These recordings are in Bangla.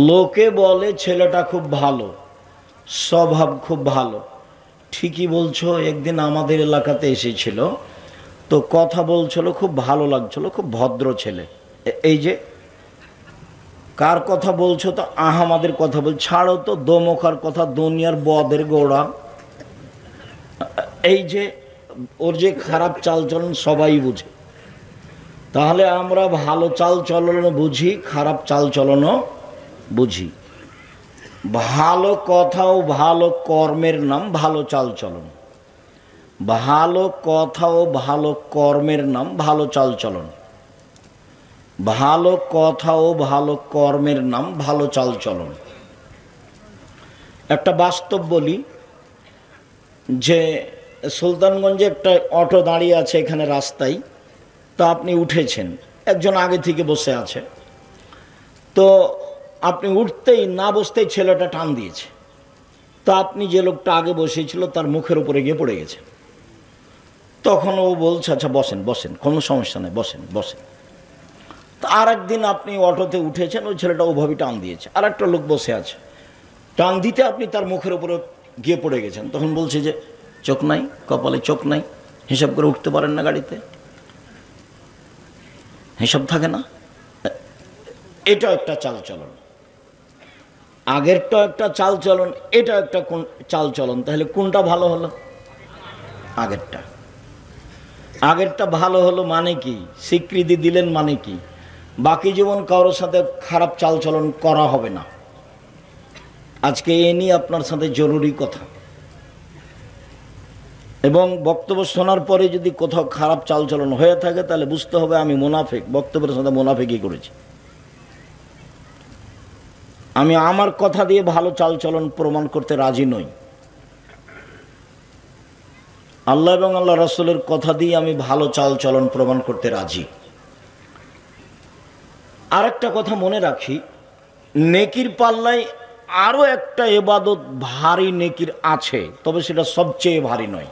লোকে বলে ছেলেটা খুব ভালো, স্বভাব খুব ভালো। ঠিকই বলছো। একদিন আমাদের এলাকাতে এসেছিল, তো কথা বলছিল, খুব ভালো লাগছিল, খুব ভদ্র ছেলে। এই যে কার কথা বলছো? তো আহমাদের কথা বল। ছাড়ো তো, দোমখার কথা, দুনিয়ার বদের গোড়া। এই যে ওর যে খারাপ চালচলন সবাই বুঝে। তাহলে আমরা ভালো চালচলনও বুঝি, খারাপ চালচলনও বুঝি। ভালো কথা ও ভালো কর্মের নাম ভালো চালচলন। ভালো কথা ও ভালো কর্মের নাম ভালো চালচলন। ভালো কথা ও ভালো কর্মের নাম ভালো চালচলন। একটা বাস্তব বলি, যে সুলতানগঞ্জে একটা অটো দাঁড়িয়ে আছে এখানে রাস্তায়। তো আপনি উঠেছেন, একজন আগে থেকে বসে আছে। তো আপনি উঠতেই না বসতেই ছেলেটা টান দিয়েছে। তো আপনি যে লোকটা আগে বসেছিল তার মুখের উপরে গিয়ে পড়ে গেছে। তখন ও বলছে, আচ্ছা বসেন বসেন, কোনো সমস্যা নেই, বসেন বসেন। তো আর একদিন আপনি অটোতে উঠেছেন, ওই ছেলেটা ওভাবেই টান দিয়েছে। আর একটা লোক বসে আছে, টান দিতে আপনি তার মুখের উপরে গিয়ে পড়ে গেছেন। তখন বলছে যে চোখ নাই, কপালে চোখ নাই, হিসাব করে উঠতে পারেন না, গাড়িতে হিসাব থাকে না। এটা একটা চালচলন। আগেরটা একটা চালচলন, এটা একটা কোন চালচলন। তাহলে কোনটা ভালো হলো? আগেরটা। আগেরটা ভালো হলো মানে কি? স্বীকৃতি দিলেন মানে কি? বাকি জীবন কারোর সাথে খারাপ চালচলন করা হবে না। আজকে এ নিয়ে আপনার সাথে জরুরি কথা। এবং বক্তব্য শোনার পরে যদি কোথাও খারাপ চালচলন হয়ে থাকে তাহলে বুঝতে হবে আমি মুনাফিক, বক্তব্যের সাথে মুনাফিকই করেছি। আমি আমার কথা দিয়ে ভালো চালচলন প্রমাণ করতে রাজি নই। আল্লাহ এবং আল্লাহ রাসূলের কথা দিয়ে আমি ভালো চালচলন প্রমাণ করতে রাজি। আরেকটা কথা মনে রাখি, নেকির পাল্লায় আরো একটা ইবাদত ভারী নেকির আছে, তবে সেটা সবচেয়ে ভারী নয়।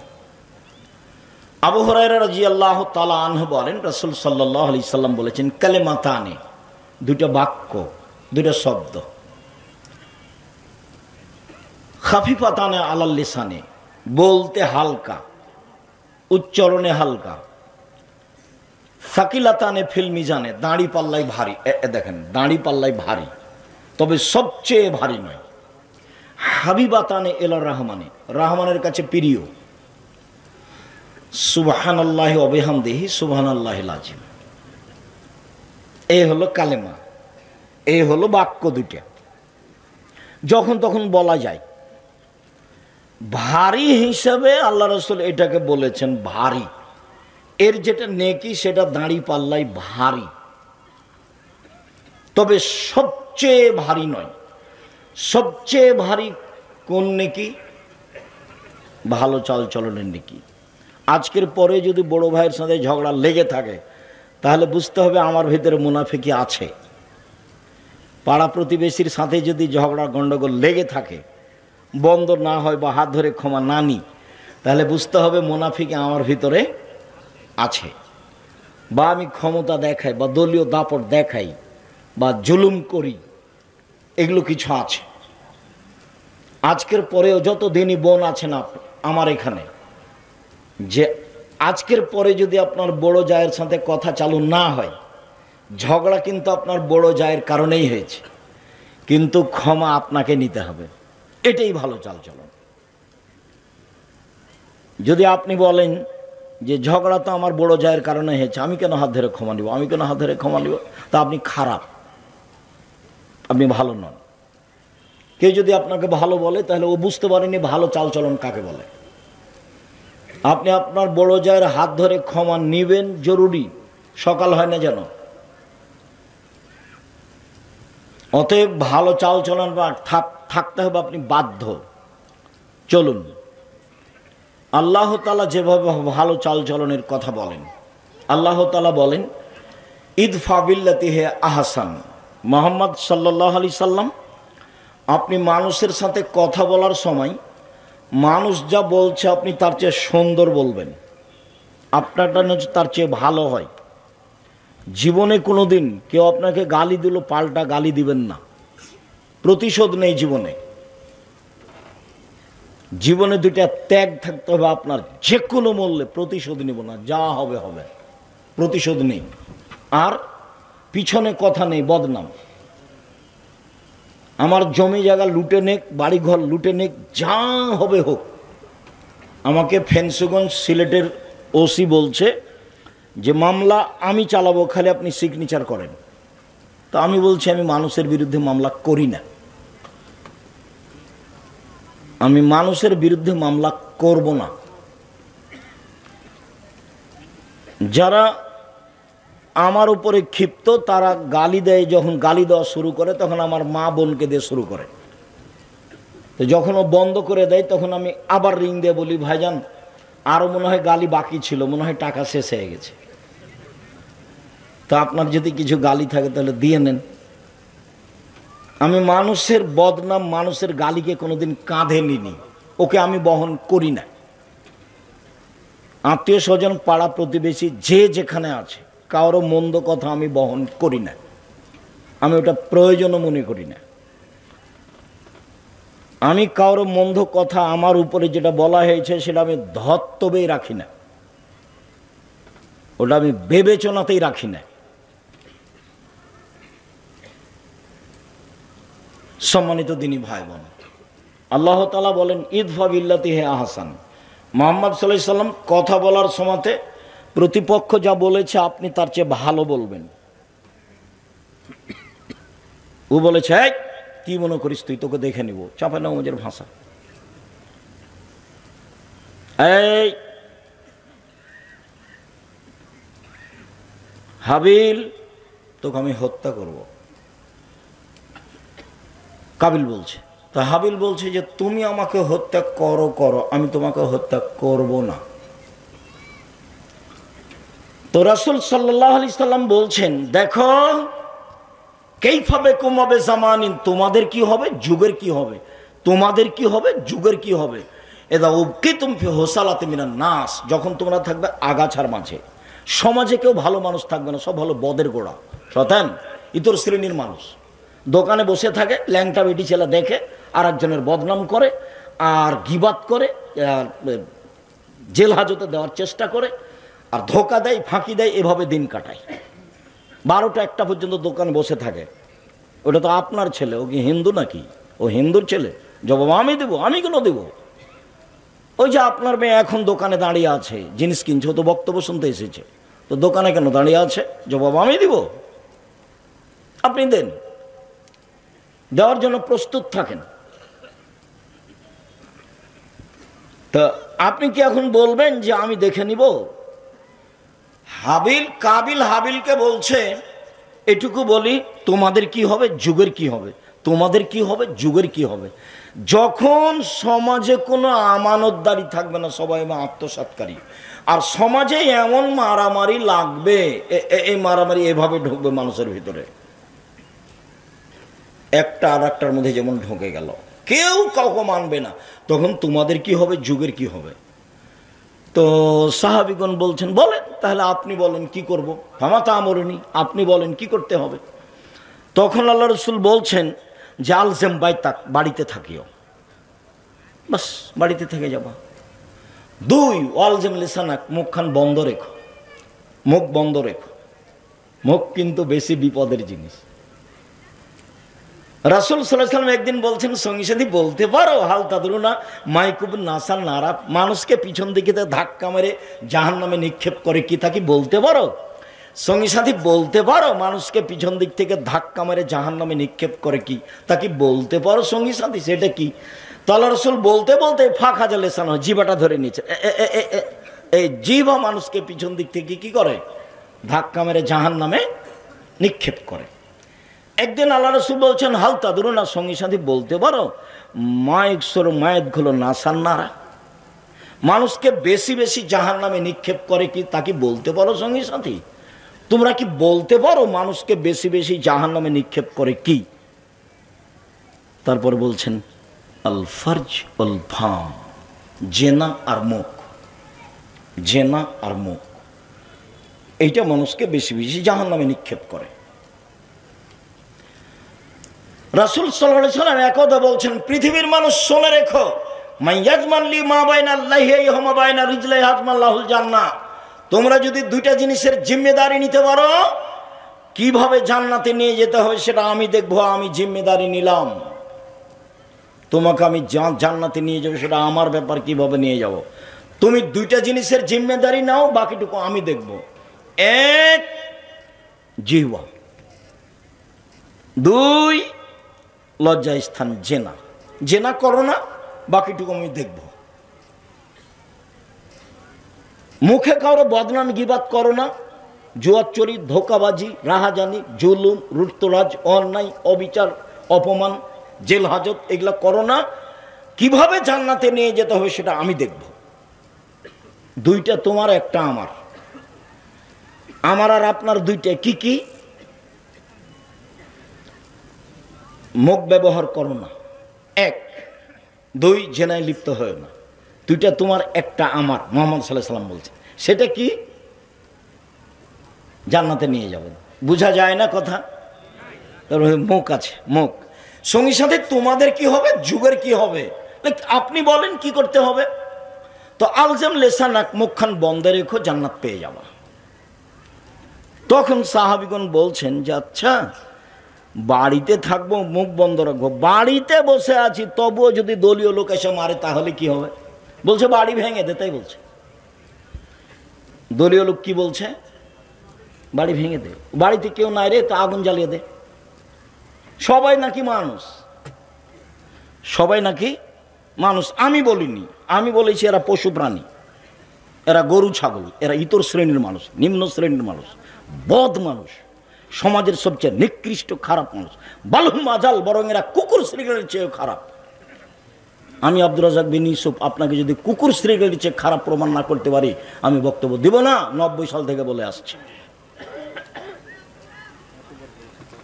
আবু হুরায়রা রাদিয়াল্লাহু তাআলা আনহু বলেন, রাসূল সাল্লাল্লাহু আলাইহি সাল্লাম বলেছেন, কালেমাতানে, দুইটা বাক্য, দুইটা শব্দ, খাফিফাতানে আলাল লিসানে, বলতে হালকা, উচ্চারণে হালকা, সাকিলাতানে ফিল মিজানে, দাঁড়ি পাল্লাই ভারী। দেখেন, দাঁড়ি পাল্লাই ভারী, তবে সবচেয়ে ভারী নয়। হাবিবাতানে এলার রহমানে, রহমানের কাছে প্রিয়। সুবহানাল্লাহি ওয়া বিহামদিহি সুবহানাল্লাহিল আযীম। এই হলো কালেমা, এই হলো বাক্য দুইটা, যখন তখন বলা যায়। ভারী হিসাবে আল্লাহ রাসূল এটাকে বলেছেন ভারী। এর যেটা নেকি সেটা দাঁড়ি পাল্লাই ভারী, তবে সবচেয়ে ভারী নয়। সবচেয়ে ভারী কোন নেকি? ভালো চালচলনের নেকি। আজকের পরে যদি বড় ভাইয়ের সাথে ঝগড়া লেগে থাকে তাহলে বুঝতে হবে আমার ভিতরে মুনাফিকি আছে। পাড়া প্রতিবেশীর সাথে যদি ঝগড়া গন্ডগোল লেগে থাকে, বন্ধ না হয় বা হাত ধরে ক্ষমা না নিই, তাহলে বুঝতে হবে মুনাফিকি আমার ভিতরে আছে। বা আমি ক্ষমতা দেখাই, বা দলীয় দাপট দেখাই, বা জুলুম করি, এগুলো কিছু আছে। আজকের পরেও যত দিনই বোন আছেন আমার এখানে, যে আজকের পরে যদি আপনার বড় জায়ের সাথে কথা চালু না হয়, ঝগড়া কিন্তু আপনার বড় জায়ের কারণেই হয়েছে, কিন্তু ক্ষমা আপনাকে নিতে হবে। এটাই ভালো চালচলন। যদি আপনি বলেন যে ঝগড়া তো আমার বড় জায়ের কারণে হয়েছে, আমি কেন হাত ধরে ক্ষমা নিব, আমি কেন হাত ধরে ক্ষমা নিব, তা আপনি খারাপ, আপনি ভালো নন। কেউ যদি আপনাকে ভালো বলে তাহলে ও বুঝতে পারেনি ভালো চালচলন কাকে বলে। আপনি আপনার বড় জায়ের হাত ধরে ক্ষমা নিবেন, জরুরি, সকাল হয় না যেন। অতএব ভালো চালচলন থাকতে হবে, আপনি বাধ্য। চলুন, আল্লাহ তাআলা যেভাবে ভালো চালচলনের কথা বলেন, আল্লাহ তাআলা বলেন ইদফা বিল্লাতি হে আহসান। মুহাম্মদ সাল্লাল্লাহু আলাইহি সাল্লাম, আপনি মানুষের সাথে কথা বলার সময় মানুষ যা বলছে আপনি তার চেয়ে সুন্দর বলবেন, আপনারটা তার চেয়ে ভালো হয়। জীবনে কোনো দিন কেউ আপনাকে গালি দিল পাল্টা গালি দিবেন না। প্রতিশোধ নেই জীবনে। জীবনে দুইটা ত্যাগ থাকতে হবে আপনার, যে কোনো মূল্যে প্রতিশোধ নিব না, যা হবে হবে, প্রতিশোধ নেই। আর পিছনে কথা নেই, বদনাম। আমার জমি জায়গা লুটে নেক, বাড়িঘর লুটে নেক, যা হবে হোক। আমাকে ফেন্সগঞ্জ সিলেটের ওসি বলছে যে মামলা আমি চালাবো, খালি আপনি সিগনেচার করেন। তো আমি বলছি আমি মানুষের বিরুদ্ধে মামলা করি না, আমি মানুষের বিরুদ্ধে মামলা করব না। যারা আমার উপরে ক্ষিপ্ত তারা গালি দেয়, যখন গালি দেওয়া শুরু করে তখন আমার মা বোনকে দিয়ে শুরু করে। তো যখন ও বন্ধ করে দেয় তখন আমি আবার রিং দিয়ে বলি, ভাইজান আরও মনে হয় গালি বাকি ছিল, মনে হয় টাকা শেষ হয়ে গেছে, তো আপনার যদি কিছু গালি থাকে তাহলে দিয়ে নেন। আমি মানুষের বদনাম, মানুষের গালিকে কোনোদিন কাঁধে নিনি, ওকে আমি বহন করি না। আত্মীয় স্বজন, পাড়া প্রতিবেশী যে যেখানে আছে, কারো মন্দ কথা আমি বহন করি না, আমি ওটা প্রয়োজনও মনে করি না। আমি কারো মন্দ কথা আমার উপরে যেটা বলা হয়েছে সেটা আমি ধর্তব্যেই রাখি না, ওটা আমি বিবেচনাতেই রাখি না। সম্মানিত দিনী ভাই বোন, আল্লাহ তাআলা বলেন ইদফা বিল্লাতি হে আহসান। মুহাম্মদ সাল্লাল্লাহু আলাইহি সাল্লাম কথা বলার সময়তে প্রতিপক্ষ যা বলেছে আপনি তার চেয়ে ভালো বলবেন। ও বলেছে এই কি মনে করিস তুই, তোকে দেখে নিব, চাপা নামাজের ভাষা। এই হাবিল, তোকে আমি হত্যা করব। কাবিল বলছে, তা হাবিল বলছে যে তুমি আমাকে হত্যা করো করো, আমি তোমাকে হত্যা করব না। তো রাসূল সাল্লাল্লাহু আলাইহি সাল্লাম বলছেন, দেখো কাইফা বিকুম ওয়া বিজামানিন, তোমাদের কি হবে, যুগের কি হবে, তোমাদের কি হবে, যুগের কি হবে। এদা উবকিতুম ফি হুসালাতি মিনান নাস, যখন তোমরা থাকবে আগাছার মাঝে, সমাজে কেউ ভালো মানুষ থাকবে না, সব ভালো বদের গোড়া, শয়তান, ইতর শ্রেণীর মানুষ। দোকানে বসে থাকে, ল্যাংটা বেটি ছেলে দেখে আর একজনের বদনাম করে, আর গিবাত করে, জেল হাজতে দেওয়ার চেষ্টা করে, আর ধোকা দেয়, ফাঁকি দেয়, এভাবে দিন কাটায়। 12টা 1টা পর্যন্ত দোকানে বসে থাকে। ওটা তো আপনার ছেলে, ও কি হিন্দু নাকি? ও হিন্দুর ছেলে, জবাব আমি দেবো, আমি কেন দেব? ওই যে আপনার মেয়ে এখন দোকানে দাঁড়িয়ে আছে, জিনিস কিনছে, ও তো বক্তব্য শুনতে এসেছে, তো দোকানে কেন দাঁড়িয়ে আছে, জবাব আমি দিব, আপনি দেন, দেওয়ার জন্য প্রস্তুত থাকেন। তা আপনি কি এখন বলবেন যে আমি দেখে নিব? কাবিল হাবিলকে বলছে এটুকু বলি, তোমাদের কি হবে, যুগের কি হবে, তোমাদের কি হবে, যুগের কি হবে। যখন সমাজে কোনো আমানতদারি থাকবে না, সবাই আত্মসাৎকারী, আর সমাজে এমন মারামারি লাগবে, এই মারামারি এভাবে ঢুকবে মানুষের ভিতরে, একটা আর একটার মধ্যে যেমন ঢুকে গেল, কেউ কাউকে মানবে না, তখন তোমাদের কি হবে, যুগের কি হবে। তো সাহাবীগণ বলছেন, বলেন তাহলে, আপনি বলেন কি করব, ফামাতা আমরুনি, আপনি বলেন কি করতে হবে। তখন আল্লাহ রাসূল বলছেন যে আলজেম বাইতাক, বাড়িতে থাকিও, বাস বাড়িতে থেকে যাবা। 2 ওয়ালজেম লিসানাক, মুখখান বন্ধ রেখো, মুখ বন্ধ রেখো, মুখ কিন্তু বেশি বিপদের জিনিস। রাসূল সাল্লাল্লাহু আলাইহি ওয়াসাল্লাম একদিন বলছেন, সঙ্গী সাথী বলতে পারো হাল তাদরুনা মাইকুব নাসান নারা, মানুষকে পিছন দিকে ধাক্কা মেরে জাহান্নামে নিক্ষেপ করে কি, তা কি বলতে পারো? সঙ্গী সাথী বলতে পারো মানুষকে পিছন দিক থেকে ধাক্কা মেরে জাহান্নামে নিক্ষেপ করে কি, তা কি বলতে পারো সঙ্গী সাথী? সেটা কি? তো আল্লাহ রাসূল বলতে বলতে ফাঁকা জালে সানো, জিভাটা ধরে নিচ্ছে। এই জিভা মানুষকে পিছন দিক থেকে কি করে, ধাক্কা মেরে জাহান্নামে নিক্ষেপ করে। একদিন আল্লাহ রাসূল বলছেন, হাল তাদরুনা, সঙ্গী সাথী বলতে পারো মায়ের মায়ের গুলো নাসান নারা, মানুষকে বেশি বেশি জাহান্নামে নিক্ষেপ করে কি, তা কি বলতে পারো সঙ্গী সাথী? তোমরা কি বলতে পারো মানুষকে বেশি বেশি জাহান্নামে নিক্ষেপ করে কি? তারপর বলছেন আল ফারজ আল ফাম, জেনা আর মুখ, জেনা আর মুখ, এইটা মানুষকে বেশি বেশি জাহান্নামে নিক্ষেপ করে। রাসূল সাল্লাল্লাহু আলাইহি সাল্লাম একদা বলছেন, পৃথিবীর মানুষ শুনে রেখো, মাইয়াজমান লি মা বাইনা লাইহি ওয়া মা বাইনা রিজলাই হাজমাল্লাহুল জান্নাহ। তোমরা যদি দুইটা জিনিসের জিম্মেদারি নিতে পারো, কিভাবে জান্নাতে নিয়ে যেতে হবে সেটা আমি দেখবো। আমি জিম্মেদারি নিলাম, তোমাকে আমি জান্নাতে নিয়ে যাবো, সেটা আমার ব্যাপার, কিভাবে নিয়ে যাব। তুমি দুইটা জিনিসের জিম্মেদারি নাও, বাকিটুকু আমি দেখব। এক, জিহ্বা। দুই, লজ্জা স্থান জেনা। জেনা করো না, বাকিটুকু আমি দেখব। মুখে কারো বদনাম গিবাত করো না, জুয়াচুরি, ধোকাবাজি, রাহাজানি, জুলুম, লুটতরাজ, অন্যায়, অবিচার, অপমান, জেল হাজত এগুলা করো না। কিভাবে জান্নাতে নিয়ে যেতে হবে সেটা আমি দেখব। দুইটা তোমার, একটা আমার। আমার আর আপনার দুইটা কি কি? মুখ ব্যবহার করো না, এক। দুই, জেনায় লিপ্ত হয় না। দুইটা তোমার, একটা আমার। মুহাম্মদ সাল্লাল্লাহু আলাইহি সাল্লাম বলছে, সেটা কি? জান্নাতে নিয়ে যাবে। বোঝা যায় না কথা? মুখ আছে, মুখ। সঙ্গী সাথে তোমাদের কি হবে, যুগের কি হবে, আপনি বলেন কি করতে হবে? তো আলজাম লেসানাক, মুখখান বন্ধ রেখো, জান্নাত পেয়ে যাবা। তখন সাহাবীগণ বলছেন যে আচ্ছা, বাড়িতে থাকবো, মুখ বন্ধ রাখবো, বাড়িতে বসে আছি, তবুও যদি দলীয় লোক এসে মারে তাহলে কি হবে? বলছে বাড়ি ভেঙে দে। তাই বলছে। দলীয় লোক কি বলছে? বাড়ি ভেঙে দে। বাড়িতে কেউ নাই রে, তো আগুন জ্বালিয়ে দে। সবাই নাকি মানুষ, সবাই নাকি মানুষ। আমি বলিনি, আমি বলেছি এরা পশু প্রাণী, এরা গরু ছাগল, এরা ইতর শ্রেণীর মানুষ, নিম্ন শ্রেণীর মানুষ, বদ মানুষ, সমাজের সবচেয়ে নিকৃষ্ট খারাপ মানুষ। বালহুম আজাল, বরং এরা কুকুর শ্রীগণের চেয়েও খারাপ। আমি আব্দুর রাজ্জাক বিন ইউসুফ আপনাকে যদি কুকুর শ্রীগণের চেয়ে খারাপ প্রমাণ না করতে পারি, আমি বক্তব্য দিব না। 90 সাল থেকে বলে আসছি।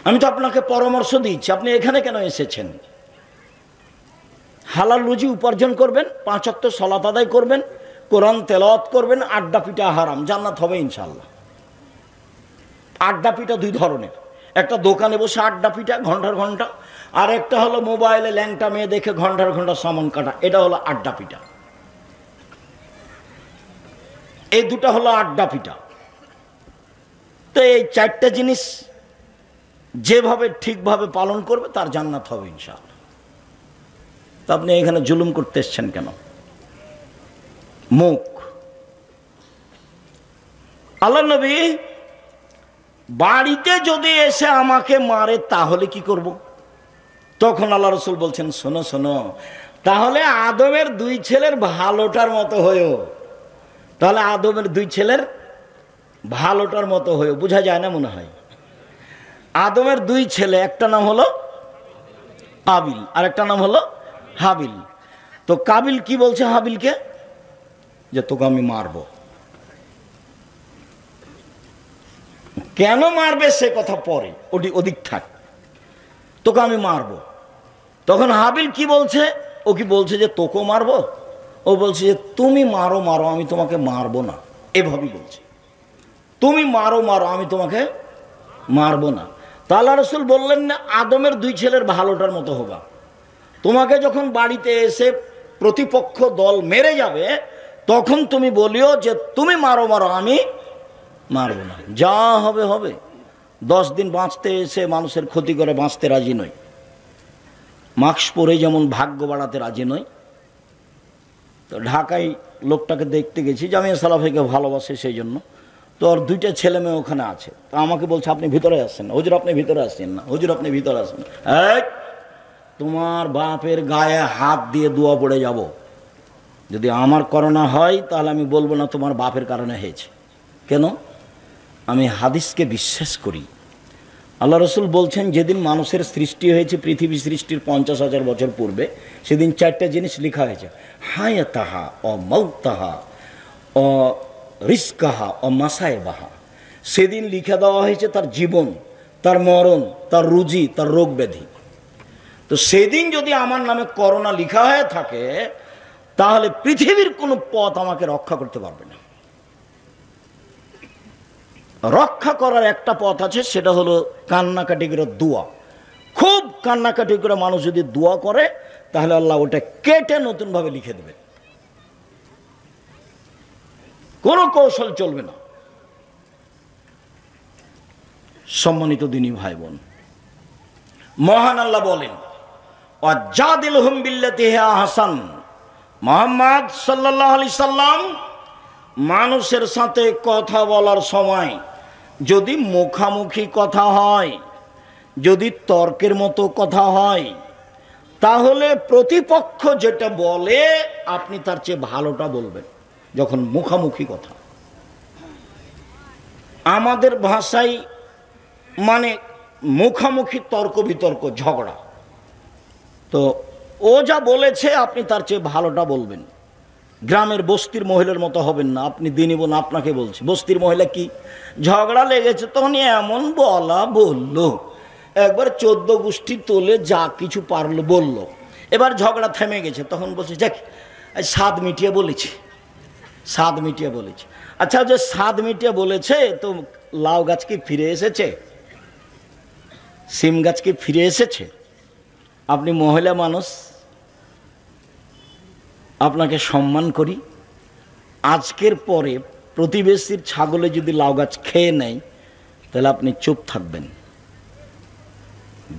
আমি তো আপনাকে পরামর্শ দিচ্ছি, আপনি এখানে কেন এসেছেন? হালাল রুজি উপার্জন করবেন, 5 ওয়াক্ত সালাত আদায় করবেন, কোরআন তেলাওয়াত করবেন, আড্ডা পিটা হারাম, জান্নাত হবে ইনশাআল্লাহ। আড্ডা পিটা দুই ধরনের, একটা দোকানে বসে আড্ডা পিটা ঘন্টার ঘন্টা, আর একটা হলো মোবাইলে ল্যাংটা মেয়ে দেখে ঘন্টার ঘন্টা সামান কাটা, এটা হলো আড্ডা পিটা। এই দুটা হলো আড্ডা পিটা। তো এই 4টা জিনিস যেভাবে ঠিকভাবে পালন করবে তার জান্নাত হবে ইনশাআল্লাহ। তা আপনি এখানে জুলুম করতে এসছেন কেন? মুখ। আল্লাহ নবী বাড়িতে যদি এসে আমাকে মারে তাহলে কি করব? তখন আল্লাহ রসুল বলছেন, শোনো শোনো, তাহলে আদমের 2 ছেলের ভালোটার মতো হয়েও, তাহলে আদমের 2 ছেলের ভালোটার মতো হয়েও। বোঝা যায় না মনে হয়? আদমের 2 ছেলে, একটা নাম হলো কাবিল আর একটা নাম হলো হাবিল। তো কাবিল কি বলছে হাবিলকে? যে তোকে আমি মারবো। কেন মারবে সে কথা পরে, ওদিক থাক, তোকে আমি মারবো। তখন হাবিল কি বলছে? ও কি বলছে যে তোকে মারবো? ও বলছে যে তুমি মারো মারো, আমি তোমাকে মারবো না। এভাবেই বলছে, তুমি মারো মারো, আমি তোমাকে মারবো না। তা আল্লাহ রাসূল বললেন না আদমের 2 ছেলের ভালোটার মতো হবা। তোমাকে যখন বাড়িতে এসে প্রতিপক্ষ দল মেরে যাবে, তখন তুমি বলিও যে তুমি মারো মারো, আমি মারবো না। যা হবে হবে। 10 দিন বাঁচতে এসে মানুষের ক্ষতি করে বাঁচতে রাজি নই। মাস্ক পরে যেমন ভাগ্য বাড়াতে রাজি নই। তো ঢাকায় লোকটাকে দেখতে গেছি, জামিয়া সালাফিকে ভালোবাসে, সেই জন্য। তো ওর 2টা ছেলে মেয়ে ওখানে আছে। তো আমাকে বলছে আপনি ভিতরে আসছেন না। হুজুর আপনি ভিতরে আসছেন না, হুজুর আপনি ভিতরে আসছেন। এই, তোমার বাপের গায়ে হাত দিয়ে দোয়া পড়ে যাব। যদি আমার করোনা হয় তাহলে আমি বলবো না তোমার বাপের কারণে হয়েছে। কেন? আমি হাদিসকে বিশ্বাস করি। আল্লাহ রসুল বলছেন যেদিন মানুষের সৃষ্টি হয়েছে পৃথিবী সৃষ্টির 50,000 বছর পূর্বে, সেদিন 4টা জিনিস লেখা হয়েছে, হায়াতাহা ও মাউতাহা ও রিস্কাহা ও মাসায়েবাহা। সেদিন লিখে দেওয়া হয়েছে তার জীবন, তার মরণ, তার রুজি, তার রোগ ব্যাধি। তো সেদিন যদি আমার নামে করোনা লেখা হয়ে থাকে, তাহলে পৃথিবীর কোনো পথ আমাকে রক্ষা করতে পারবে না। রক্ষা করার একটা পথ আছে, সেটা হলো কান্নাকাটি করে দোয়া। খুব কান্নাকাটি করে মানুষ যদি দোয়া করে তাহলে আল্লাহ ওটা কেটে নতুনভাবে লিখে দেবে, কোনো কৌশল চলবে না। সম্মানিত দিনী ভাই বোন, মহান আল্লাহ বলেন ওয়াজাদিলহুম বিল্লাতি হিয়া আহসান। মুহাম্মদ সাল্লাল্লাহু আলাইহি সাল্লাম মানুষের সাথে কথা বলার সময় যদি মুখামুখি কথা হয়, যদি তর্কের মতো কথা হয়, তাহলে প্রতিপক্ষ যেটা বলে আপনি তার চেয়ে ভালোটা বলবেন। যখন মুখামুখি কথা, আমাদের ভাষায় মানে মুখামুখি তর্ক বিতর্ক ঝগড়া, তো ও যা বলেছে আপনি তার চেয়ে ভালোটা বলবেন। গ্রামের বস্তির মহিলার মতো হবেন না। আপনি দিনই বোন আপনাকে বলছি, বস্তির মহিলা কি ঝগড়া লেগেছে তখন এমন বলা বললো, একবার 14 গোষ্ঠী তোলে যা কিছু পারলো বলল, এবার ঝগড়া থেমে গেছে, তখন বলছে যাক স্বাদ মিটিয়ে বলেছি, স্বাদ মিটিয়ে বলেছি। আচ্ছা, যে স্বাদ মিটিয়ে বলেছে তো লাউ গাছ কি ফিরে এসেছে? সিম গাছ কি ফিরে এসেছে? আপনি মহিলা মানুষ, আপনাকে সম্মান করি। আজকের পরে প্রতিবেশীর ছাগলে যদি লাউ গাছ খেয়ে নেয় তাহলে আপনি চুপ থাকবেন।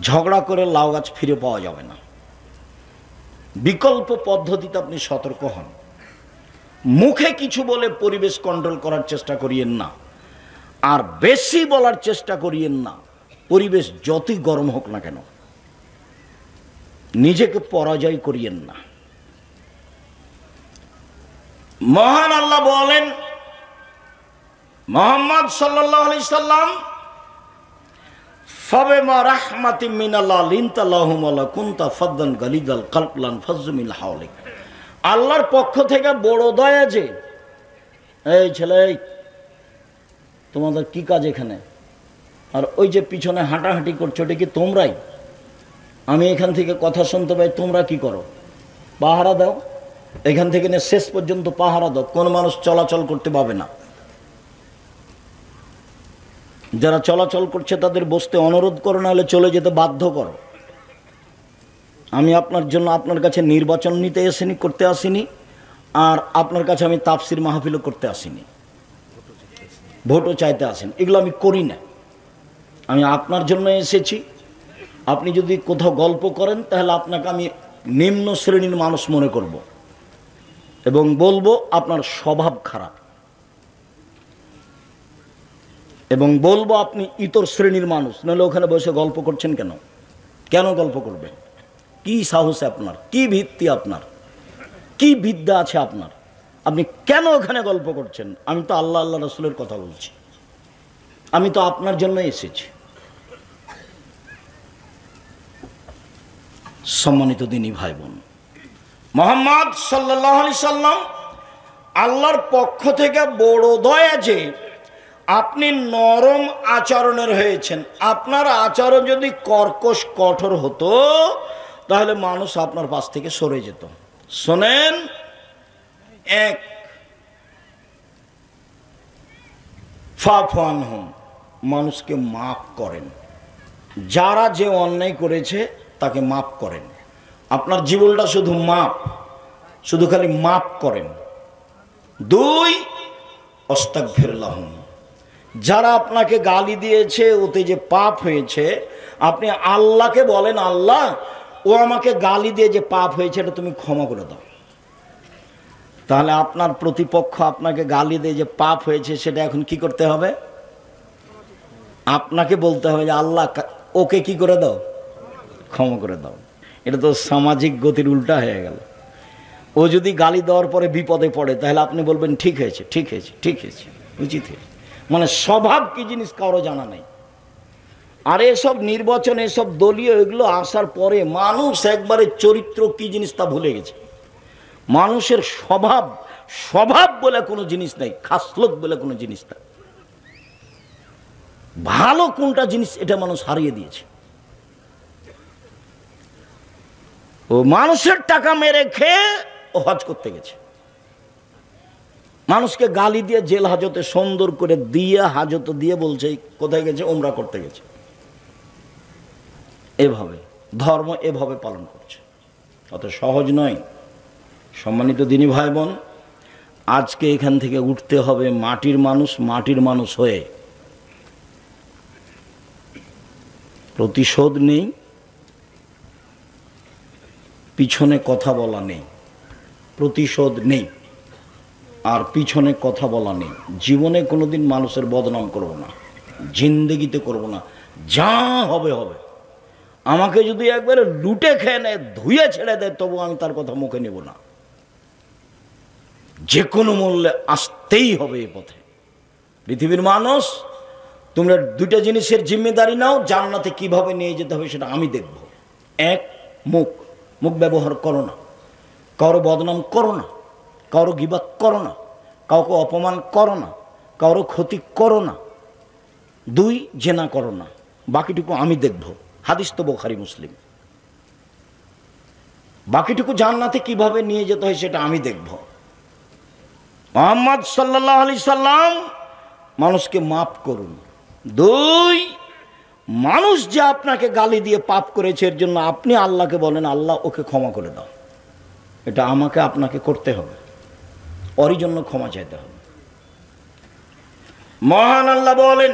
ঝগড়া করে লাউ গাছ ফিরে পাওয়া যাবে না। বিকল্প পদ্ধতিতে আপনি সতর্ক হন। মুখে কিছু বলে পরিবেশ কন্ট্রোল করার চেষ্টা করিয়েন না, আর বেশি বলার চেষ্টা করিয়েন না। পরিবেশ যতই গরম হোক না কেন, নিজেকে পরাজয় করিয়েন না। মহান আল্লাহ বলেন মুহাম্মদ সাল্লাল্লাহু আলাইহি সাল্লাম ফাবিমা রাহমাতিম মিনাল্লাহ লিনতা লাহুম ওয়া কুনতা ফাদদান গালিদাল কলব লান ফাযু মিন হাওলিক। আল্লাহর পক্ষ থেকে বড় দয়া যে, এই ছেলে তোমাদের কি কাজ এখানে? আর ওই যে পিছনে হাঁটাহাঁটি করছো এটা কি তোমরাই? আমি এখান থেকে কথা শুনতে পাই, তোমরা কি করো? পাহারা দাও। এখান থেকে নিয়ে শেষ পর্যন্ত পাহারা দাও, কোন মানুষ চলাচল করতে পাবে না। যারা চলাচল করছে তাদের বসতে অনুরোধ করো, না হলে চলে যেতে বাধ্য করো। আমি আপনার জন্য আপনার কাছে নির্বাচন নিতে করতে আসিনি, আর আপনার কাছে আমি তাফসির মাহফিলও করতে আসিনি, ভোটও চাইতে আসেন, এগুলো আমি করি না। আমি আপনার জন্য এসেছি। আপনি যদি কোথাও গল্প করেন তাহলে আপনাকে আমি নিম্ন শ্রেণীর মানুষ মনে করব এবং বলবো আপনার স্বভাব খারাপ, এবং বলবো আপনি ইতর শ্রেণীর মানুষ। নাহলে ওখানে বসে গল্প করছেন কেন? কেন গল্প করবেন? কি সাহসে আপনার? কি ভিত্তি আপনার? কি বিদ্যা আছে আপনার? আপনি কেন ওখানে গল্প করছেন? আমি তো আল্লাহ আল্লাহ রাসূলের কথা বলছি, আমি তো আপনার জন্য এসেছি। সম্মানিত দিনী ভাই বোন, মুহাম্মদ সাল্লাল্লাহু আলাইহি সাল্লাম আল্লাহর পক্ষ থেকে বড় দয়া যে আপনি নরম আচরণের হয়েছেন। আপনার আচরণ যদি কর্কশ কঠোর হতো তাহলে মানুষ আপনার পাশ থেকে সরে যেত। শোনেন, এক, ফাফু আনহুম, মানুষকে মাফ করেন। যারা যে অন্যায় করেছে তাকে মাফ করেন। আপনার জীবনটা শুধু মাপ, শুধু খালি মাপ করেন। দুই, আস্তাগফির লাহুম, যারা আপনাকে গালি দিয়েছে ওতে যে পাপ হয়েছে আপনি আল্লাহকে বলেন, আল্লাহ ও আমাকে গালি দিয়ে যে পাপ হয়েছে এটা তুমি ক্ষমা করে দাও। তাহলে আপনার প্রতিপক্ষ আপনাকে গালি দিয়ে যে পাপ হয়েছে সেটা এখন কি করতে হবে? আপনাকে বলতে হবে যে আল্লাহ ওকে কি করে দাও, ক্ষমা করে দাও। এটা তো সামাজিক গতির উল্টা হয়ে গেল। ও যদি গালি দেওয়ার পরে বিপদে পড়ে তাহলে আপনি বলবেন ঠিক হয়েছে, ঠিক হয়েছে, ঠিক হয়েছে, উচিত হয়েছে। মানে স্বভাব কি জিনিস কারো জানা নাই। আর এসব নির্বাচন, এসব দলীয় এগুলো আসার পরে মানুষ একবারে চরিত্র কি জিনিস তা ভুলে গেছে। মানুষের স্বভাব, স্বভাব বলে কোনো জিনিস নাই, খাসলত বলে কোনো জিনিস নাই। ভালো কোনটা জিনিস এটা মানুষ হারিয়ে দিয়েছে। ও মানুষের টাকা মেরে খেয়ে ও হজ করতে গেছে, মানুষকে গালি দিয়ে জেল হাজতে সুন্দর করে দিয়ে হাজত দিয়ে বলছে কোথায় গেছে? ওমরা করতে গেছে। এভাবে ধর্ম এভাবে পালন করছে। অত সহজ নয়। সম্মানিত দিনী ভাই বোন, আজকে এখান থেকে উঠতে হবে মাটির মানুষ হয়ে। প্রতিশোধ নেই, পিছনে কথা বলা নেই। প্রতিশোধ নেই আর পিছনে কথা বলা নেই। জীবনে কোনোদিন মানুষের বদনাম করব না, জিন্দেগিতে করব না। যা হবে হবে। আমাকে যদি একবারে লুটে খেয়ে নেয়, ধুয়ে ছেড়ে দেয়, তবু আমি তার কথা মুখে নেব না। যে কোনো মূল্যে আসতেই হবে এ পথে। পৃথিবীর মানুষ, তোমরা দুইটা জিনিসের জিম্মেদারি নাও। জান্নাতে কিভাবে নিয়ে যেতে হবে সেটা আমি দেখব। এক, মুখ ব্যবহার করো না, কারো বদনাম করো না, কারো গীবত করো না, কাউকে অপমান করো না, কারো ক্ষতি করো না। দুই, জেনা করো না। বাকিটুকু আমি দেখব। হাদিস তো বুখারী মুসলিম। বাকিটুকু জান্নাতে কিভাবে নিয়ে যেতে হয় সেটা আমি দেখব। মুহাম্মদ সাল্লাল্লাহু আলাইহি সাল্লাম মানুষকে মাফ করুন। দুই, মানুষ যে আপনাকে গালি দিয়ে পাপ করেছে এর জন্য আপনি আল্লাহকে বলেন, আল্লাহ ওকে ক্ষমা করে দাও। এটা আমাকে আপনাকে করতে হবে, ওরই জন্য ক্ষমা চাইতে হবে। মহান আল্লাহ বলেন,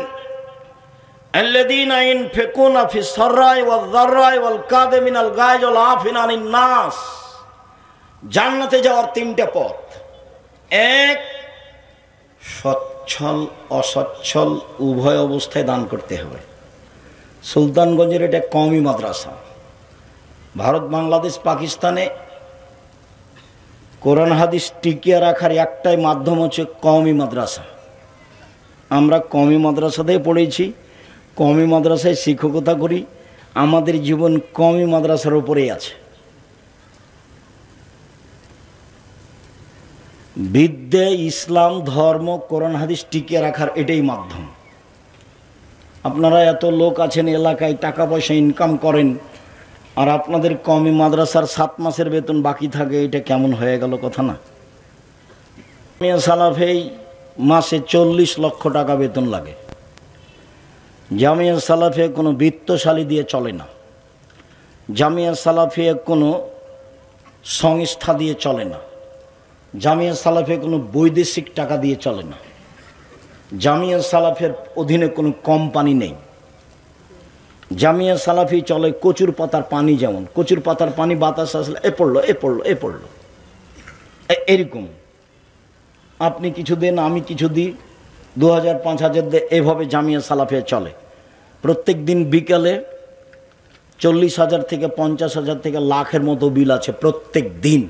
আল্লাযীনা ইনফিকুনা ফিস সাররাই ওয়াজ যাররাই ওয়াল কাযিমিনাল গায়জ ওয়াল আফিনা আনিন নাস। জান্নাতে যাওয়ার তিনটা পথ। এক, সচ্ছল অসচ্ছল উভয় অবস্থায় দান করতে হবে। সুলতানগঞ্জের এটা কওমি মাদ্রাসা। ভারত, বাংলাদেশ, পাকিস্তানে কোরআন হাদিস টিকিয়ে রাখার একটাই মাধ্যম হচ্ছে কওমি মাদ্রাসা। আমরা কওমি মাদ্রাসাতেই পড়েছি, কওমি মাদ্রাসায় শিক্ষকতা করি। আমাদের জীবন কওমি মাদ্রাসার উপরেই আছে। বিদ্যে, ইসলাম ধর্ম, কোরআন হাদিস টিকিয়ে রাখার এটাই মাধ্যম। আপনারা এত লোক আছেন এলাকায়, টাকা পয়সা ইনকাম করেন, আর আপনাদের কওমি মাদ্রাসার 7 মাসের বেতন বাকি থাকে। এটা কেমন হয়ে গেল কথা না? জামিয়া সালাফেই মাসে 40 লক্ষ টাকা বেতন লাগে। জামিয়া সালাফে কোনো বিত্তশালী দিয়ে চলে না। জামিয়া সালাফে কোনো সংস্থা দিয়ে চলে না। জামিয়া সালাফে কোনো বৈদেশিক টাকা দিয়ে চলে না। জামিয়া সালাফের অধীনে কোনো কোম্পানি নেই। জামিয়া সালাফি চলে কচুর পাতার পানি। যেমন কচুর পাতার পানি বাতাস আসলে এ পড়লো এরকম। আপনি কিছু দেন, আমি কিছু দিই, 2000 5000 দিয়ে, এভাবে জামিয়া সালাফিয়া চলে। প্রত্যেক দিন বিকালে 40,000 থেকে 50,000 থেকে লাখের মতো বিল আছে প্রত্যেক দিন।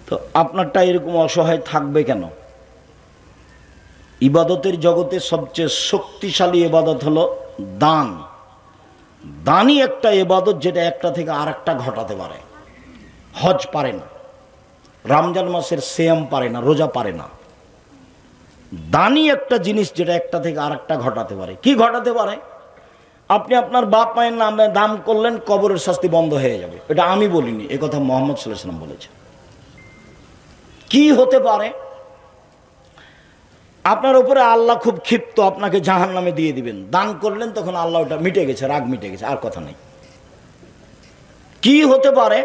তো আপনারটা এরকম অসহায় থাকবে কেন? ইবাদতের জগতে সবচেয়ে শক্তিশালী ইবাদত হলো দান। দানই একটা ইবাদত যেটা একটা থেকে আরেকটা ঘটাতে পারে। হজ পারে না, রমজান মাসের সিয়াম পারে না, রোজা পারে না। দানই একটা জিনিস যেটা একটা থেকে আরেকটা ঘটাতে পারে। কি ঘটাতে পারে? আপনি আপনার বাপ মায়ের নামে দান করলেন, কবরের শাস্তি বন্ধ হয়ে যাবে। এটা আমি বলিনি, এ কথা মুহাম্মদ সাল্লাল্লাহু আলাইহি ওয়াসাল্লাম বলেছেন। কি হতে পারে? আপনার উপরে আল্লাহ খুব ক্ষিপ্ত, আপনাকে জাহান্নামে দিয়ে দিবেন। দান করলেন, তখন আল্লাহ ওটা মিটে গেছে, রাগ মিটে গেছে, আর কথা নেই। কি হতে পারে?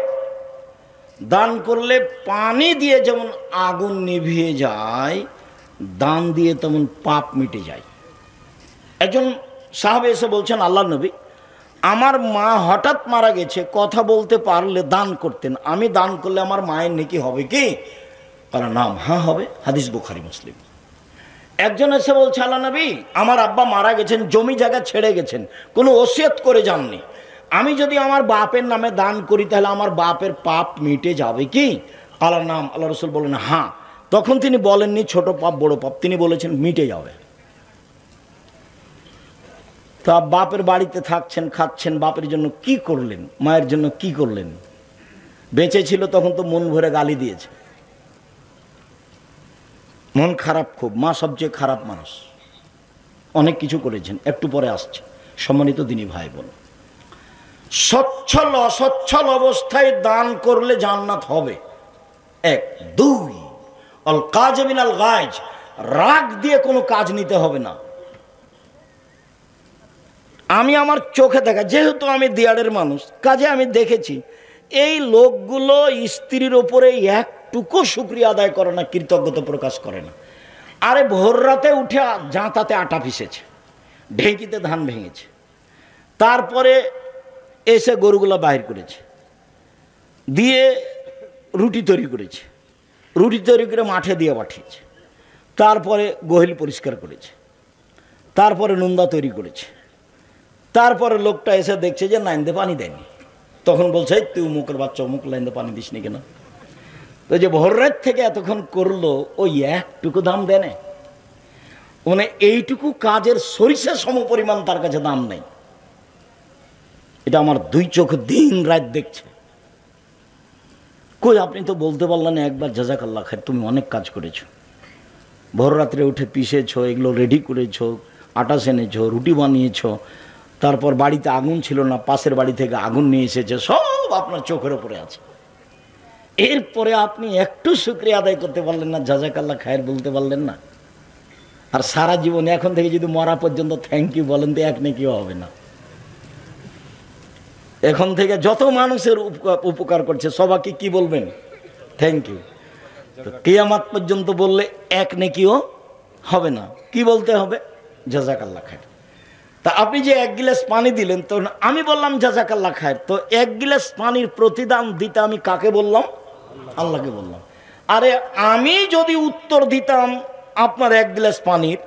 দান করলে পানি দিয়ে যেমন আগুন নিভিয়ে যায়, দান দিয়ে তেমন পাপ মিটে যায়। একজন সাহাবে এসে বলছেন, আল্লাহ নবী, আমার মা হঠাৎ মারা গেছে, কথা বলতে পারলে দান করতেন, আমি দান করলে আমার মায়ের নেকি হবে কি? কারণ নাম, হ্যাঁ হবে। হাদিস বুখারী মুসলিম। একজন এসে বলছে, আল্লাহ নবী, আমার আব্বা মারা গেছেন, জমি জায়গা ছেড়ে গেছেন, কোনো ওসিয়ত করে যাননি, আমি যদি আমার বাপের নামে দান করি তাহলে আমার বাপের পাপ মিটে যাবে কি? আল্লাহ নাম, আল্লাহ রসুল বলেন হ্যাঁ। তখন তিনি বলেননি ছোট পাপ বড় পাপ, তিনি বলেছেন মিটে যাবে। তা বাপের বাড়িতে থাকছেন, খাচ্ছেন, বাপের জন্য কি করলেন, মায়ের জন্য কি করলেন? বেঁচে ছিল তখন তো মন ভরে গালি দিয়েছে, মন খারাপ খুব। মা সবচেয়ে খারাপ মানুষ, অনেক কিছু করেছেন, একটু পরে আসছে। সম্মানিত দিনী ভাই বোন, সচ্ছল অসচ্ছল অবস্থায় দান করলে জান্নাত হবে। এক। দুই, আল কাজ মিনাল গায়জ, রাগ দিয়ে কোনো কাজ নিতে হবে না। আমি আমার চোখে দেখা, যেহেতু আমি দিয়াড়ের মানুষ, কাজে আমি দেখেছি এই লোকগুলো স্ত্রীর ওপরে একটুকু শুকরিয়া আদায় করে না, কৃতজ্ঞতা প্রকাশ করে না। আরে ভোর রাতে উঠে জাঁতাতে আটা পিসেছে, ঢেঁকিতে ধান ভেঙেছে, তারপরে এসে গরুগুলো বাহির করেছে, দিয়ে রুটি তৈরি করেছে, রুটি তৈরি করে মাঠে দিয়ে পাঠিয়েছে, তারপরে গহিল পরিষ্কার করেছে, তারপরে নুন্দা তৈরি করেছে, তারপরে লোকটা এসে দেখছে যে লাইনতে পানি দেয়নি, তখন বলছে তুই উমুকের বাচ্চা অমুক লাইনতে পানি দিস নি কেন? তো যে ভোর রাত থেকে এতক্ষণ করলো ওই একটুকু দাম দেয় না, মানে এইটুকু কাজের সরিষা সম পরিমাণ তার কাছে দাম নেই। এটা আমার দুই চোখ দিন রাত দেখছে। কই আপনি তো বলতে পারলেন একবার জাযাকাল্লাহ খায়ের, তুমি অনেক কাজ করেছো, ভোর রাত্রে উঠে পিষেছো, এগুলো রেডি করেছো, আটা সেনেছো, রুটি বানিয়েছো, তারপর বাড়িতে আগুন ছিল না, পাশের বাড়ি থেকে আগুন নিয়ে এসেছে, সব আপনার চোখের উপরে আছে। এরপরে আপনি একটু শুকরিয়া আদায় করতে পারলেন না, জাযাকাল্লাহ খায়ের বলতে পারলেন না? আর সারা জীবনে এখন থেকে যদি মরা পর্যন্ত থ্যাংক ইউ বলেন তো এক নেকিও হবে না। এখন থেকে যত মানুষের উপকার করছে সবাইকে কি বলবেন? Thank you. তো কিয়ামত পর্যন্ত বললে এক নেকিও হবে না, কি বলতে হবে? জাযাকাল্লাহ খায়ের। তা আপনি যে এক গিলাস পানি দিলেন, তো আমি বললাম জাযাকাল্লাহ খায়ের, তো এক গিলাস পানির প্রতিদান দিতে আমি কাকে বললাম? আল্লাহকে বললাম। আরে আমি যদি উত্তর দিতাম আপনার এক গ্লাস পানির,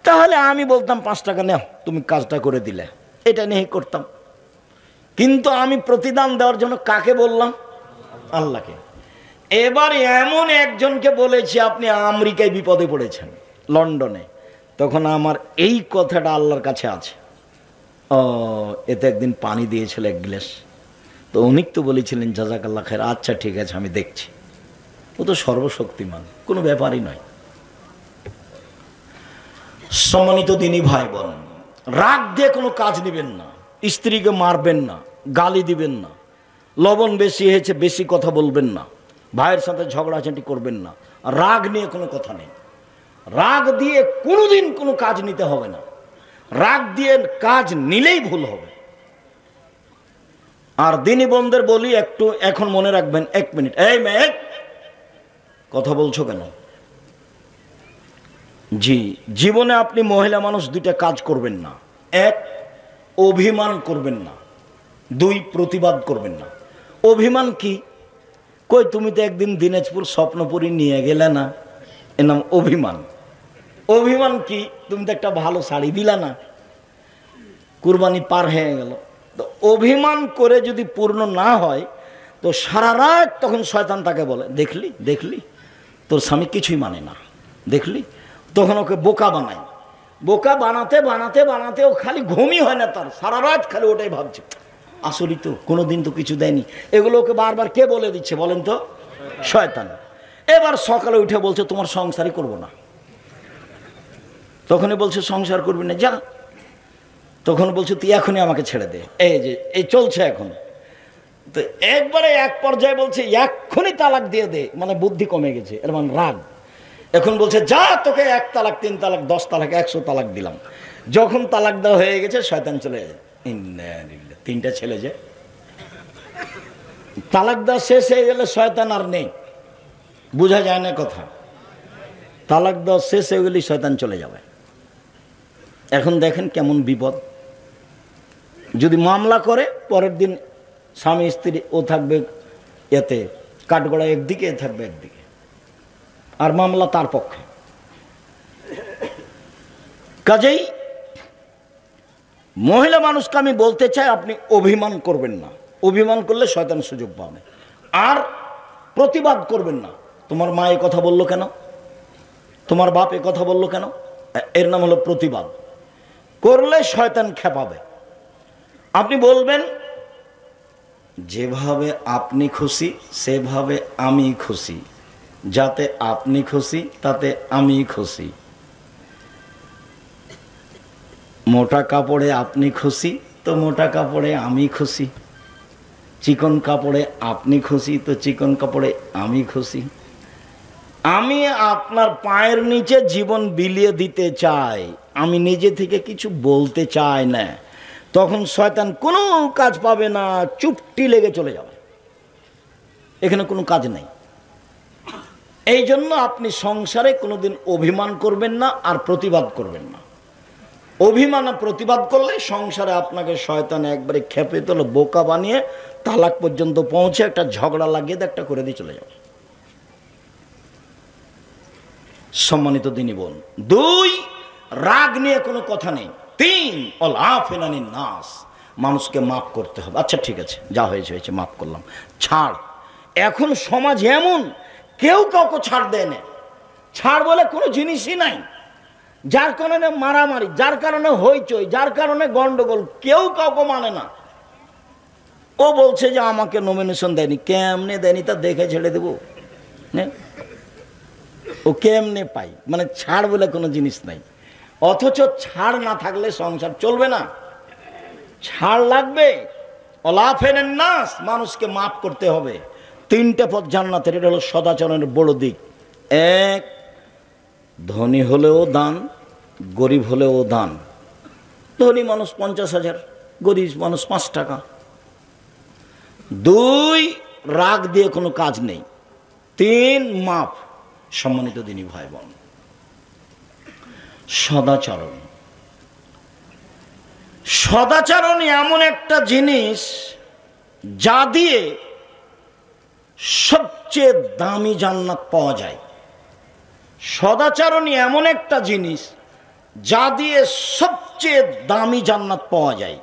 তাহলে আমি বলতাম 5 টাকা নাও, তুমি কাজটা করে দিলে, এটা নিয়ে করতাম। কিন্তু আমি প্রতিদান দেওয়ার জন্য কাকে বললাম? আল্লাহকে। এবার এমন একজনকে বলেছি আপনি আমেরিকায় বিপদে পড়েছেন, লন্ডনে, তখন আমার এই কথাটা আল্লাহর কাছে আছে, ও এতে একদিন পানি দিয়েছিল এক গ্লাস, তো উনি তো বলেছিলেন জাযাকাল্লাহ খায়ের, আচ্ছা ঠিক আছে আমি দেখছি। ও তো সর্বশক্তিমান, কোনো ব্যাপারই নয়। সম্মানিত দিনী ভাই বোন, রাগ দিয়ে কোনো কাজ নেবেন না, স্ত্রীকে মারবেন না, গালি দিবেন না, লবণ বেশি হয়েছে বেশি কথা বলবেন না, ভাইয়ের সাথে ঝগড়াঝাঁটি করবেন না, রাগ নিয়ে কোনো কথা নেই। রাগ দিয়ে কোনোদিন কোনো কাজ নিতে হবে না, রাগ দিয়ে কাজ নিলেই ভুল হবে। আর দিনী বোনদের বলি একটু এখন মনে রাখবেন, 1 মিনিট, এই মেয়ে কথা বলছো কেন? জি, জীবনে আপনি মহিলা মানুষ 2টা কাজ করবেন না। 1, অভিমান করবেন না। 2, প্রতিবাদ করবেন না। অভিমান কি? কই তুমি তো একদিন দিনাজপুর স্বপ্নপুরী নিয়ে গেলে না, এর নাম অভিমান। অভিমান কি? তুমি তো একটা ভালো শাড়ি দিলা না, কুরবানি পার হয়ে গেল। তো অভিমান করে যদি পূর্ণ না হয় তো সারা রাত তখন শয়তান তাকে বলে, দেখলি দেখলি তোর স্বামী কিছুই মানে না, দেখলি, তখন ওকে বোকা বানায়। বোকা বানাতে বানাতে বানাতে ও খালি ঘুমই হয় না তার, সারা রাত খালি ওটাই ভাবছে, আসলেই তো কোনোদিন তো কিছু দেয়নি। এগুলো ওকে বারবার কে বলে দিচ্ছে বলেন তো? শয়তান। এবার সকালে উঠে বলছে তোমার সংসারই করবো না, তখনই বলছে সংসার করবি না, যা। তখন বলছে তুই এখনই আমাকে ছেড়ে দে, এই যে এই চলছে এখন। তো একবারে এক পর্যায়ে বলছে এক্ষুনি তালাক দিয়ে দে, মানে বুদ্ধি কমে গেছে, এর মানে রাগ। এখন বলছে যা, তোকে 1 তালাক 3 তালাক 10 তালাক 100 তালাক দিলাম। যখন তালাক দেওয়া হয়ে গেছে শয়তান চলে যায়। 3টা ছেলে যে তালাক দেওয়া শেষ হয়ে গেলে শয়তান আর নেই, বোঝা যায় না কথা। তালাক দেওয়া শেষ হয়ে গেলে শয়তান চলে যাবে। এখন দেখেন কেমন বিপদ। যদি মামলা করে পরের দিন স্বামী স্ত্রী ও থাকবে এতে কাঠগড়া একদিকে, এ থাকবে একদিকে, আর মামলা তার পক্ষে। কাজেই মহিলা মানুষকে আমি বলতে চাই আপনি অভিমান করবেন না, অভিমান করলে শয়তান সুযোগ পাবে। আর প্রতিবাদ করবেন না, তোমার মা এ কথা বললো কেন, তোমার বাপ এ কথা বললো কেন, এর নাম হলো প্রতিবাদ। করলে শয়তান খেপাবে। আপনি বলবেন যেভাবে আপনি খুশি সেভাবে আমি খুশি, যাতে আপনি খুশি তাতে আমি খুশি। মোটা কাপড়ে আপনি খুশি তো মোটা কাপড়ে আমি খুশি, চিকন কাপড়ে আপনি খুশি তো চিকন কাপড়ে আমি খুশি। আমি আপনার পায়ের নিচে জীবন বিলিয়ে দিতে চাই, আমি নিজে থেকে কিছু বলতে চাই না। তখন শয়তান কোনো কাজ পাবে না, চুপটি লেগে চলে যাবে, এখানে কোনো কাজ নেই। এই জন্য আপনি সংসারে কোনোদিন অভিমান করবেন না আর প্রতিবাদ করবেন না। অভিমান আর প্রতিবাদ করলে সংসারে আপনাকে শয়তান একবারে খেপে তোলে, বোকা বানিয়ে তালাক পর্যন্ত পৌঁছে একটা ঝগড়া লাগিয়ে একটা করে দিয়ে চলে যাবে। সম্মানিত দিনী বোন, 2, রাগ নিয়ে কোনো কথা নেই। 3, আফেনানি নাস, মানুষকে মাফ করতে হবে। আচ্ছা ঠিক আছে, যা হয়েছে হয়েছে, মাফ করলাম, ছাড়। এখন সমাজ এমন, কেউ কাউকে ছাড় দেয় না। ছাড় বলে কোনো জিনিসই নাই, যার কারণে মারামারি, যার কারণে হইচই, যার কারণে গন্ডগোল, কেউ কাউকে মানে না। ও বলছে যে আমাকে নমিনেশন দেয়নি, কেমনে দেয়নি তা দেখে ছেড়ে দেবো, ও কেমনে পাই, মানে ছাড় বলে কোনো জিনিস নাই। অথচ ছাড় না থাকলে সংসার চলবে না, ছাড় লাগবে। অলাফেনের নাস, মানুষকে মাফ করতে হবে। 3টে পথ জান্নাতের, এটা হলো সদাচরণের বড় দিক। 1, ধনী হলেও দান, গরিব হলেও দান। ধনী মানুষ 50,000, গরিব মানুষ 5 টাকা। 2, রাগ দিয়ে কোনো কাজ নেই। 3, মাফ। সম্মানিত দিনী ভাই বোন, সদাচরণ, সদাচরণ এমন একটা জিনিস যা দিয়ে সবচেয়ে দামি জান্নাত পাওয়া যায়। সদাচরণ এমন একটা জিনিস যা দিয়ে সবচেয়ে দামি জান্নাত পাওয়া যায়।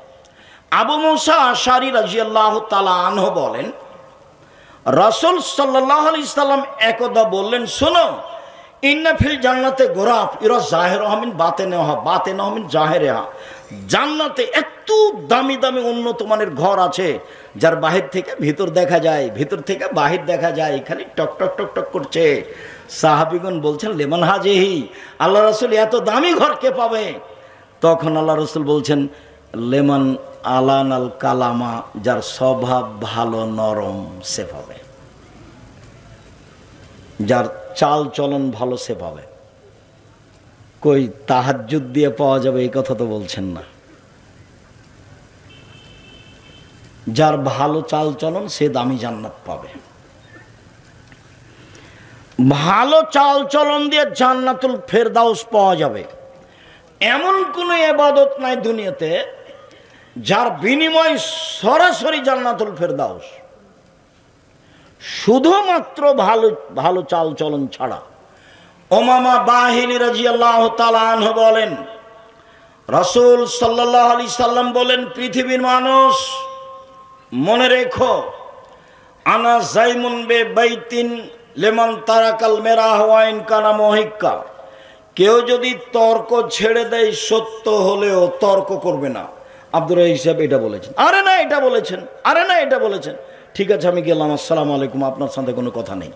আবু মুসা আশারী রাদিয়াল্লাহু তাআলা আনহু বলেন, রাসূল সাল্লাল্লাহু আলাইহি সাল্লাম একদা বললেন, শোনো, ইন্না ফিল জান্নাতে গোরাফ ইরা জাহিরুহা মিন বাতিনিহা বাতিনুহা মিন জাহিরিহা। জান্নাতে এত দামি দামি উন্নত মানের ঘর আছে যার বাহির থেকে ভিতর দেখা যায়, ভিতর থেকে বাহির দেখা যায়, খালি টক টক টক টক করছে। সাহাবীগণ বলছেন, লেমান হাজিহি, আল্লাহ রাসূল এত দামি ঘর কে পাবে? তখন আল্লাহ রাসূল বলছেন, লেমান আলান আল কালামা, যার স্বভাব ভালো নরম সে পাবে, যার চাল চলন ভালো সে পাবে। কই তাহাজ্জুদ দিয়ে পাওয়া যাবে এই কথা তো বলছেন না। যার ভালো চাল চলন সে দামি জান্নাত পাবে। ভালো চাল চলন দিয়ে জান্নাতুল ফেরদাউস পাওয়া যাবে। এমন কোনো ইবাদত নাই দুনিয়াতে যার বিনিময় সরাসরি জান্নাতুল ফেরদাউস, শুধুমাত্র ভালো ভালো চাল চলন ছাড়া। উমামা বাহিনী রাদিয়াল্লাহু তাআলা আনহু বলেন, রাসূল সাল্লাল্লাহু আলাইহি সাল্লাম বলেন, পৃথিবীর মানুষ মনে রেখো, আনা জাইমুন বে বাইতিন লিমান তারাকাল মেরাহ ওয়া ইন কানা মুহিক্কা। কেউ যদি তর্ক ছেড়ে দেয়, সত্য হলেও তর্ক করবে না। আব্দুর রাজ্জাক সাহেব এটা বলেছেন, আরে না এটা বলেছেন, আরে না এটা বলেছেন, ঠিক আছে আমি গেলাম, আসসালামু আলাইকুম, আপনার সাথে কোনো কথা নেই।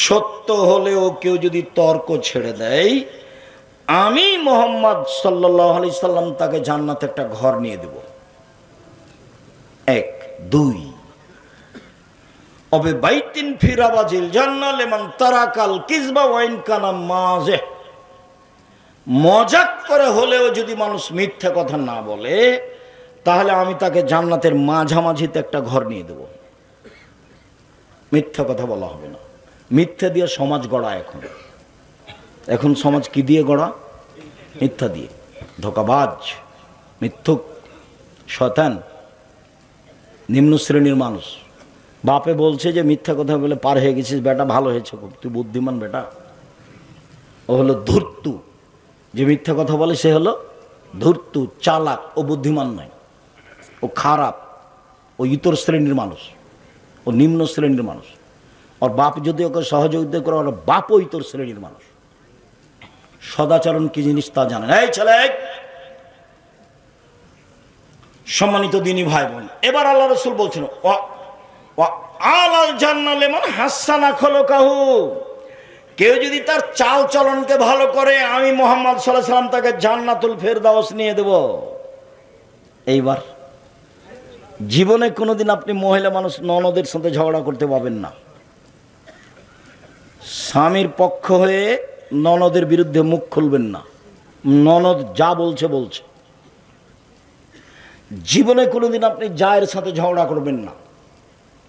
সত্য হলেও কেউ যদি তর্ক ছেড়ে দেয়, আমি মুহাম্মদ সাল্লাল্লাহু আলাইহি সাল্লাম তাকে জান্নাতে একটা ঘর নিয়ে দেব। 1, 2, অবে বাইতিন ফিরাবাজিল জান্নাহ লিমান তারাকাল কিযবা ওয়া ইন কানা মাযিহ। মজাক করে হলেও যদি মানুষ মিথ্যা কথা না বলে, তাহলে আমি তাকে জান্নাতের মাঝামাঝিতে একটা ঘর নিয়ে দেব। মিথ্যা কথা বলা হবে না। মিথ্যা দিয়ে সমাজ গড়া। এখন সমাজ কি দিয়ে গড়া? মিথ্যা দিয়ে। ধোঁকাবাজ, মিথ্যুক, শয়তান, নিম্ন শ্রেণীর মানুষ। বাপে বলছে যে মিথ্যা কথা বলে পার হয়ে গেছিস বেটা, ভালো হয়েছে খুব, তুই বুদ্ধিমান বেটা। ও হলো ধূর্তু, যে মিথ্যা কথা বলে সে হলো ধূর্তু, চালাক। ও বুদ্ধিমান নয়, ও খারাপ, ও ইতর শ্রেণীর মানুষ, ও নিম্ন শ্রেণীর মানুষ। ওর বাপ যদি ওকে সহযোগিতা করে, ওর বাপও ইতর শ্রেণীর মানুষ। সদাচরণ কি জিনিস তা জানেন। এই ছেলে, সম্মানিত দিনী ভাই বোন, এবার আল্লাহ রাসূল বলছেন, আলাল জান্নাহ লিমান হাসানা খুলুকাহু। কেউ যদি তার চাল চলনকে ভালো করে, আমি মুহাম্মদ সাল্লাল্লাহু আলাইহি সাল্লাম তাকে জান্নাতুল ফেরদাউস নিয়ে দেব। এইবার জীবনে কোনোদিন আপনি মহিলা মানুষ ননদের সাথে ঝগড়া করতে পাবেন না। স্বামীর পক্ষ হয়ে ননদের বিরুদ্ধে মুখ খুলবেন না। ননদ যা বলছে বলছে, জীবনে কোনোদিন আপনি জায়ের সাথে ঝগড়া করবেন না।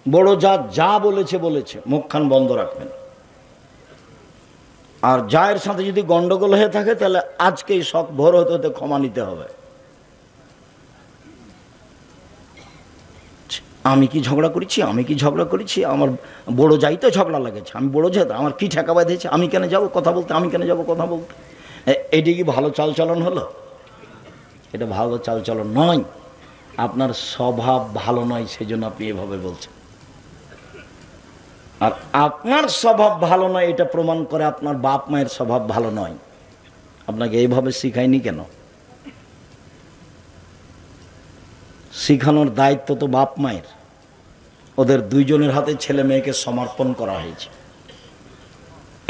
বড় যা যা বলেছে বলেছে, মুখখান বন্ধ রাখবেন। আর জায়ের সাথে যদি গন্ডগোল হয়ে থাকে তাহলে আজকেই শখ ভোর হতে হতে ক্ষমা নিতে হবে। আমি কি ঝগড়া করেছি, আমি কি ঝগড়া করেছি, আমার বড় যাই তো ঝগড়া লাগেছে, আমি বড় যাই, আমার কি ঠেকা বাঁধেছে, আমি কেন যাব কথা বলতে, আমি কেন যাব কথা বলতে। এটি কি ভালো চালচলন হলো? এটা ভালো চালচলন নয়। আপনার স্বভাব ভালো নয়, সেজন্য আপনি এভাবে বলছেন। আর আপনার স্বভাব ভালো নয় এটা প্রমাণ করে আপনার বাপ মায়ের স্বভাব ভালো নয়। আপনাকে এইভাবে শিখায়নি কেন? শিখানোর দায়িত্ব তো বাপ মায়ের। ওদের দুইজনের হাতে ছেলে মেয়েকে সমর্পণ করা হয়েছে।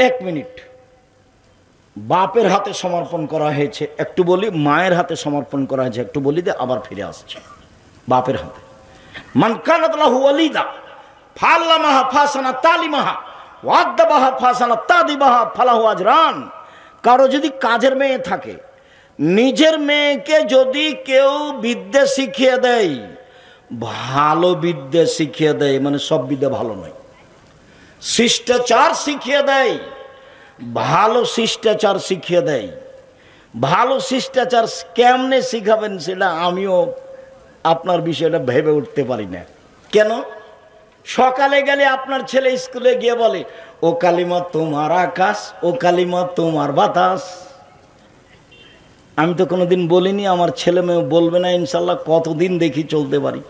1 মিনিট, বাপের হাতে সমর্পণ করা হয়েছে, একটু বলি, মায়ের হাতে সমর্পণ করা হয়েছে, একটু বলি দে, আবার ফিরে আসছে বাপের হাতে। মান কানাত লাহু ওয়ালিদা ফাল্লামাহা ফাসানা তালিমাহা ওয়াদ্দাবাহা ফাসানা তাদিবাহা ফালাহু আজরান। কারো যদি কাজের মেয়ে থাকে, নিজের মেয়েকে যদি কেউ বিদ্যা শিখিয়ে দেয়, ভালো বিদ্যা শিখিয়ে দেয়, মানে সব বিদ্যা ভালো নয়, শিষ্টাচার শিখিয়ে দেয়, ভালো শিষ্টাচার শিখিয়ে দেয়। ভালো শিষ্টাচার কেমনে শিখাবেন সেটা আমিও আপনার বিষয়টা ভেবে উঠতে পারি না। কেন? সকালে গেলে আপনার ছেলে স্কুলে গিয়ে বলে, ও কালিমা তোমার আকাশ, ও কালিমা তোমার বাতাস। আমি তো কোনোদিন বলিনি, আমার ছেলে মেয়ে বলবে না ইনশাল্লাহ, কতদিন দেখি চলতে পারি।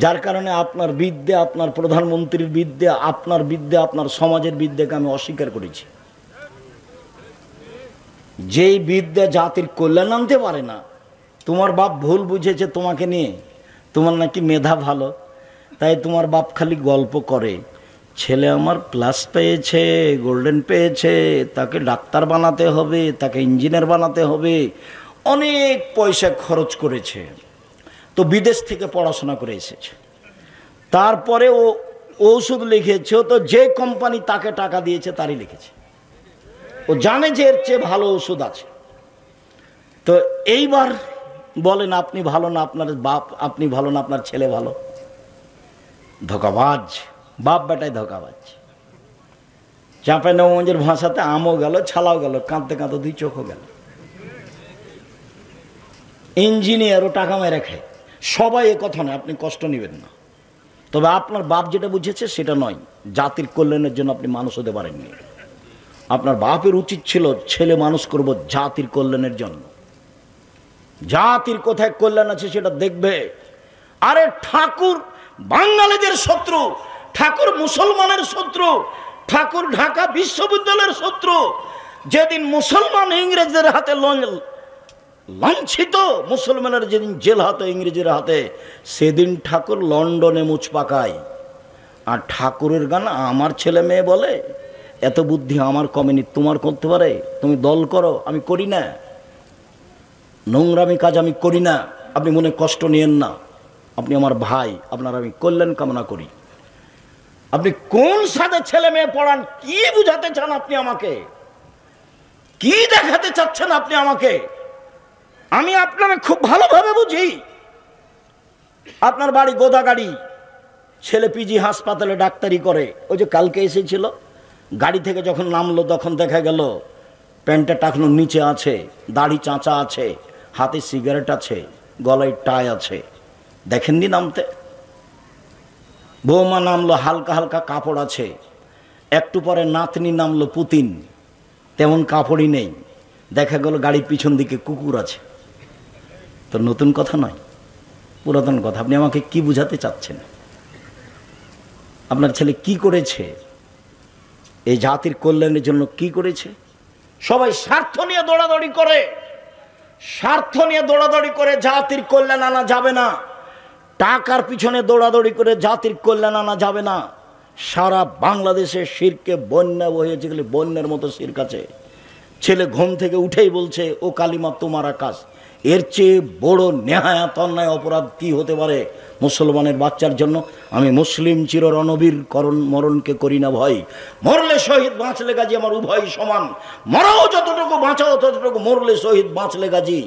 যার কারণে আপনার বিদ্যা, আপনার প্রধানমন্ত্রীর বিদ্যা, আপনার বিদ্যা, আপনার সমাজের বিদ্যাকে আমি অস্বীকার করেছি। যেই বিদ্যা জাতির কল্যাণ আনতে পারে না। তোমার বাপ ভুল বুঝেছে তোমাকে নিয়ে, তোমার নাকি মেধা ভালো, তাই তোমার বাপ খালি গল্প করে, ছেলে আমার প্লাস পেয়েছে, গোল্ডেন পেয়েছে, তাকে ডাক্তার বানাতে হবে, তাকে ইঞ্জিনিয়ার বানাতে হবে, অনেক পয়সা খরচ করেছে, তো বিদেশ থেকে পড়াশোনা করে এসেছে। তারপরে ও ওষুধ লিখেছে, তো যে কোম্পানি তাকে টাকা দিয়েছে তারই লিখেছে। ও জানে যে এর চেয়ে ভালো ওষুধ আছে। তো এইবার বলেন আপনি ভালো না, আপনার বাপ, আপনি ভালো না, আপনার ছেলে ভালো? ধোকাবাজ, বাপ বেটায় ধোকাবাজ। চাঁপাইনবাবগঞ্জের ভাষাতে আমও গেল, ছালাও গেল, কাঁদতে কাঁদতে 2 চোখও গেল। ইঞ্জিনিয়ারও টাকা মেরে খায়। সবাই এ কথা নয়, আপনি কষ্ট নেবেন না। তবে আপনার বাপ যেটা বুঝেছে সেটা নয়, জাতির কল্যাণের জন্য আপনি মানুষ হতে পারেননি। আপনার বাপের উচিত ছিল, ছেলে মানুষ করব জাতির কল্যাণের জন্য। জাতির কোথায় কল্যাণ আছে সেটা দেখবে। আরে ঠাকুর বাঙালিদের শত্রু, ঠাকুর মুসলমানের শত্রু, ঠাকুর ঢাকা বিশ্ববিদ্যালয়ের শত্রু। যেদিন মুসলমান ইংরেজদের হাতে লাঞ্ছিত, মুসলমানের যেদিন জেল হাতে ইংরেজের হাতে, সেদিন ঠাকুর লন্ডনে মুছ পাকায়। আর ঠাকুরের গান আমার ছেলে মেয়ে বলে, এত বুদ্ধি আমার কমেনি, তোমার করতে পারে, তুমি দল করো, আমি করি না, নোংরামি কাজ আমি করি না, আপনি মনে কষ্ট নিয়েন না, আপনি আমার ভাই, আপনার আমি কল্যাণ কামনা করি। আপনি কোন সাথে ছেলে মেয়ে পড়ান, কি বুঝাতে চান আপনি আমাকে, কি দেখাতে চাচ্ছেন আপনি আমাকে? আমি আপনাকে খুব ভালোভাবে বুঝি। আপনার বাড়ি গোদাগাড়ি, ছেলে পিজি হাসপাতালে ডাক্তারি করে। ওই যে কালকে এসেছিল, গাড়ি থেকে যখন নামলো তখন দেখা গেল প্যান্টটা টাকনোর নিচে আছে, দাড়ি চাঁচা আছে, হাতে সিগারেট আছে, গলায় টাই আছে। দেখেননি নামতে? বৌমা নামলো, হালকা হালকা কাপড় আছে। একটু পরে নাতনি নামলো, পুতিন, তেমন কাপড়ই নেই। দেখা গেল গাড়ির পিছন দিকে কুকুর আছে। তো নতুন কথা নয়, পুরাতন কথা। আপনি আমাকে কি বুঝাতে চাচ্ছেন? আপনার ছেলে কি করেছে, এই জাতির কল্যাণের জন্য কি করেছে? সবাই স্বার্থ নিয়ে দৌড়াদৌড়ি করে, স্বার্থ নিয়ে দৌড়াদৌড়ি করে জাতির কল্যাণ আনা যাবে না। টাকার পিছনে দৌড়াদৌড়ি করে জাতির কল্যাণ আনা যাবে না। সারা বাংলাদেশে শিরকে বন্যা বহেছে, গেলে বন্যার মতো শিরক আছে। ছেলে ঘুম থেকে উঠেই বলছে, ও কালিমা তোমার আকাশ। এর চেয়ে বড় নেহায়াত অন্যায় অপরাধ কি হতে পারে মুসলমানের বাচ্চার জন্য? আমি মুসলিম চির রণবীর মরণকে করি না ভয়, মরলে শহীদ বাঁচলে গাজী আমার উভয় সমান, মরাও যতটুকু বাঁচাও ততটুকু, মরলে শহীদ বাঁচলে গাজী।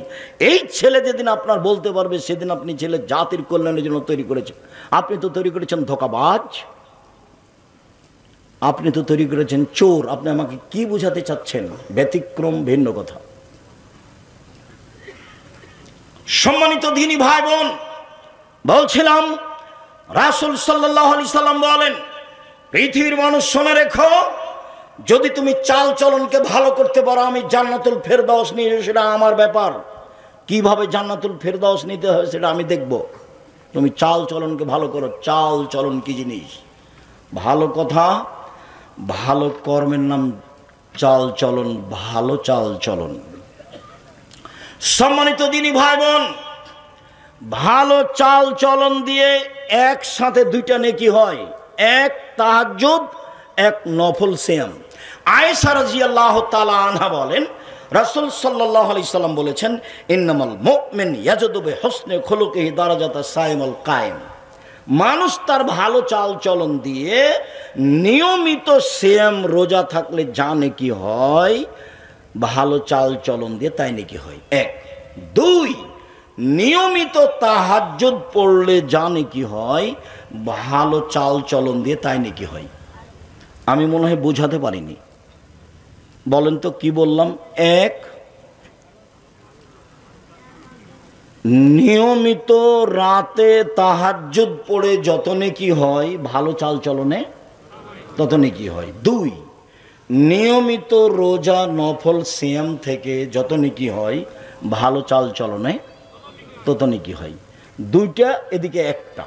এই ছেলে যেদিন আপনার বলতে পারবে সেদিন আপনি ছেলে জাতির কল্যাণের জন্য তৈরি করেছেন। আপনি তো তৈরি করেছেন ধোঁকাবাজ, আপনি তো তৈরি করেছেন চোর। আপনি আমাকে কি বুঝাতে চাচ্ছেন? ব্যতিক্রম, ভিন্ন কথা। সম্মানিত দ্বীনি ভাই বোন, বলছিলাম রাসূল সাল্লাল্লাহু আলাইহি সাল্লাম বলেন, পৃথিবীর মানুষ শুনে রেখো, যদি তুমি চাল চলনকে ভালো করতে পারো আমি জান্নাতুল ফেরদাউস নিয়ে, সেটা আমার ব্যাপার। কিভাবে জান্নাতুল ফেরদাউস নিতে হয় সেটা আমি দেখব। তুমি চাল চলনকে ভালো করো। চাল চলন কি জিনিস? ভালো কথা, ভালো কর্মের নাম চাল চলন, ভালো চাল চলন। সম্মানিত দ্বীনি ভাই বোন, ভালো চাল চলন দিয়ে একসাথে দুইটা নেকি হয়, এক তাহাজ্জুদ, এক নফল সিয়াম। আয়েশা রাদিয়াল্লাহু তাআলা আনহা বলেন, রাসূল সাল্লাল্লাহু আলাইহি সাল্লাম বলেছেন, ইন্নামাল মুমিন ইয়াজুদু বিহুসনি খুলুকিহি দারাজাতা সাইমুল কায়েম। মানুষ তার ভালো চাল চলন দিয়ে নিয়মিত সিয়াম রোজা থাকলে যা নেকি হয়, ভালো চাল চলন দিয়ে তাই নেকি হয়। এক। দুই, নিয়মিত তাহাজ্জুদ পড়লে যা নেকি হয়, ভালো চাল চলন দিয়ে তাই নেকি হয়। আমি মনে হয় বোঝাতে পারিনি, বলেন তো কি বললাম? এক, নিয়মিত রাতে তাহাজ্জুদ পড়ে যত নেকি হয়, ভালো চাল চলনে তত নেকি হয়। দুই, নিয়মিত রোজা নফল সিয়াম থেকে যত নেকি হয়, ভালো চাল চলনে তত নেকি হয়। দুইটা, এদিকে একটা,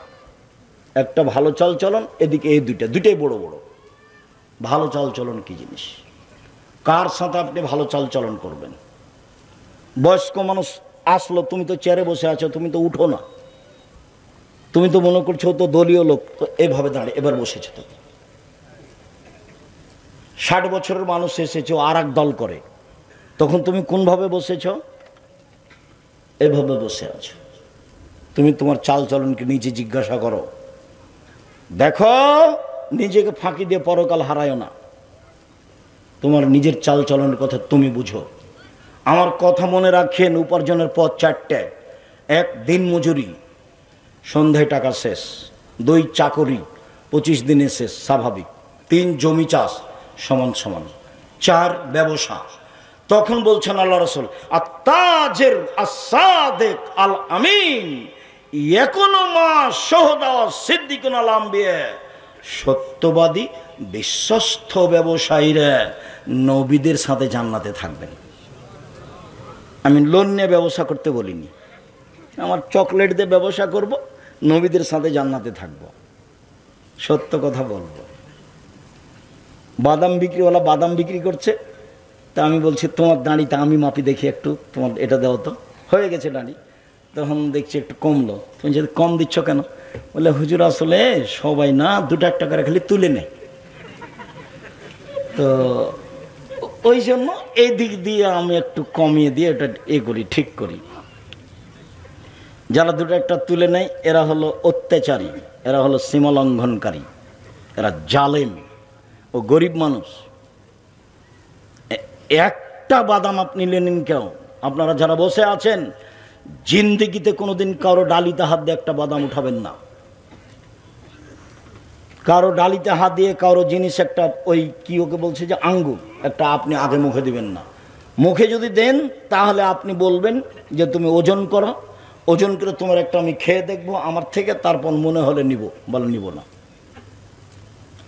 একটা ভালো চাল চলন, এদিকে এই দুইটা, দুইটাই বড় বড়। ভালো চাল চলন কি জিনিস? কার সাথে আপনি ভালো চাল চলন করবেন? বয়স্ক মানুষ আসলো, তুমি তো চেয়ারে বসে আছো, তুমি তো উঠো না, তুমি তো মনে করছো তো দলীয় লোক, তো এভাবে দাঁড়িয়ে এবার বসেছো। তো 60 বছরের মানুষ এসেছে, আর এক দল করে, তখন তুমি কোনভাবে বসেছ? এভাবে বসে আছো। তুমি তোমার চাল চলনকে নিজে জিজ্ঞাসা করো, দেখো নিজেকে ফাঁকি দিয়ে পরকাল হারায়ও না। তোমার নিজের চাল চলনের কথা তুমি বুঝো। আমার কথা মনে রাখেন, উপার্জনের পথ চারটে। এক, দিন মজুরি, সন্ধ্যায় টাকা শেষ। 2, চাকরি, 25 দিনে শেষ, স্বাভাবিক। 3, জমি চাষ, সমান সমান। 4, ব্যবসা। তখন বলছেন আল্লাহ রাসূল, আত-তাজির আস-সাদিক আল আমিন ইয়াকুনু মা শুহাদা সিদ্দিকুন আল আম্বিয়া। সত্যবাদী বিশ্বস্ত ব্যবসায়ীরা নবীদের সাথে জান্নাতে থাকবেন। আমি লোন নিয়ে ব্যবসা করতে বলিনি, আমার চকলেট দিয়ে ব্যবসা করব, নবীদের সাথে জান্নাতে থাকব, সত্য কথা বলবো। বাদাম বিক্রিওয়ালা বাদাম বিক্রি করছে, তা আমি বলছি তোমার দাঁড়িতে আমি মাপি দেখি একটু, তোমার এটা দেওয়া তো হয়ে গেছে দাঁড়ি। তখন দেখছি একটু কমলো। তুমি যদি কম দিচ্ছ কেন? বলে হুজুর আসলে সবাই না 2-1 টাকা খালি তুলে নেয়, তো ওই জন্য এই দিক দিয়ে আমি একটু কমিয়ে দিয়ে এটা করি, ঠিক করি। যারা 2-1 টাকা তুলে নেয় এরা হলো অত্যাচারী, এরা হলো সীমা লঙ্ঘনকারী, এরা জালেম ও গরিব মানুষ। একটা বাদাম আপনি নিলেন কেউ? আপনারা যারা বসে আছেন, জিন্দেগিতে কোনোদিন কারো ডালিতে হাত দিয়ে একটা বাদাম উঠাবেন না। কারো ডালিতে হাত দিয়ে কারো জিনিস একটা, ওই কি ওকে বলছে যে আঙ্গুর, একটা আপনি আগে মুখে দিবেন না। মুখে যদি দেন তাহলে আপনি বলবেন যে তুমি ওজন করো, ওজন করে তোমার একটা আমি খেয়ে দেখবো আমার থেকে, তারপর মনে হলে নিব, বলে নিব না।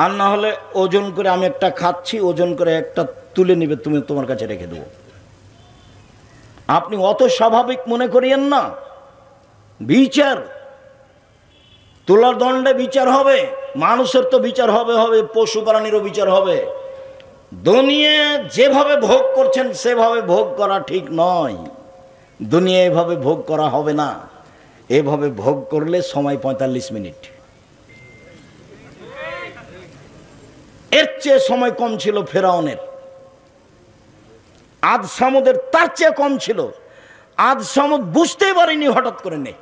আর না হলে ওজন করে আমি একটা খাচ্ছি, ওজন করে একটা তুলে নিবে, তুমি তোমার কাছে রেখে দেবো। আপনি অত স্বাভাবিক মনে করিয়েন না। বিচার, তোলার দণ্ডে বিচার হবে, মানুষের তো বিচার হবে, পশু প্রাণীরও বিচার হবে। দুনিয়া যেভাবে ভোগ করছেন সেভাবে ভোগ করা ঠিক নয়। দুনিয়া এভাবে ভোগ করা হবে না। এভাবে ভোগ করলে সময় 45 মিনিট, এর চেয়ে সময় কম ছিল ফেরাউনের, আদ সামুদের তার চেয়ে কম ছিল। আজ সামুদ বুঝতেই পারিনি, হঠাৎ করে নেই।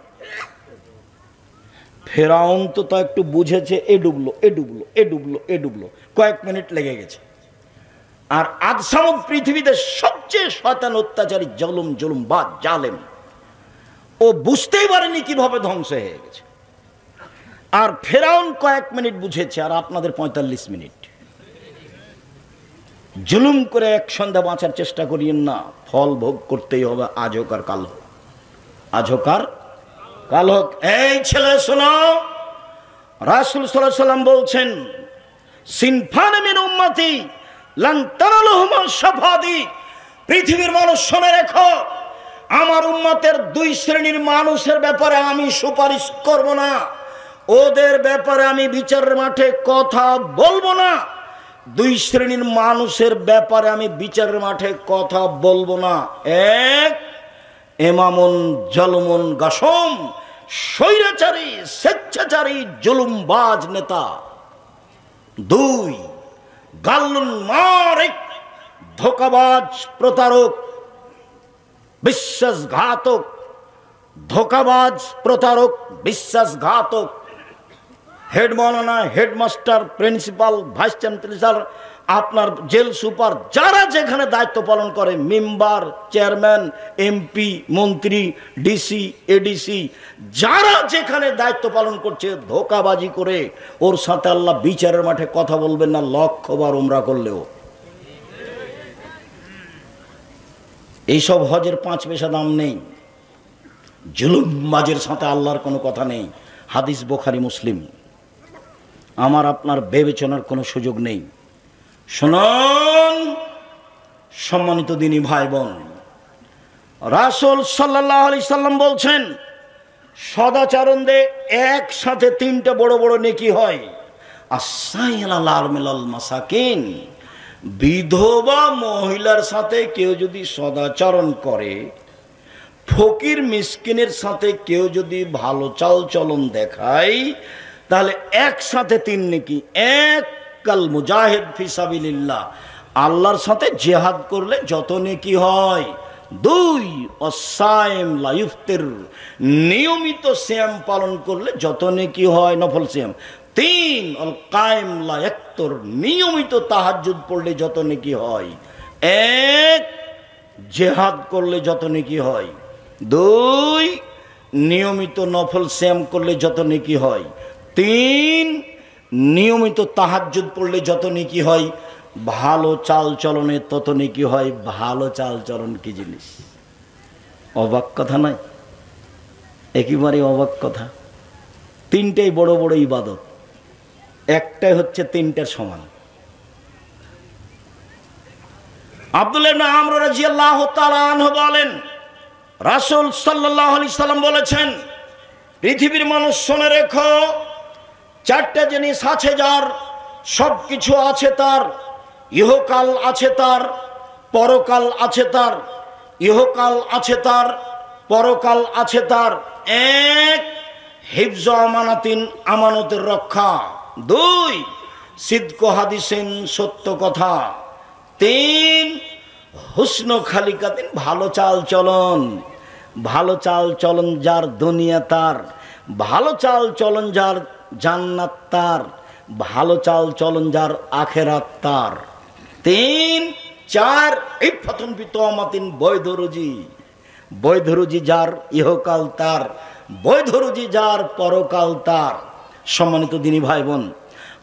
ফেরাউন তো তা একটু বুঝেছে, এ ডুবলো এ ডুবলো এ ডুবলো এ ডুবলো, কয়েক মিনিট লেগে গেছে। আর আজ সামুদ পৃথিবীতে সবচেয়ে শয়তান, অত্যাচারী, জুলুম বা জালেম, ও বুঝতেই পারেনি কিভাবে ধ্বংস হয়ে গেছে। আর ফেরাউন কয়েক মিনিট বুঝেছে, আর আপনাদের 45 মিনিট। জুলুম করে এক সন্ধ্যা বাঁচার চেষ্টা করিয়েন না, ফল ভোগ করতেই হবে, আজ হোক আর কাল হোক, আজ হোক আর কাল হোক। এই ছেলে শোনো, রাসূল সাল্লাল্লাহু আলাইহি ওয়াসাল্লাম বলছেন, সিনফান মিন উম্মতি লান তানালুহুমা শাফাআতি, পৃথিবীর মানুষ শুনে রেখো, আমার উম্মতের 2 শ্রেণীর মানুষের ব্যাপারে আমি সুপারিশ করব না, ওদের ব্যাপারে আমি বিচারের মাঠে কথা বলবো না। 2 শ্রেণীর মানুষের ব্যাপারে আমি বিচারের মাঠে কথা বলবো না। এক, ইমামুন জালুমুন গাসম, স্বৈরাচারী, স্বেচ্ছাচারী, জুলুমবাজ নেতা। 2, গাল্লুন মারিক, ধোঁকাবাজ, প্রতারক, বিশ্বাসঘাতক, ধোঁকাবাজ, প্রতারক, বিশ্বাসঘাতক। হেড মাওলানা, হেডমাস্টার, প্রিন্সিপাল, ভাইস চ্যান্সেলর, আপনার জেল সুপার, যারা যেখানে দায়িত্ব পালন করে, মেম্বার, চেয়ারম্যান, এমপি, মন্ত্রী, ডিসি, এডিসি, যারা যেখানে দায়িত্ব পালন করছে, ধোঁকাবাজি করে ওর সাথে আল্লাহ বিচারের মাঠে কথা বলবেন না, লক্ষবার উমরা করলেও। এইসব হজের 5 পয়সা দাম নেই, জুলুমবাজের সাথে আল্লাহর কোনো কথা নেই। হাদিস বুখারী, মুসলিম। আমার আপনার বিবেচনার কোনো সুযোগ নেই। শুনুন সম্মানিত দিনী ভাই বোন, রাসূল সাল্লাল্লাহু আলাইহি সাল্লাম বলছেন, সদাচরণদের একসাথে 3টা বড় বড় নেকি হয়। আসাইলাল আরমিলাল মাসাকিন, বিধবা মহিলার সাথে কেউ যদি সদাচরণ করে, ফকির মিসকিনের সাথে কেউ যদি ভালো চাল চলন দেখায়, তাহলে একসাথে 3 নেকি। এক, কাল মুজাহিদ ফি সাবিলিল্লাহ, আল্লাহর সাথে জিহাদ করলে যত নেকি হয়। 2, অসাইম লা ইফতির, নিয়মিত সিয়াম পালন করলে যত নেকি হয়, নফল সিয়াম। 3, অল কায়েম লা ইয়াক্তুর, নিয়মিত তাহাজ্জুদ পড়লে যত নেকি হয়। 1, জিহাদ করলে যত নেকি হয়। 2, নিয়মিত নফল সিয়াম করলে যত নেকি হয়। 3, নিয়মিত তাহাজ্জুদ পড়লে যত নেকি হয়। ভালো চাল চলনে তত নেকি হয়। ভালো চাল চলন কি জিনিস? অবাক কথা নয়, একেবারে অবাক কথা। 3টাই বড় বড় ইবাদত, একটাই হচ্ছে 3টার সমান। আব্দুল্লাহ ইবনে আমর রাদিয়াল্লাহু তাআলা আনহু বলেন, রাসূল সাল্লাল্লাহু আলাইহি সাল্লাম বলেছেন, পৃথিবীর মানুষ শুনে রেখো, 4টা জিনিস আছে যার, সব কিছু আছে তার। ইহকাল আছে তার, পরকাল আছে তার। ইহকাল আছে তার, পরকাল আছে তার। 1, হিফজ আমানাতিন, আমানতের রক্ষা। 2, সিদক হাদিসিন, সত্য কথা। 3, হুসন খালিকাতিন, ভালো চাল চলন। ভালো চাল চলন যার, দুনিয়া তার। ভালো চাল চলন যার, জান্নাত তার। ভালো চাল চলন যার, আখেরাত তার। 3, 4, ইফাতুন বিতমাতিন, বৈধ রুজি। বৈধ রুজি যার, ইহকাল তার। বৈধ রুজি যার, পরকাল তার। সম্মানিত দিনী ভাই বোন,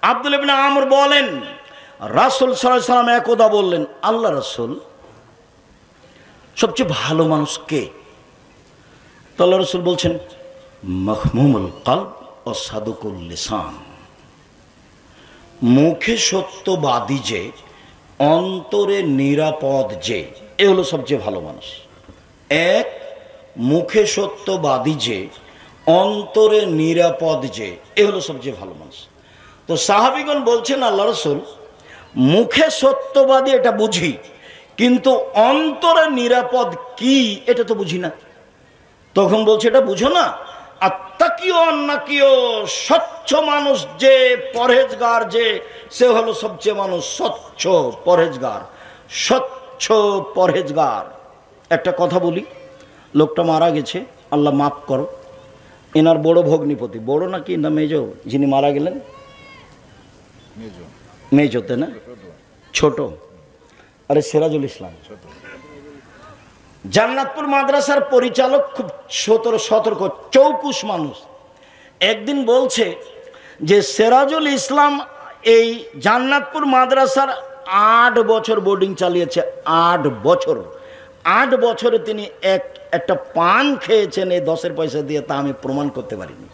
আব্দুল্লাহ ইবনে আমর বলেন, রাসূল সাল্লাল্লাহু আলাইহি সাল্লাম একদা বললেন, আল্লাহ রাসূল, সবচেয়ে ভালো মানুষ কে? তো আল্লাহ রাসূল বলছেন, মাহমুমুল কলব ও সাদুকুল লিসান, মুখে সত্যবাদী যে, অন্তরে নিরাপদ যে, এ হলো সবচেয়ে ভালো মানুষ। 1, মুখে সত্যবাদী যে, অন্তরে নিরাপদ যে, এ হলো সবচেয়ে ভালো মানুষ। তো সাহাবীগণ বলছেন, আল্লাহ রাসূল, মুখে সত্যবাদী এটা বুঝি, কিন্তু অন্তরে নিরাপদ কি এটা তো বুঝি না। তখন বলছে, এটা বুঝো না? আত্তাকিও অন্নাকিও, স্বচ্ছ মানুষ যে, পরহেজগার যে, সে হলো সবচেয়ে মানুষ। স্বচ্ছ পরহেজগার, স্বচ্ছ পরহেজগার। একটা কথা বলি, লোকটা মারা গেছে, আল্লাহ মাফ করো। এনার বড় ভগ্নিপতি, বড় নাকি না মেজো, যিনি মারা গেলেন? মেজোতে না, ছোট। আরে সিরাজুল ইসলাম জান্নাতপুর মাদ্রাসার পরিচালক, খুব সতর্ক চৌকুশ মানুষ। একদিন বলছে যে সিরাজুল ইসলাম এই জান্নাতপুর মাদ্রাসার 8 বছর বোর্ডিং চালিয়েছে। 8 বছর, 8 বছরে তিনি একটা পান খেয়েছেন এই 10-এর পয়সা দিয়ে, তা আমি প্রমাণ করতে পারিনি।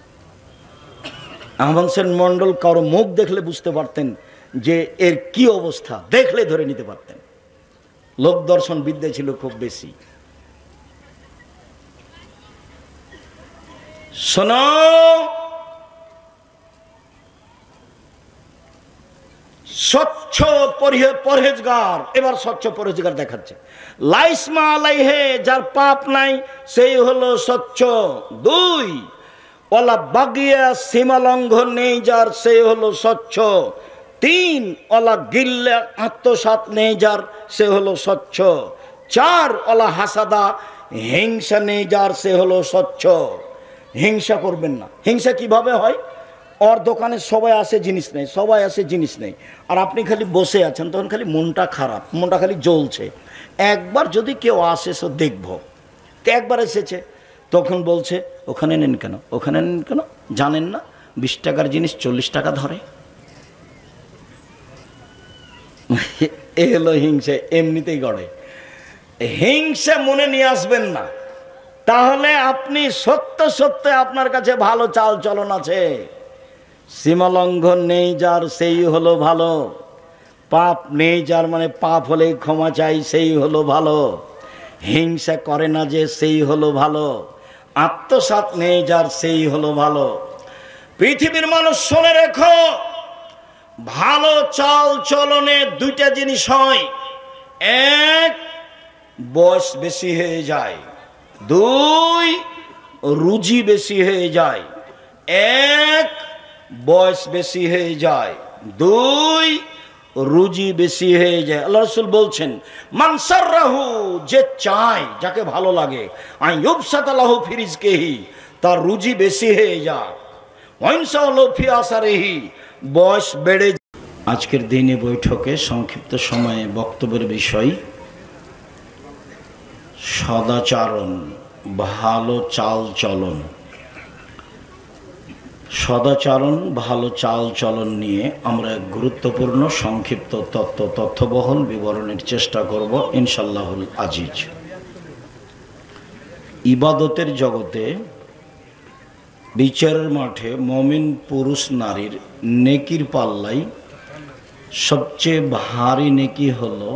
আহমদ হোসেন মন্ডল কারো মুখ দেখলে বুঝতে পারতেন যে এর কি অবস্থা, দেখলে ধরে নিতে পারতেন। লোক দর্শন বিদ্যা ছিল খুব বেশি। শোনো, স্বচ্ছ পরহেজগার, এবার স্বচ্ছ পরহেজগার দেখাচ্ছে। লাইসমা আলাইহে, যার পাপ নাই সেই হলো স্বচ্ছ। 2, ওয়ালা বাগিয়া, সীমা লঙ্ঘন নেই যার, সেই হলো স্বচ্ছ। 3, ওয়ালা গিল্লা, আত্মসাৎ নেই যার, সে হলো স্বচ্ছ। 4, ওয়ালা হাসাদা, হিংসা নেই যার, সে হলো স্বচ্ছ। হিংসা করবেন না। হিংসা কিভাবে হয়? ওর দোকানে সবাই আসে, জিনিস নেই, সবাই আসে, জিনিস নেই, আর আপনি খালি বসে আছেন, তখন খালি মনটা খারাপ, মনটা খালি জ্বলছে। একবার যদি কেউ আসে সো দেখবো, একবার এসেছে, তখন বলছে ওখানে নেন কেন, ওখানে নেন কেন, জানেন না 20 টাকার জিনিস 40 টাকা ধরে। এ হলো হিংসা, এমনিতেই গড়ে। হিংসা মনে নিয়ে আসবেন না, তাহলে আপনি সত্য সত্য আপনার কাছে ভালো চাল চলন আছে। সীমা লঙ্ঘন নেই যার, সেই হলো ভালো। পাপ নেই যার, মানে পাপ হলে ক্ষমা চাই, সেই হলো ভালো। হিংসা করে না যে, সেই হলো ভালো। আত্মসাৎ নেই যার, সেই হলো ভালো। পৃথিবীর মানুষ শুনে রেখো, ভালো চাল চলনে 2টা জিনিস হয়। 1, বয়স বেশি হয়ে যায়। 2, রুজি বেশি হয়ে যায়। 1, বয়স বেশি হয়ে যায়। 2, রুজি বেশি হয়ে যায়। আল্লাহ রাসূল বলছেন, মান সাররাহু, যে চায়, যাকে ভালো লাগে, আইয়ুবসাতা লাহু ফি রিজকিহি, তার রুজি বেশি হয়ে যায়। ওয়াইনসালাহু ফি আসারিহি, বয়স বেড়ে। আজকের দিনে বৈঠকে সংক্ষিপ্ত সময়ে বক্তব্যের বিষয় সদাচরণ, ভালো চাল চলন। সদাচরণ, ভালো চাল চলন নিয়ে আমরা গুরুত্বপূর্ণ সংক্ষিপ্ত তথ্যবহল বিবরণের চেষ্টা করব ইনশাআল্লাহুল আজিজ। ইবাদতের জগতে, বিচারের মাঠে মুমিন পুরুষ নারীর নেকির পাল্লাই সবচেয়ে ভারী নেকি হলো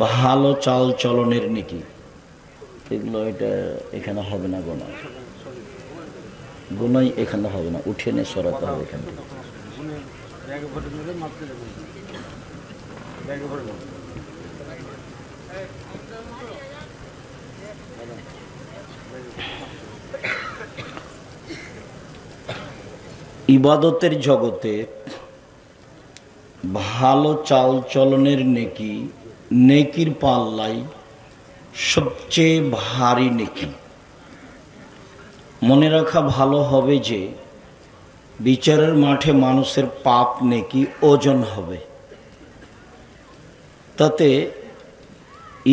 ভালো চাল চলনের নেকি। এগুলো এটা এখানে হবে না, গুনাই এখানে হবে না, উঠে নিয়ে সরাতে হবে এখান থেকে। ইবাদতের জগতে ভালো চাল চলনের নেকি, নেকির পাল্লাই সবচেয়ে ভারী নেকি। মনে রাখা ভালো হবে যে বিচারের মাঠে মানুষের পাপ নেকি ওজন হবে। তাতে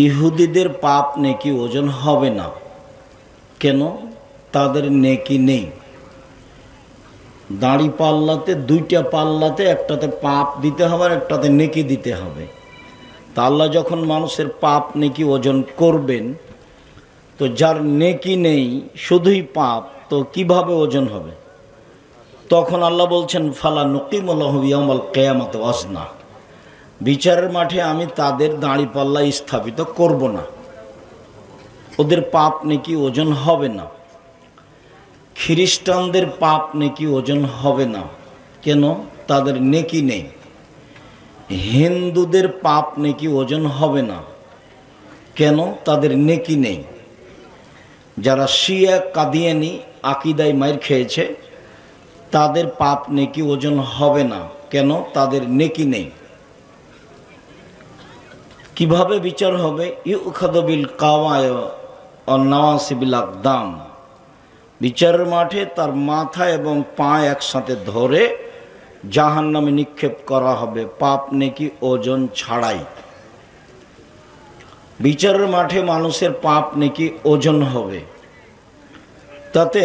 ইহুদিদের পাপ নেকি ওজন হবে না। কেন? তাদের নেকি নেই। দাড়ি পাল্লাতে, 2টা পাল্লাতে, একটাতে পাপ দিতে হবে আর একটাতে নেকি দিতে হবে। তা আল্লাহ যখন মানুষের পাপ নেকি ওজন করবেন, তো যার নেকি নেই, শুধুই পাপ, তো কিভাবে ওজন হবে? তখন আল্লাহ বলছেন, ফালা নুকিমু লাহু ইয়াউমাল কিয়ামাতি ওয়াজনা, বিচারের মাঠে আমি তাদের দাড়ি পাল্লা স্থাপিত করব না, ওদের পাপ নেকি ওজন হবে না। খ্রিস্টানদের পাপ নেকি ওজন হবে না। কেন? তাদের নেকি নেই। হিন্দুদের পাপ নেকি ওজন হবে না। কেন? তাদের নেকি নেই। যারা শিয়া কাদিয়ানি আকিদায় মাইর খেয়েছে, তাদের পাপ নেকি ওজন হবে না। কেন? তাদের নেকি নেই। কিভাবে বিচার হবে? ইউখাযু বিল কাওয়ায় অন্নাওয়াসিবিল আকদাম, বিচারের মাঠে তার মাথা এবং পা একসাথে ধরে জাহান্নামে নিক্ষেপ করা হবে পাপ নেকি ওজন ছাড়াই। বিচারের মাঠে মানুষের পাপ নেকি ওজন হবে, তাতে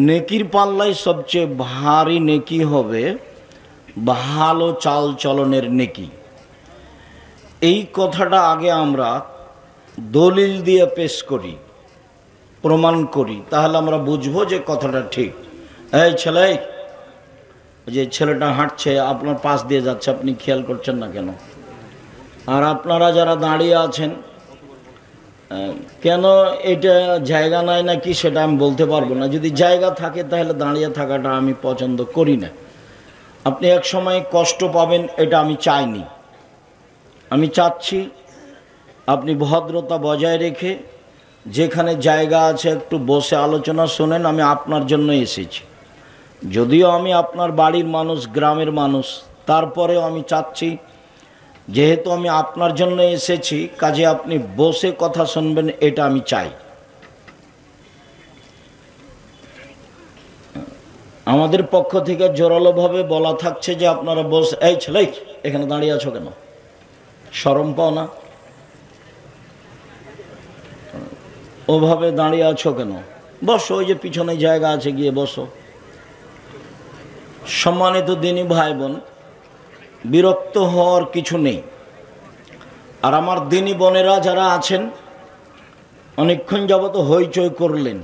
নেকির পাল্লায় সবচেয়ে ভারী নেকি হবে ভালো চাল চলনের নেকি। এই কথাটা আগে আমরা দলিল দিয়ে পেশ করি, প্রমাণ করি, তাহলে আমরা বুঝবো যে কথাটা ঠিক। এই ছেলে, যে ছেলেটা হাঁটছে আপনার পাশ দিয়ে যাচ্ছে, আপনি খেয়াল করছেন না কেন? আর আপনারা যারা দাঁড়িয়ে আছেন, কেন এটা জায়গা নাই নাকি সেটা আমি বলতে পারবো না। যদি জায়গা থাকে তাহলে দাঁড়িয়ে থাকাটা আমি পছন্দ করি না। আপনি এক সময় কষ্ট পাবেন, এটা আমি চাইনি। আমি চাচ্ছি আপনি ভদ্রতা বজায় রেখে যেখানে জায়গা আছে একটু বসে আলোচনা শোনেন। আমি আপনার জন্য এসেছি, যদিও আমি আপনার বাড়ির মানুষ, গ্রামের মানুষ, তারপরেও আমি চাচ্ছি যেহেতু আমি আপনার জন্য এসেছি, কাজে আপনি বসে কথা শুনবেন, এটা আমি চাই। আমাদের পক্ষ থেকে জোরালোভাবে বলা থাকছে যে আপনারা বসে। এই ছেলে, এখানে দাঁড়িয়ে আছো কেন? শরম পাও না? ওভাবে দাঁড়িয়ে আছো কেন? বসো, ওই যে পিছনে জায়গা আছে, গিয়ে বসো। সম্মানিত দিনী ভাই বোন, বিরক্ত হওয়ার কিছু নেই। আর আমার দিনী বোনেরা যারা আছেন, অনেকক্ষণ যাবত হইচই করলেন,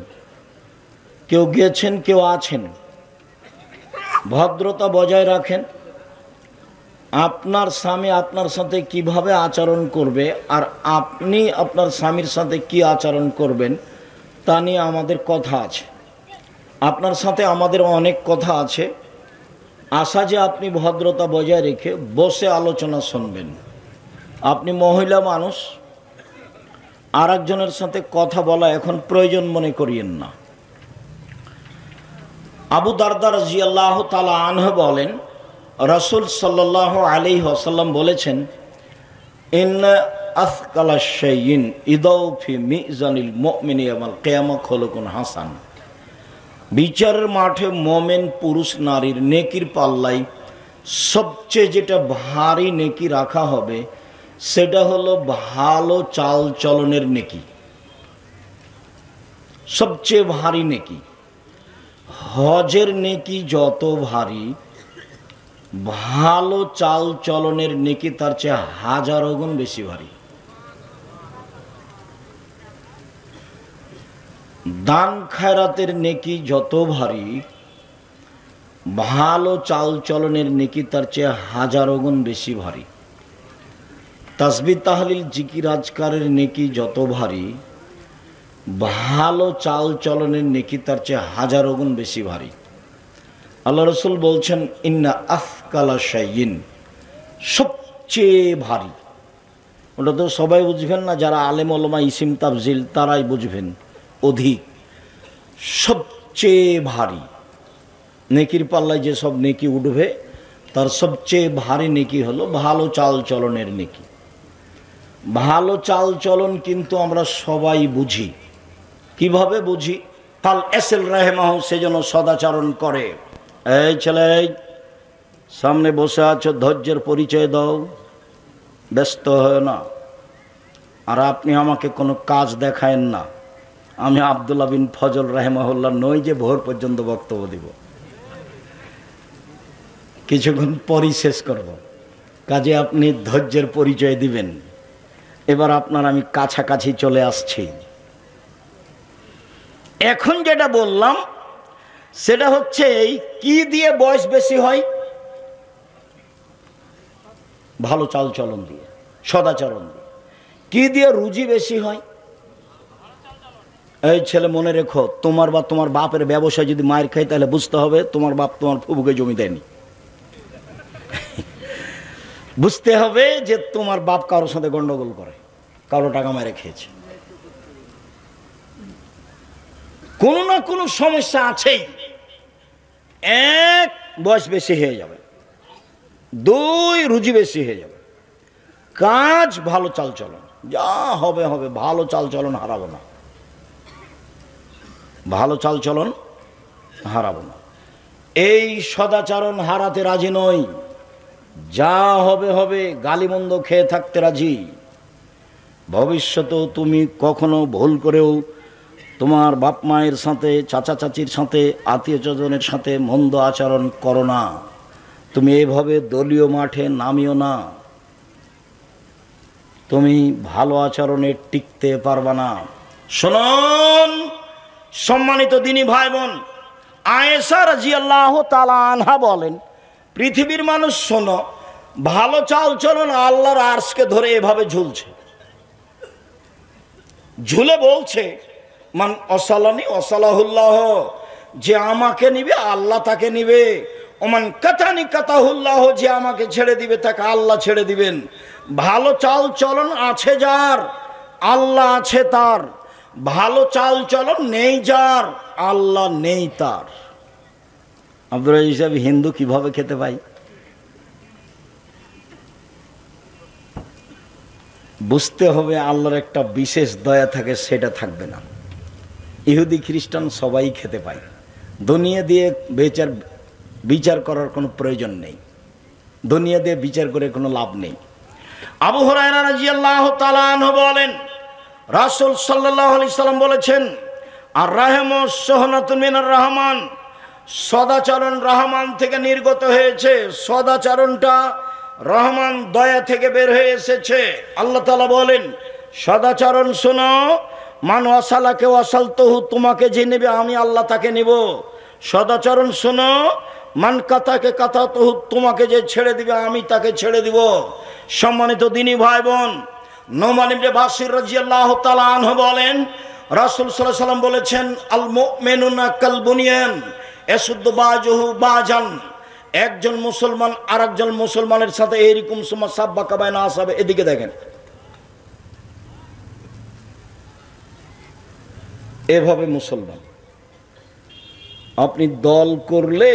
কেউ গেছেন কেউ আছেন, ভদ্রতা বজায় রাখেন। আপনার স্বামী আপনার সাথে কিভাবে আচরণ করবে আর আপনি আপনার স্বামীর সাথে কি আচরণ করবেন তা নিয়ে আমাদের কথা আছে। আপনার সাথে আমাদের অনেক কথা আছে। আশা যে আপনি ভদ্রতা বজায় রেখে বসে আলোচনা শুনবেন। আপনি মহিলা মানুষ, আর একজনের সাথে কথা বলা এখন প্রয়োজন মনে করিয়েন না। আবু দারদা রাদিয়াল্লাহু তাআলা আনহু বলেন, রাসূল সাল্লাল্লাহু আলাইহি ওয়াসাল্লাম বলেছেন, ইন্না আথকালা শাইইন ইদাউ ফি মিজানিল মুমিনি ইয়াউমাল কিয়ামা খুলুকুন হাসান। বিচারের মাঠে মোমেন পুরুষ নারীর নেকির পাল্লায় সবচেয়ে যেটা ভারী নেকি রাখা হবে সেটা হলো ভালো চাল চলনের নেকি। সবচেয়ে ভারী নেকি। হজের নেকি যত ভারী, ভালো চাল চলনের নেকি তার চেয়ে হাজারো গুণ বেশি ভারী। দান খায়রাতের নেকি যত ভারী, ভালো চাল চলনের নেকি তার চেয়ে হাজারো গুণ বেশি ভারী। তাসবিহ তাহলিল জিকির আজকারের নেকি যত ভারী, ভালো চাল চলনের নেকি তার চেয়ে হাজারো গুণ বেশি ভারী। আল্লাহ রসুল বলছেন, ইন্না আফকালা শাইইন, সবচেয়ে ভারী। ওটা তো সবাই বুঝবেন না, যারা আলেম ওলামা ইসিম তাফজিল তারাই বুঝবেন অধিক। সবচেয়ে ভারী নেকির পাল্লায় যে সব নেকি উঠবে তার সবচেয়ে ভারী নেকি হলো ভালো চাল চলনের নেকি। ভালো চাল চলন কিন্তু আমরা সবাই বুঝি। কিভাবে বুঝি? ফাল এসেল রাহেমাহু, সেজন্য সদাচরণ করে। এই ছেলে, সামনে বসে আছো, ধৈর্যের পরিচয় দাও, ব্যস্ত হয় না। আর আপনি আমাকে কোনো কাজ দেখায়েন না। আমি আব্দুল্লাহ বিন ফজল রাহেমাহুল্লাহ নই যে ভোর পর্যন্ত বক্তব্য দিব, কিছুক্ষণ পরই শেষ করব। কাজে আপনি ধৈর্যের পরিচয় দিবেন। এবার আপনার আমি কাছাকাছি চলে আসছি। এখন যেটা বললাম সেটা হচ্ছে কি দিয়ে বয়স বেশি হয়? ভালো চাল চলন দিয়ে, সদাচরণ দিয়ে। কি দিয়ে রুজি বেশি হয়? এই ছেলে মনে রেখো, তোমার বা তোমার বাপের ব্যবসায় যদি মায়ের খাই তাহলে বুঝতে হবে তোমার বাপ তোমার ফুফুকে জমি দেয়নি। বুঝতে হবে যে তোমার বাপ কারোর সাথে গন্ডগোল করে, কারো টাকা মেরে খেয়েছে, কোনো না কোনো সমস্যা আছেই। এক, বয়স বেশি হয়ে যাবে। দুই, রুজি বেশি হয়ে যাবে। কাজ ভালো চাল চলন, যা হবে হবে, ভালো চাল চলন হারাবো না। ভালো চালচলন হারাবো না। এই সদাচরণ হারাতে রাজি নই। যা হবে হবে, গালিমন্দ খেয়ে থাকতে রাজি। ভবিষ্যতেও তুমি কখনো ভুল করেও তোমার বাপ মায়ের সাথে, চাচা চাচির সাথে, আত্মীয় স্বজনের সাথে মন্দ আচরণ করো না। তুমি এভাবে দলীয় মাঠে নামিও না। তুমি ভালো আচরণে টিকতে পারবা না। শুনুন সম্মানিত দিনী ভাই বোন, আয়েশা রাদিয়াল্লাহু তাআলা আনহা বলেন, পৃথিবীর মানুষ শোনো, ভালো চালচলন আল্লাহর আরশকে ধরে এভাবে ঝুলছে, ঝুলে বলছে মান অসালানি অসালাহুল্লাহ, যে আমাকে নিবে আল্লাহ তাকে নিবে, ওমান কাতানি কাতাহুল্লাহ, যে আমাকে ছেড়ে দিবে তাকে আল্লাহ ছেড়ে দিবেন। ভালো চাল চলন আছে যার, আল্লাহ আছে তার। ভালো চাল চলন নেই যার, আল্লাহ নেই তার। আব্দুল রাজ্জাক সাহেব হিন্দু কিভাবে খেতে পাই? বুঝতে হবে আল্লাহর একটা বিশেষ দয়া থাকে, সেটা থাকবে না। ইহুদি খ্রিস্টান সবাই খেতে পায়। দুনিয়া দিয়ে বিচার করার কোনো প্রয়োজন নেই, দুনিয়া দিয়ে বিচার করে কোনো লাভ নেই। আবু হুরায়রা রাদিয়াল্লাহু তাআলা আনহু বলেন, রাসূল সাল্লাল্লাহু আলাইহি সাল্লাম বলেছেন, আর রাহমু সুহনাতুন মিনার রহমান, সদাচরণ রহমান থেকে নির্গত হয়েছে। সদাচরণটা রহমান দয়া থেকে বের হয়ে এসেছে। আল্লাহ তাআলা বলেন, সদাচরণ শোনো, মান ওয়াসালাকে ওয়াসালতুহু, তোমাকে যে নেবে আমি আল্লাহ তাকে নেব। সদাচরণ শোনো, মান কাতাকে কাতাতুহু, তোমাকে যে ছেড়ে দিবে আমি তাকে ছেড়ে দিব। সম্মানিত দিনী ভাই বোন, নোমান ইবনে বাশির রাদিয়াল্লাহু তাআলা আনহু বলেন, রাসূল সাল্লাল্লাহু আলাইহি ওয়াসাল্লাম বলেছেন, আল মুমিনুনা কাল বুনিয়ান ইয়াসুদ্দু বাজুহু বাজান। একজন মুসলমান আরেকজন মুসলমানের সাথে এরকম সুমা সাব্বাকা বাইনা আসাবে। এদিকে দেখেন, এভাবে মুসলমান। আপনি দল করলে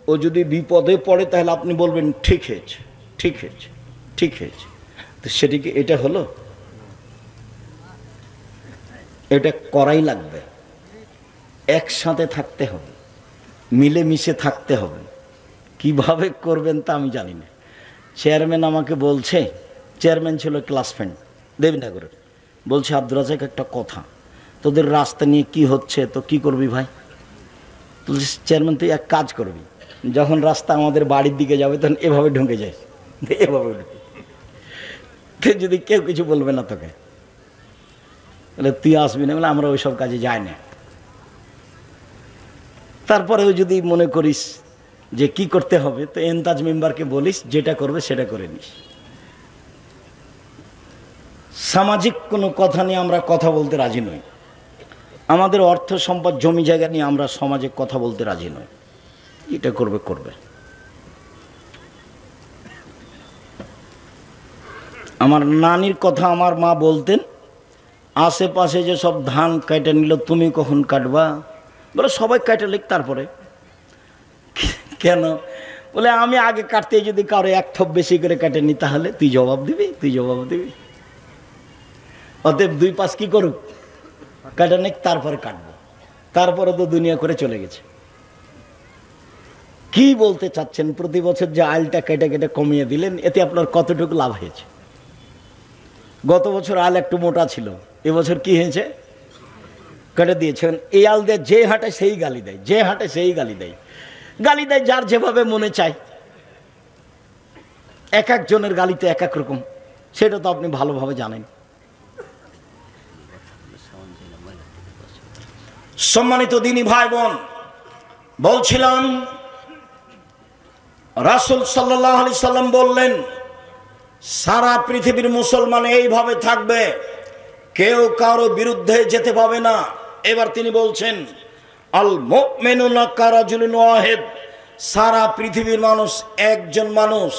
ও যদি বিপদে পড়ে তাহলে আপনি বলবেন ঠিক হয়েছে, ঠিক হয়েছে, ঠিক হয়েছে। তো সেটিকে এটা হলো, এটা করাই লাগবে। একসাথে থাকতে হবে, মিলেমিশে থাকতে হবে। কিভাবে করবেন তা আমি জানি না। চেয়ারম্যান আমাকে বলছে, চেয়ারম্যান ছিল ক্লাস ফ্রেন্ড দেবীনগরের, বলছে আব্দুল রাজ্জাক একটা কথা, তোদের রাস্তা নিয়ে কি হচ্ছে, তো কি করবি ভাই? তো চেয়ারম্যান তুই এক কাজ করবি, যখন রাস্তা আমাদের বাড়ির দিকে যাবে তখন এভাবে ঢুকে যায়, এভাবে যদি কেউ কিছু বলবে না তোকে, বলে তুই আসবি না, বলে আমরা ওইসব কাজে যাই না। তারপরেও যদি মনে করিস যে কি করতে হবে, তো এনতাজ মেম্বারকে বলিস যেটা করবে সেটা করে নিস। সামাজিক কোনো কথা নিয়ে আমরা কথা বলতে রাজি নই। আমাদের অর্থ সম্পদ জমি জায়গা নিয়ে আমরা সমাজে কথা বলতে রাজি নই। এটা করবে করবে। আমার নানির কথা আমার মা বলতেন, আশেপাশে যে সব ধান কাটা নিল তুমি কখন কাটবা? বলে সবাই কাটা লিখ। তারপরে কেন? বলে আমি আগে কাটতে যদি কারো এক থপ বেশি করে কাটে নি তাহলে তুই জবাব দিবি, তুই জবাব দিবি। অতএব দুই পাশ কি করুক, কাটা নিক, তারপরে কাটবো। তারপরে তো দুনিয়া করে চলে গেছে। কি বলতে চাচ্ছেন? প্রতি বছর যে আলটা কেটে কেটে কমিয়ে দিলেন, এতে আপনার কতটুকু লাভ হয়েছে? গত বছর আল একটু মোটা ছিল, এবছর কি হয়েছে? কেটে দিয়েছেন। এই আল দিয়ে যে হাঁটে সেই গালি দেয়, যে হাঁটে সেই গালি দেয়, গালি দেয় যার যেভাবে মনে চায়। এক একজনের গালিতে এক এক রকম, সেটা তো আপনি ভালোভাবে জানেন। সম্মানিত দিনী ভাই বোন, বলছিলাম রাসূল সাল্লাল্লাহু আলাইহি সাল্লাম বললেন, সারা পৃথিবীর মুসলমান এইভাবে থাকবে, কেউ কারো বিরুদ্ধে যেতে পাবে না। এবার তিনি বলছেন, আল মুমিনুনা কারাজুলিন ওয়াহিদ, সারা পৃথিবীর মানুষ একজন মানুষ।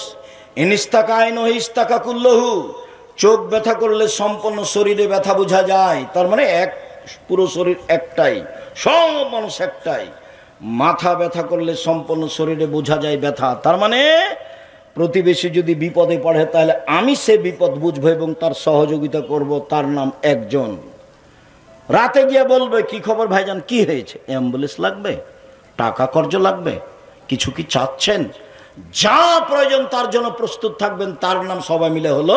ইনিস্তাকাইন ইস্তাকা কুল্লহু, চোখ ব্যথা করলে সম্পূর্ণ শরীরে ব্যথা বোঝা যায়, তার মানে এক পুরো শরীর একটাই, সব মানুষ একটাই। মাথা ব্যথা করলে সম্পূর্ণ শরীরে বোঝা যায় ব্যথা, তার মানে প্রতিবেশী যদি বিপদে পড়ে তাহলে আমি সে বিপদ বুঝবো এবং তার সহযোগিতা করব, তার নাম একজন। রাতে গিয়ে বলবে কি খবর ভাইজান, কি হয়েছে? অ্যাম্বুলেন্স লাগবে, টাকা কর্জ লাগবে, কিছু কি চাচ্ছেন? যা প্রয়োজন তার জন্য প্রস্তুত থাকবেন, তার নাম সবাই মিলে হলো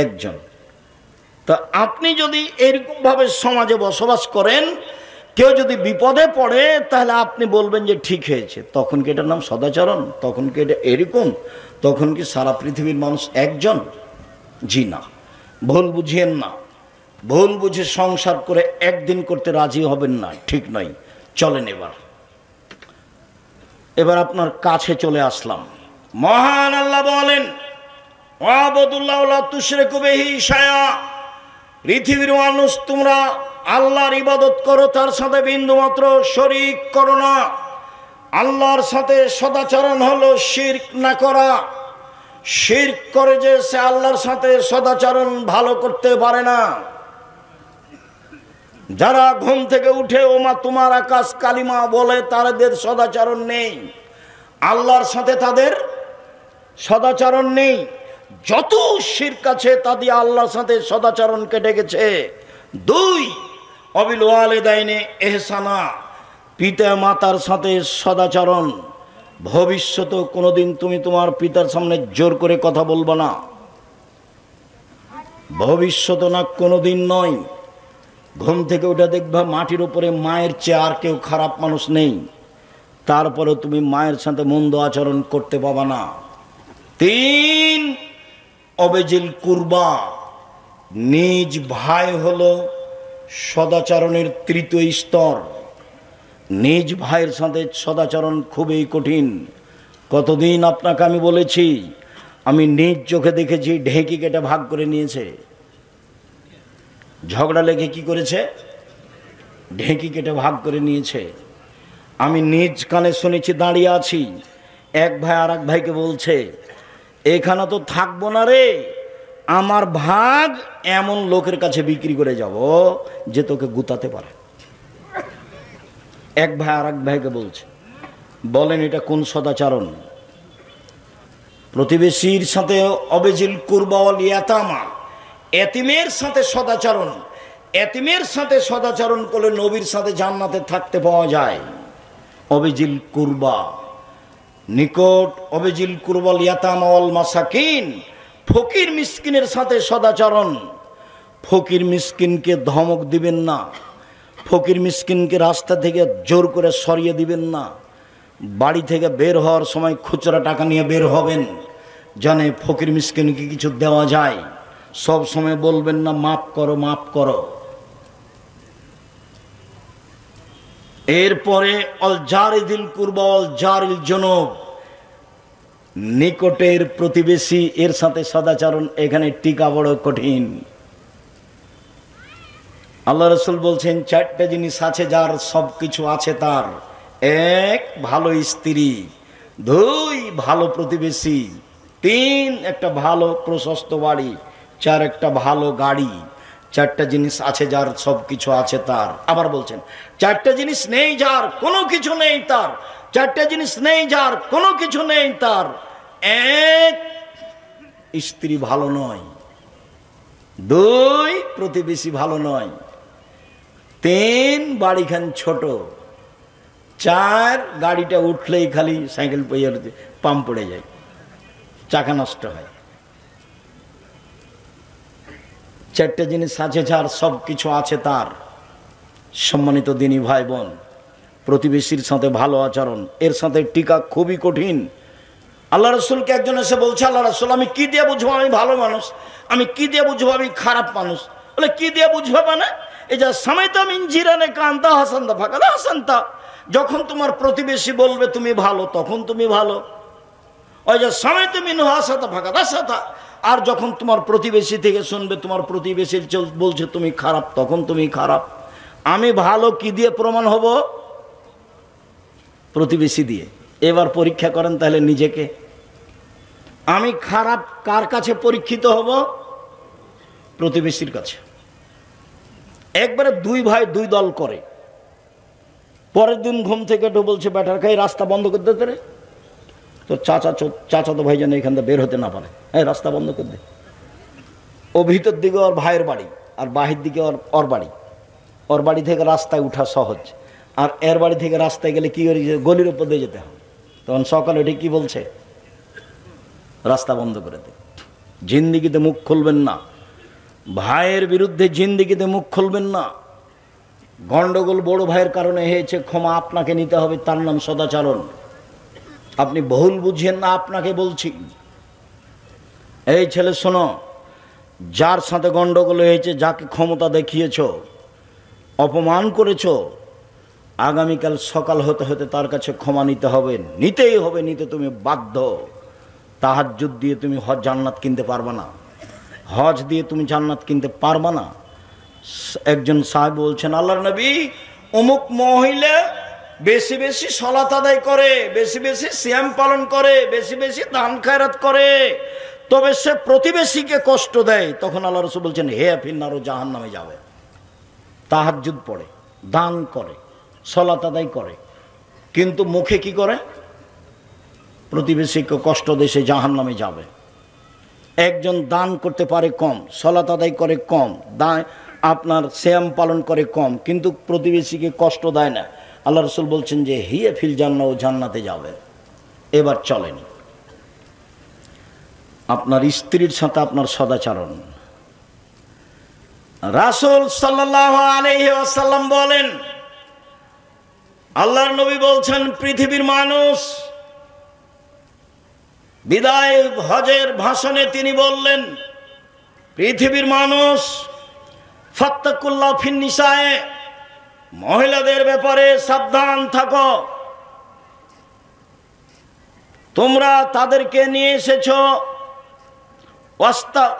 একজন। তা আপনি যদি এরকম ভাবে সমাজে বসবাস করেন, কেউ যদি বিপদে পড়ে তাহলে আপনি বলবেন যে ঠিক হয়েছে, তখন কি এটার নাম সদাচরণ? তখন কি এটা এরকম? তখন কি সারা পৃথিবীর মানুষ একজন? জি না, ভুল বুঝিয়েন না। ভুল বুঝে সংসার করে একদিন করতে রাজি হবেন না, ঠিক নয়। চলেন এবার আপনার কাছে চলে আসলাম। মহান আল্লাহ বলেন, ওয়াবুদুল্লাহ লা তুশরিকু বিহি শাইআ, পৃথিবীর মানুষ তোমরা আল্লাহর ইবাদত করো, তার সাথে বিন্দুমাত্র শরীক করো না। আল্লাহর সাথে সদাচরণ হলো শিরক না করা। শিরক করে যে সে আল্লাহর সাথে সদাচরণ ভালো করতে পারে না। যারা ঘুম থেকে উঠে ওমা তোমার আকাশ কালিমা বলে, তাদের সদাচরণ নেই, আল্লাহর সাথে তাদের সদাচরণ নেই। যত শিরক আছে তা দিয়ে আল্লাহর সাথে সদাচরণ কেটে গেছে। 2, অবিল ওয়ালিদাইনে ইহসানা, পিতা মাতার সাথে সদাচরণ। ভবিষ্যতে কোনোদিন তুমি তোমার পিতার সামনে জোর করে কথা বলবে না, ভবিষ্যতে না, কোনোদিন নয়। ঘুম থেকে উঠে দেখবা মাটির উপরে মায়ের চেয়ে আর কেউ খারাপ মানুষ নেই, তারপরে তুমি মায়ের সাথে মন্দ আচরণ করতে পাবা না। 3, অবেজিল কুরবা, নিজ ভাই হলো সদাচরণের তৃতীয় স্তর। নিজ ভাইয়ের সাথে সদাচরণ খুবই কঠিন। কতদিন আপনাকে আমি বলেছি, আমি নিজ চোখে দেখেছি ঢেঁকি কেটে ভাগ করে নিয়েছে। ঝগড়া লেগে কি করেছে? ঢেঁকি কেটে ভাগ করে নিয়েছে। আমি নিজ কানে শুনেছি, দাঁড়িয়ে আছি, এক ভাই আর এক ভাইকে বলছে, এখানে তো থাকবো না রে, আমার ভাগ এমন লোকের কাছে বিক্রি করে যাব যে তোকে গুতাতে পারে। এক ভাই আর এক ভাইকে বলছে। বলেন এটা কোন সদাচরণ? প্রতিবেশীর সাথে অবেজিল কুরবা ওয়াল ইয়াতামা, এতিমের সাথে সদাচরণ। এতিমের সাথে সদাচরণ করলে নবীর সাথে জান্নাতে থাকতে পাওয়া যায়। অবেজিল কুরবা, নিকট, অবেজিল কুরবা ওয়াল ইয়াতামা ওয়াল মাসাকিন, ফকির মিসকিনের সাথে সদাচরণ। ফকির মিসকিনকে ধমক দিবেন না, ফকির মিসকিনকে রাস্তা থেকে জোর করে সরিয়ে দিবেন না। বাড়ি থেকে বের হওয়ার সময় খুচরা টাকা নিয়ে বের হবেন, জানে ফকির মিসকিনকে কিছু দেওয়া যায়। সব সময় বলবেন না মাফ করো মাফ করো। এরপরে অল জারিদিল কুরবা অল জারিল জুনুব, নিকটের প্রতিবেশী এর সাথে সদাচরণ। এখানে টিকা বড় কঠিন। আল্লাহ রাসূল বলছেন 4টে জিনিস আছে যার সব কিছু আছে তার। 1, ভালো স্ত্রী। 2, ভালো প্রতিবেশী। 3, একটা ভালো প্রশস্ত বাড়ি। 4, একটা ভালো গাড়ি। 4টে জিনিস আছে যার সব কিছু আছে তার। আবার বলছেন 4টে জিনিস নেই যার কোনো কিছু নেই তার। 4টে জিনিস নেই যার কোনো কিছু নেই তার। 1, স্ত্রী ভালো নয়। 2, প্রতিবেশী ভালো নয়। 3, বাড়িখান ছোট। 4, গাড়িটা উঠলেই খালি সাইকেল পাম্প পড়ে যায়, চাকা নষ্ট হয়। 4টে জিনিস আছে যার সব কিছু আছে তার। সম্মানিত দিনী ভাই বোন, প্রতিবেশীর সাথে ভালো আচরণ, এর সাথে টিকা খুবই কঠিন। আল্লাহ রাসূলকে একজন এসে বলছে, আল্লাহ রাসূল আমি কি দিয়ে বুঝবো আমি ভালো মানুষ, আমি কি দিয়ে বুঝবো আমি খারাপ মানুষ? বলে কি দিয়ে বুঝবো মানে এই যা সামাইতা মিন জিরানে কান্তা হাসানতা ফাকাদ হাসানতা, যখন তোমার প্রতিবেশী বলবে তুমি ভালো তখন তুমি ভালো। ওই যে সামাইতা মিন হাসাতা ফাকাদ হাসাতা, আর যখন তোমার প্রতিবেশী থেকে শুনবে তোমার প্রতিবেশী বলছে তুমি খারাপ তখন তুমি খারাপ। আমি ভালো কি দিয়ে প্রমাণ হব? প্রতিবেশী দিয়ে। এবার পরীক্ষা করেন তাহলে নিজেকে। আমি খারাপ কার কাছে পরীক্ষিত হব? প্রতিবেশীর কাছে। একবারে 2 ভাই 2 দল করে। পরের দিন ঘুম থেকে একটু বলছে ব্যাটার খাই রাস্তা বন্ধ করে দিতে রে, তো চাচা তো ভাই যেন এখান থেকে বের হতে না পারে, হ্যাঁ রাস্তা বন্ধ করে দে। ও ভিতর দিকে ওর ভাইয়ের বাড়ি আর বাহির দিকে ওর বাড়ি। ওর বাড়ি থেকে রাস্তায় উঠা সহজ, আর এর বাড়ি থেকে রাস্তায় গেলে কি করে, গলির উপর দিয়ে যেতে হবে। তখন সকালে উঠে কি বলছে, রাস্তা বন্ধ করে দে, জিন্দিগিতে মুখ খুলবেন না, ভাইয়ের বিরুদ্ধে জিন্দিগিতে মুখ খুলবেন না। গন্ডগোল বড় ভাইয়ের কারণে হয়েছে, ক্ষমা আপনাকে নিতে হবে, তার নাম সদাচরণ। আপনি ভুল বুঝেন না, আপনাকে বলছি। এই ছেলে শোনো, যার সাথে গন্ডগোল হয়েছে, যাকে ক্ষমতা দেখিয়েছ, অপমান করেছ, আগামীকাল সকাল হতে হতে তার কাছে ক্ষমা নিতে হবে, নিতেই হবে, নিতে তুমি বাধ্য। তাহাজ্জুদ দিয়ে তুমি জান্নাত কিনতে পারবা না, হজ দিয়ে তুমি জান্নাত কিনতে পারবা না। একজন সাহেব বলছেন, আল্লাহর নবী, অমুক মহিলা বেশি বেশি সালাত আদায় করে, বেশি বেশি সিয়াম পালন করে, বেশি বেশি দান খায়রাত করে, তবে সে প্রতিবেশীকে কষ্ট দেয়। তখন আল্লাহ রাসূল বলছেন, হে ফিন্নার, ও জাহান্নামে যাবে। তাহাজ্জুদ পড়ে, দান করে, সালাত আদায় করে, কিন্তু মুখে কি করে, প্রতিবেশীকে কষ্ট দেয়, সে জাহান্নামে যাবে। একজন দান করতে পারে কম, সালাত আদায় করে কম, আপনার সিয়াম পালন করে কম, কিন্তু প্রতিবেশীকে কষ্ট দেয় না, আল্লাহ রাসূল বলছেন যে হিয়া ফিল জান্নাহ, ও জান্নাতে যাবে। এবার চলেন, আপনার স্ত্রীর সাথে আপনার সদাচরণ। রাসূল সাল্লাল্লাহু আলাইহি ওয়াসাল্লাম বলেন, আল্লাহর নবী বলছেন, পৃথিবীর মানুষ, বিদায় হজের ভাষণে তিনি বললেন, পৃথিবীর মানুষ, ফাত্তাকুল্লাহ ফিন নিসায়ে, মহিলাদের ব্যাপারে সাবধান থাকো। তোমরা তাদেরকে নিয়ে এসেছো,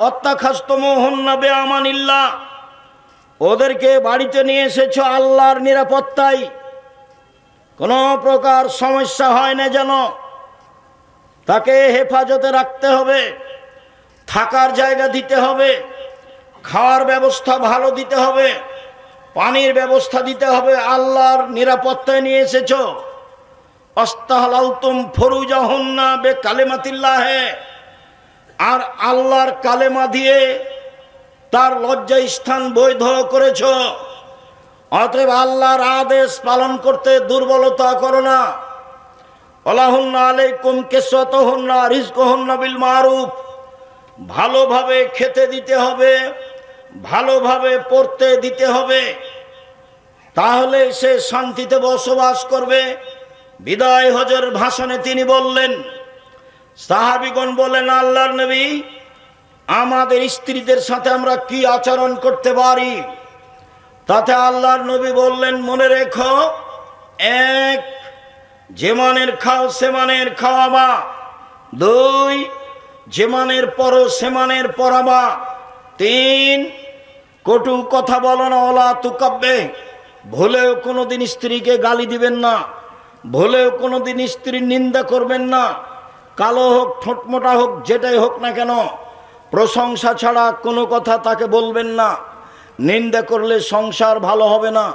অত্তাখাস্তমুহুন্না বিআমানিল্লাহ, ওদেরকে বাড়িতে নিয়ে এসেছো আল্লাহর নিরাপত্তায়, কোনো প্রকার সমস্যা হয় না যেন, তাকে হেফাজতে রাখতে হবে, থাকার জায়গা দিতে হবে, খাওয়ার ব্যবস্থা ভালো দিতে হবে, পানির ব্যবস্থা দিতে হবে, আল্লাহর নিরাপত্তায় নিয়ে এসেছো। আস্তাহলালতুম ফুরুজাহুন্না বিকালিমাতিল্লাহ, আর আল্লাহর কালেমা দিয়ে তার লজ্জা স্থান বৈধ করেছ। অতএব আল্লাহর আদেশ পালন করতে দুর্বলতা করো না। ওয়ালাহুন্না আলাইকুম কিসওয়াতুহুন্না রিজকুহুন্না বিল মারুফ, ভালোভাবে খেতে দিতে হবে, ভালোভাবে পড়তে দিতে হবে, তাহলে সে শান্তিতে বসবাস করবে। বিদায় হজের ভাষণে তিনি বললেন, সাহাবীগণ বলেন, আল্লাহর নবী, আমাদের স্ত্রীদের সাথে আমরা কি আচরণ করতে পারি? তাতে আল্লাহর নবী বললেন, মনে রেখো, এক, যে মানের খাও সে মানের খাওয়াবা, দুই, যে মানের পরো সে মানের পরাবা, তিন, কটু কথা বলো না, ওলা তুকাব্বে, ভুলেও কোনোদিন স্ত্রীকে গালি দিবেন না, ভুলেও কোনোদিন স্ত্রীর নিন্দা করবেন না, কালো হোক ঠোঁটমোটা হোক যেটাই হোক না কেন, প্রশংসা ছাড়া কোনো কথা তাকে বলবেন না। নিন্দা করলে সংসার ভালো হবে না,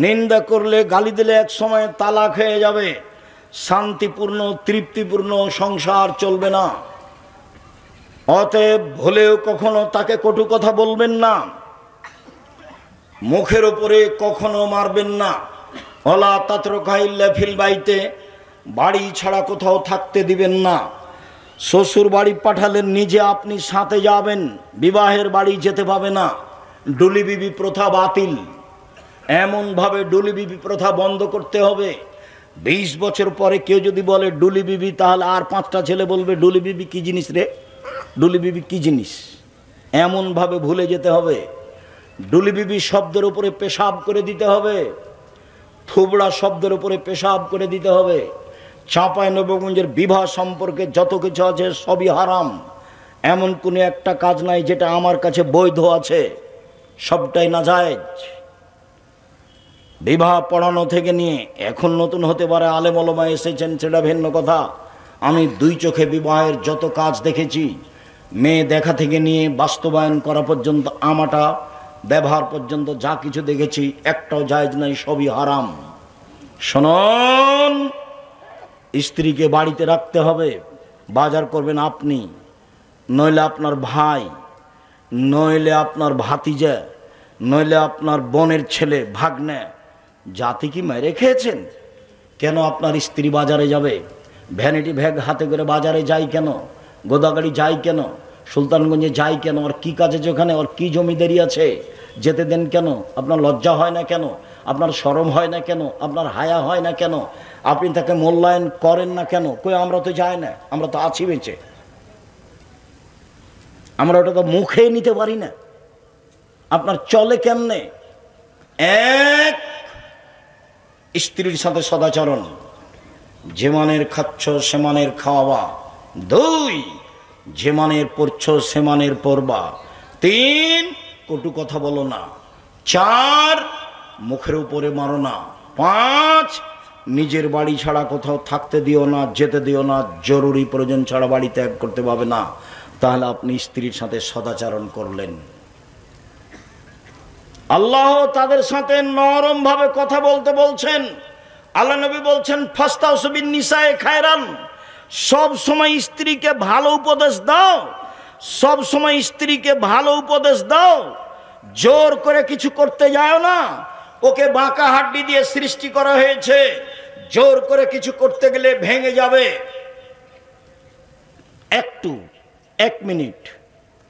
নিন্দা করলে গালি দিলে এক সময় তালাক হয়ে যাবে, শান্তিপূর্ণ তৃপ্তিপূর্ণ সংসার চলবে না। অতএব ভুলেও কখনো তাকে কটু কথা বলবেন না, মুখের উপরে কখনো মারবেন না। ওয়ালা তাতরুকা ইল্লা ফিল বাইতে, বাড়ি ছাড়া কোথাও থাকতে দিবেন না। শ্বশুর বাড়ি পাঠালেন, নিজে আপনি সাথে যাবেন, বিবাহের বাড়ি যেতে পাবে না। ডুলি বিবি প্রথা বাতিল, এমনভাবে ডুলি বিবি প্রথা বন্ধ করতে হবে। 20 বছর পরে কেউ যদি বলে ডুলি বিবি, তাহলে আর 5টা ছেলে বলবে ডুলি বিবি কি জিনিস রে, ডুলি বিবি কি জিনিস, এমনভাবে ভুলে যেতে হবে। ডুলি বিবি শব্দের উপরে পেশাব করে দিতে হবে, থুবড়া শব্দের উপরে পেশাব করে দিতে হবে। চাঁপাইনবাবগঞ্জের বিবাহ সম্পর্কে যত কিছু আছে সবই হারাম, এমন কোনো একটা কাজ নাই যেটা আমার কাছে বৈধ আছে, সবটাই নাজায়েজ। বিবাহ পড়ানো থেকে নিয়ে, এখন নতুন হতে পারে আলেম ওলামা এসেছেন, সেটা ভিন্ন কথা। আমি 2 চোখে বিবাহের যত কাজ দেখেছি, মেয়ে দেখা থেকে নিয়ে বাস্তবায়ন করা পর্যন্ত, আমাটা ব্যবহার পর্যন্ত যা কিছু দেখেছি, একটাও জায়েজ নাই, সবই হারাম। শুনুন, স্ত্রীকে বাড়িতে রাখতে হবে, বাজার করবেন আপনি, নইলে আপনার ভাই, নইলে আপনার ভাতিজা, নইলে আপনার বোনের ছেলে ভাগ্নে, জাতি কি মেরে খেয়েছেন? কেন আপনার স্ত্রী বাজারে যাবে? ভ্যানিটি ব্যাগ হাতে করে বাজারে যায় কেন? গোদাগাড়ি যায় কেন? সুলতানগঞ্জে যায় কেন? আর কি কাজে যেখানে? আর কি জমিদারি আছে? যেতে দেন কেন? আপনার লজ্জা হয় না কেন? আপনার শরম হয় না কেন? আপনার হায়া হয় না কেন? আপনি তাকে মূল্যায়ন করেন না কেন? কই আমরা তো যাই না, আমরা তো আছি বেঁচে, আমরা ওটা তো মুখে নিতে পারি না। আপনার চলে কেমনে? এক, স্ত্রীর সাথে সদাচরণ, যে মানের খাচ্ছ সে মানের খাওয়াবা। দুই, যে মানের পড়ছ সে মানের পড়বা। তিন, কটু কথা বলো না। চার, মুখের উপরে মারো না। পাঁচ, নিজের বাড়ি ছাড়া কোথাও থাকতে দিও না, যেতে দিও না, জরুরি প্রয়োজন ছাড়া বাড়ি ত্যাগ করতে পাবে না। তাহলে আপনি স্ত্রীর সাথে সদাচরণ করলেন। আল্লাহ তাদের সাথে নরম ভাবে কথা বলতে বলছেন। আল্লাহ নবী বলছেন ফাস্তাউসবিন নিসায়ে খায়রান, সব সময় স্ত্রীকে ভালো উপদেশ দাও, সব সময় স্ত্রীকে ভালো উপদেশ দাও। জোর করে কিছু করতে যাও না, ওকে বাঁকা হাড্ডি দিয়ে সৃষ্টি করা হয়েছে, জোর করে কিছু করতে গেলে ভেঙে যাবে। এক মিনিট,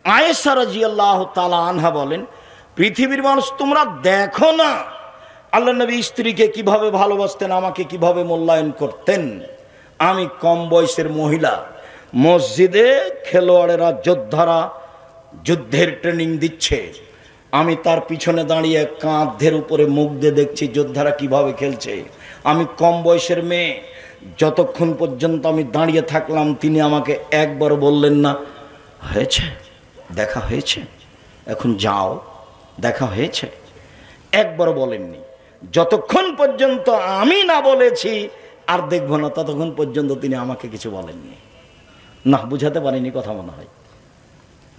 আয়েশা রাদিয়াল্লাহু তাআলা আনহা বলেন, পৃথিবীর মানুষ তোমরা দেখো না আল্লাহ নবী স্ত্রীকে কিভাবে ভালোবাসতেন, আমাকে কিভাবে মূল্যায়ন করতেন। আমি কম বয়সের মহিলা, মসজিদে খেলোয়াড়েরা যোদ্ধারা যুদ্ধের ট্রেনিং দিচ্ছে, আমি তার পিছনে দাঁড়িয়ে কাঁধের উপরে মুখ দিয়ে দেখছি যোদ্ধারা কিভাবে খেলছে। আমি কম বয়সের মেয়ে, যতক্ষণ পর্যন্ত আমি দাঁড়িয়ে থাকলাম তিনি আমাকে একবার বললেন না হয়েছে, দেখা হয়েছে, এখন যাও, দেখা হয়েছে, একবার বলেননি। যতক্ষণ পর্যন্ত আমি না বলেছি আর দেখব না, ততক্ষণ পর্যন্ত তিনি আমাকে কিছু বলেননি। না, বুঝাতে পারিনি কথা মনে হয়।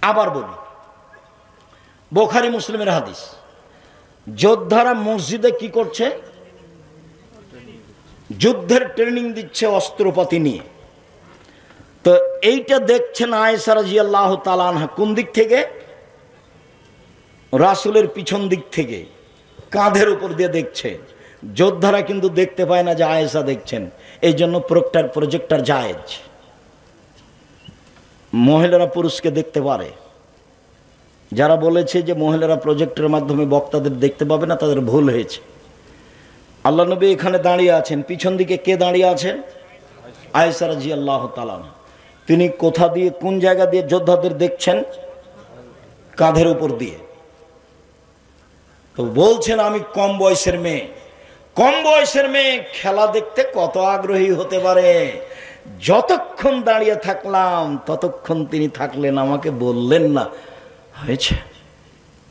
আবার বলি, বুখারী মুসলিমের হাদিস, যোদ্ধারা মসজিদে কি করছে? যুদ্ধের ট্রেনিং দিচ্ছে অস্ত্রপাতি নিয়ে। তো এইটা দেখছেন আয়েশা রাদিয়াল্লাহু তাআলা আনহা কোন দিক থেকে? রাসূলের পিছন দিক থেকে, কাঁধের উপর দিয়ে দেখছে। যোদ্ধারা কিন্তু দেখতে পায় না যে আয়েশা দেখছেন, এই জন্য প্রজেক্টর জায়েজ। মহিলারা পুরুষকে দেখতে পারে। যারা বলেছে যে মহিলারা প্রজেক্টরের মাধ্যমে বক্তাদের দেখতে পাবে না, তাদের ভুল হয়েছে। আল্লাহ নবী এখানে দাঁড়িয়ে আছেন, পিছন দিকে কে দাঁড়িয়ে আছেন? আয়েশা রাদিয়াল্লাহু তাআলা। তিনি কোথা দিয়ে, কোন জায়গা দিয়ে যোদ্ধাদের দেখছেন? কাঁধের উপর দিয়ে। তো বলছেন আমি কম বয়সের মেয়ে, কম বয়সের মেয়ে খেলা দেখতে কত আগ্রহী হতে পারে। যতক্ষণ দাঁড়িয়ে থাকলাম ততক্ষণ তিনি থাকলেন, আমাকে বললেন না হয়েছে,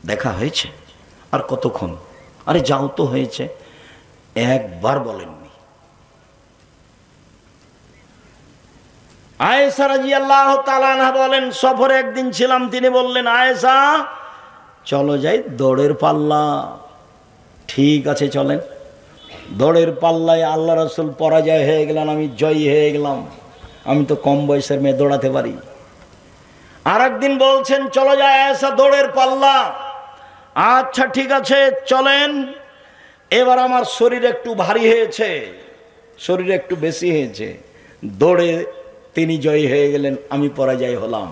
দেখা হয়েছে, আর কতক্ষণ, আরে যাও তো, হয়েছে, একবার বলেননি। আয়েশা রাদিয়াল্লাহু তাআলা আনহা বলেন, সফরে একদিন ছিলাম, তিনি বললেন আয়েশা চলো যাই দৌড়ের পাল্লা। ঠিক আছে চলেন। দৌড়ের পাল্লায় আল্লাহ রাসূল পরাজয় হয়ে গেলেন, আমি জয়ী হয়ে গেলাম। আমি তো কম বয়সের মেয়ে, দৌড়াতে পারি। আর একদিন বলছেন চলো যায় আয়েশা দৌড়ের পাল্লা। আচ্ছা ঠিক আছে চলেন। এবার আমার শরীর একটু ভারী হয়েছে, শরীর একটু বেশি হয়েছে। দৌড়ে তিনি জয়ী হয়ে গেলেন, আমি পরাজয় হলাম।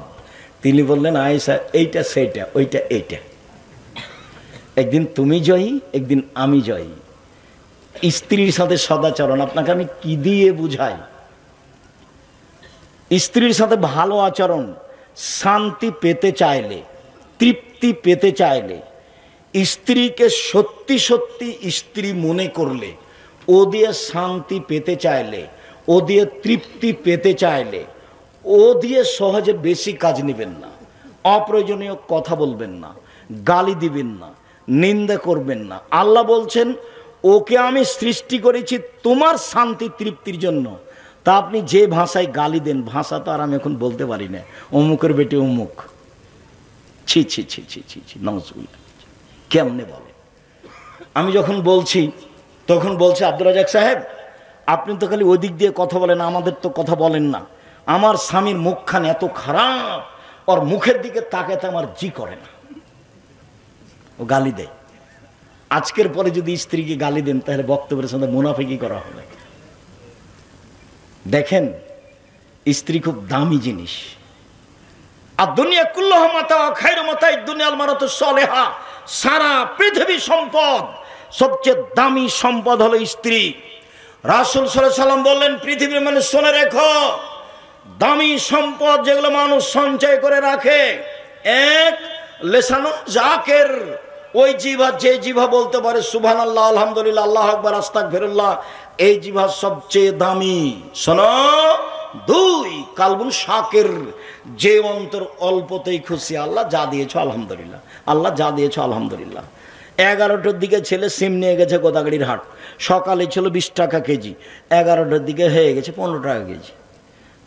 তিনি বললেন আয়েশা এইটা সেইটা, ওইটা এইটা, একদিন তুমি জয়ী, একদিন আমি জয়ী। স্ত্রীর সাথে সদাচরণ আপনাকে আমি কি দিয়ে বুঝাই? স্ত্রীর সাথে ভালো আচরণ, শান্তি পেতে চাইলে, তৃপ্তি পেতে চাইলে, স্ত্রীকে সত্যি সত্যি স্ত্রী মনে করলে, ও দিয়ে শান্তি পেতে চাইলে, ও দিয়ে তৃপ্তি পেতে চাইলে, ও দিয়ে সহজে বেশি কাজ নেবেন না, অপ্রয়োজনীয় কথা বলবেন না, গালি দিবেন না, নিন্দা করবেন না। আল্লাহ বলছেন ওকে আমি সৃষ্টি করেছি তোমার শান্তি তৃপ্তির জন্য। তা আপনি যে ভাষায় গালি দেন, ভাষা তো আর আমি এখন বলতে পারি না, অমুকের বেটে অমুক, ছি ছি ছি ছি ছি ছি, নাউজুবিল্লাহ, কেমনে বলে? আমি যখন বলছি তখন বলছে আব্দুর রাজ্জাক সাহেব আপনি তো খালি ওই দিক দিয়ে কথা বলেন, আমাদের তো কথা বলেন না। আমার স্বামীর মুখখান এত খারাপ, ওর মুখের দিকে তাকাতে আমার জি করে না, ও গালি দেয়। আজকের পরে যদি স্ত্রীকে গালি দেন তাহলে বক্তব্যের সাথে মুনাফিকি করা হবে। দেখেন, স্ত্রী খুব দামি জিনিস। আর দুনিয়া কুল্লাহা মাতা খায়রু মাতাই দুনিয়াল মারাতু সালেহা, সারা পৃথিবী সম্পদ সবচেয়ে দামি সম্পদ হলো স্ত্রী। রাসূল সাল্লাল্লাহু আলাইহি ওয়াসাল্লাম বললেন, পৃথিবীর মানুষ শুনে রেখো, দামি সম্পদ যেগুলো মানুষ সঞ্চয় করে রাখে, এক লিসানুন যাকের, ওই জিহ্বা যে জিহ্বা বলতে পারে সুবহানাল্লাহ, আলহামদুলিল্লাহ, আল্লাহু আকবার, আস্তাগফিরুল্লাহ, এই জিহ্বা সবচেয়ে দামি। শোনো, দুই কালবুন শাকের, যে অন্তর অল্পতেই খুশি, আল্লাহ যা দিয়েছো আলহামদুলিল্লাহ, আল্লাহ যা দিয়েছো আলহামদুলিল্লাহ। 11টার দিকে ছেলে সিম নিয়ে গেছে গোদাগাড়ির হাট, সকালে ছিল 20 টাকা কেজি, 11টার দিকে হয়ে গেছে 15 টাকা কেজি।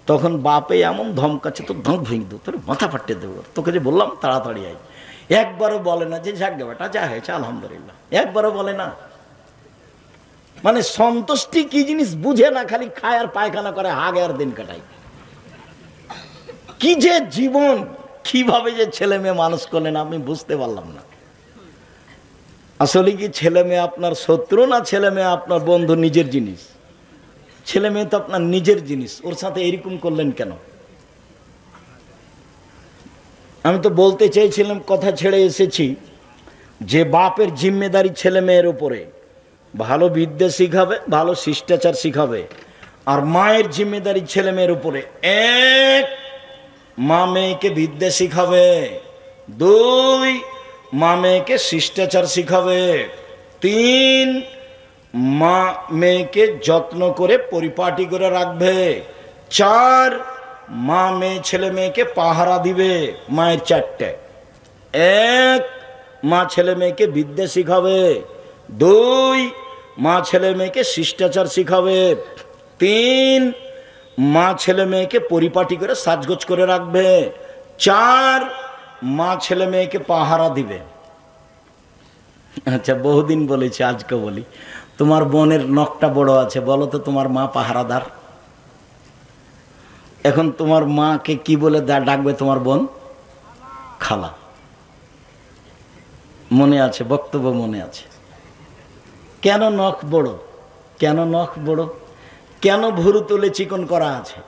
তখন বাপে এমন ধমকাচ্ছে, তো দাঁত ভেঙে দেবো, তোর মাথা ফাটিয়ে দেবো, তোকে যে বললাম তাড়াতাড়ি আয়। একবারও বলে না যে যাক গে বেটা যা হয়েছে আলহামদুলিল্লাহ, একবারও বলে না। মানে সন্তুষ্টি কি জিনিস বুঝে না, খালি খায় আর পায়খানা করে, হাগে আর দিন কাটায়। কি যে জীবন, কিভাবে যে ছেলে মেয়ে মানুষ করলেন আমি বুঝতে পারলাম না। আসলে কি ছেলে মেয়ে আপনার শত্রু, না ছেলে মেয়ে আপনার বন্ধু, নিজের জিনিস? ছেলে মেয়ে তো আপনার নিজের জিনিস, ওর সাথে এরকম করলেন কেন? আমি তো বলতে চেয়েছিলাম, কথা ছেড়ে এসেছি, যে বাপের জিম্মেদারি ছেলে মেয়ের উপরে, ভালো বিদ্যা শিখাবে, ভালো শিষ্টাচার শিখাবে। আর মায়ের জিম্মেদারি ছেলে মেয়ের উপরে, এক মা মেয়েকে বিদ্যা শিখাবে, দুই মা মেয়েকে শিষ্টাচার শিখাবে, তিন মা মেয়েকে যত্ন করে পরিপাটি করে রাখবে, চার মা মেয়ে ছেলে মেয়েকে পাহারা দিবে। মায়ের চারটে, এক মা ছেলে মেয়েকে বিদ্যা শিখাবে, দুই মা ছেলে মেয়েকে শিষ্টাচার শিখাবে, তিন মা ছেলে মেয়েকে পরিপাটি করে সাজগোজ করে রাখবে, চার মা ছেলে মেয়েকে পাহারা দিবে। আচ্ছা, বহুদিন বলেছি, আজকে বলি, তোমার বোনের নখটা বড় আছে, বলো তো তোমার মা পাহারাদার? এখন তোমার মাকে কি বলে ডাকবে তোমার বোন? খালা। মনে আছে, বক্তব্য মনে আছে। কেন নখ বড়? কেন নখ বড়? কেন ভুরু তুলে চিকন করা আছে?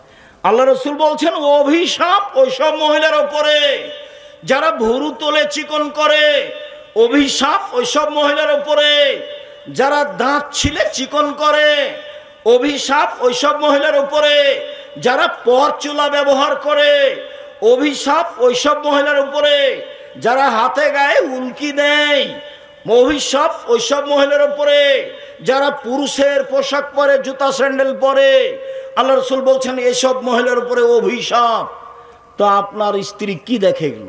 আল্লাহ রসুল বলছেন, অভিশাপ ওইসব মহিলার উপরে যারা ভুরু তোলে চিকন করে, অভিশাপ ওইসব মহিলার উপরে যারা দাঁত ছিলে চিকন করে, অভিশাপ ওইসব মহিলার উপরে যারা পরচুলা ব্যবহার করে, অভিশাপ ওইসব মহিলার উপরে যারা হাতে গায়ে উল্কি দেয়, অভিশাপ ওইসব মহিলার উপরে যারা পুরুষের পোশাক পরে, জুতা স্যান্ডেল পরে। আল্লাহ রসুল বলছেন এসব মহিলার উপরে অভিশাপ। তো আপনার স্ত্রী কি দেখে গেল?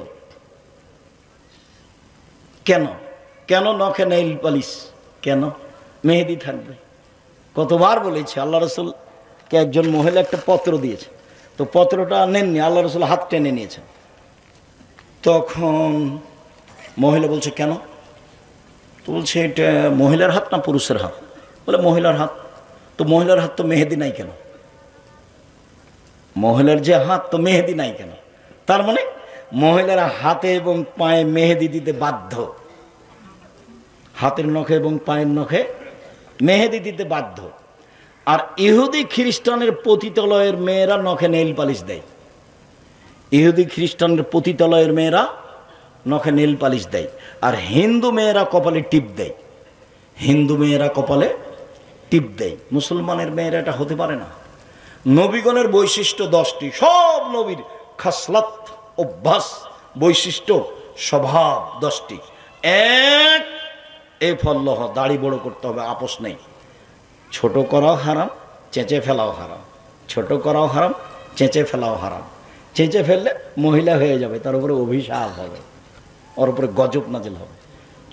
কেন কেন নখে নেইল পালিশ? কেন মেহেদি থাকবে? কতবার বলেছি, আল্লাহ রসুলকে একজন মহিলা একটা পত্র দিয়েছে, তো পত্রটা নেননি, আল্লাহ রসুল হাত টেনে নিয়েছেন। তখন মহিলা বলছে কেন? তো বলছে এটা মহিলার হাত না পুরুষের হাত? বলে মহিলার হাত। তো মহিলার হাত তো মেহেদি নাই কেন? মহিলার যে হাত, তো মেহেদি নাই কেন? তার মানে মহিলারা হাতে এবং পায়ে মেহেদি দিতে বাধ্য, হাতের নখে এবং পায়ের নখে মেহেদি দিতে বাধ্য। আর ইহুদি খ্রিস্টানের পতিতালয়ের মেয়েরা নখে নেইল পালিশ দেয়। ইহুদি খ্রিস্টানের পতিতালয়ের মেয়েরা নখে নেইল পালিশ দেয়, আর হিন্দু মেয়েরা কপালে টিপ দেয়। হিন্দু মেয়েরা কপালে টিপ দেয়। মুসলমানের মেয়েরা এটা হতে পারে না। নবীগণের বৈশিষ্ট্য 10টি, সব নবীর খাসলাত, অভ্যাস, বৈশিষ্ট্য, স্বভাব 10টি। এক, এ ফল্লহ, দাড়ি বড় করতে হবে, আপোষ নেই। ছোট করাও হারাম, চেঁচে ফেলাও হারাম। ছোট করাও হারাম, চেঁচে ফেলাও হারাম। চেঁচে ফেললে মহিলা হয়ে যাবে, তার উপরে অভিশাপ হবে, ওর উপরে গজব নাজিল হবে,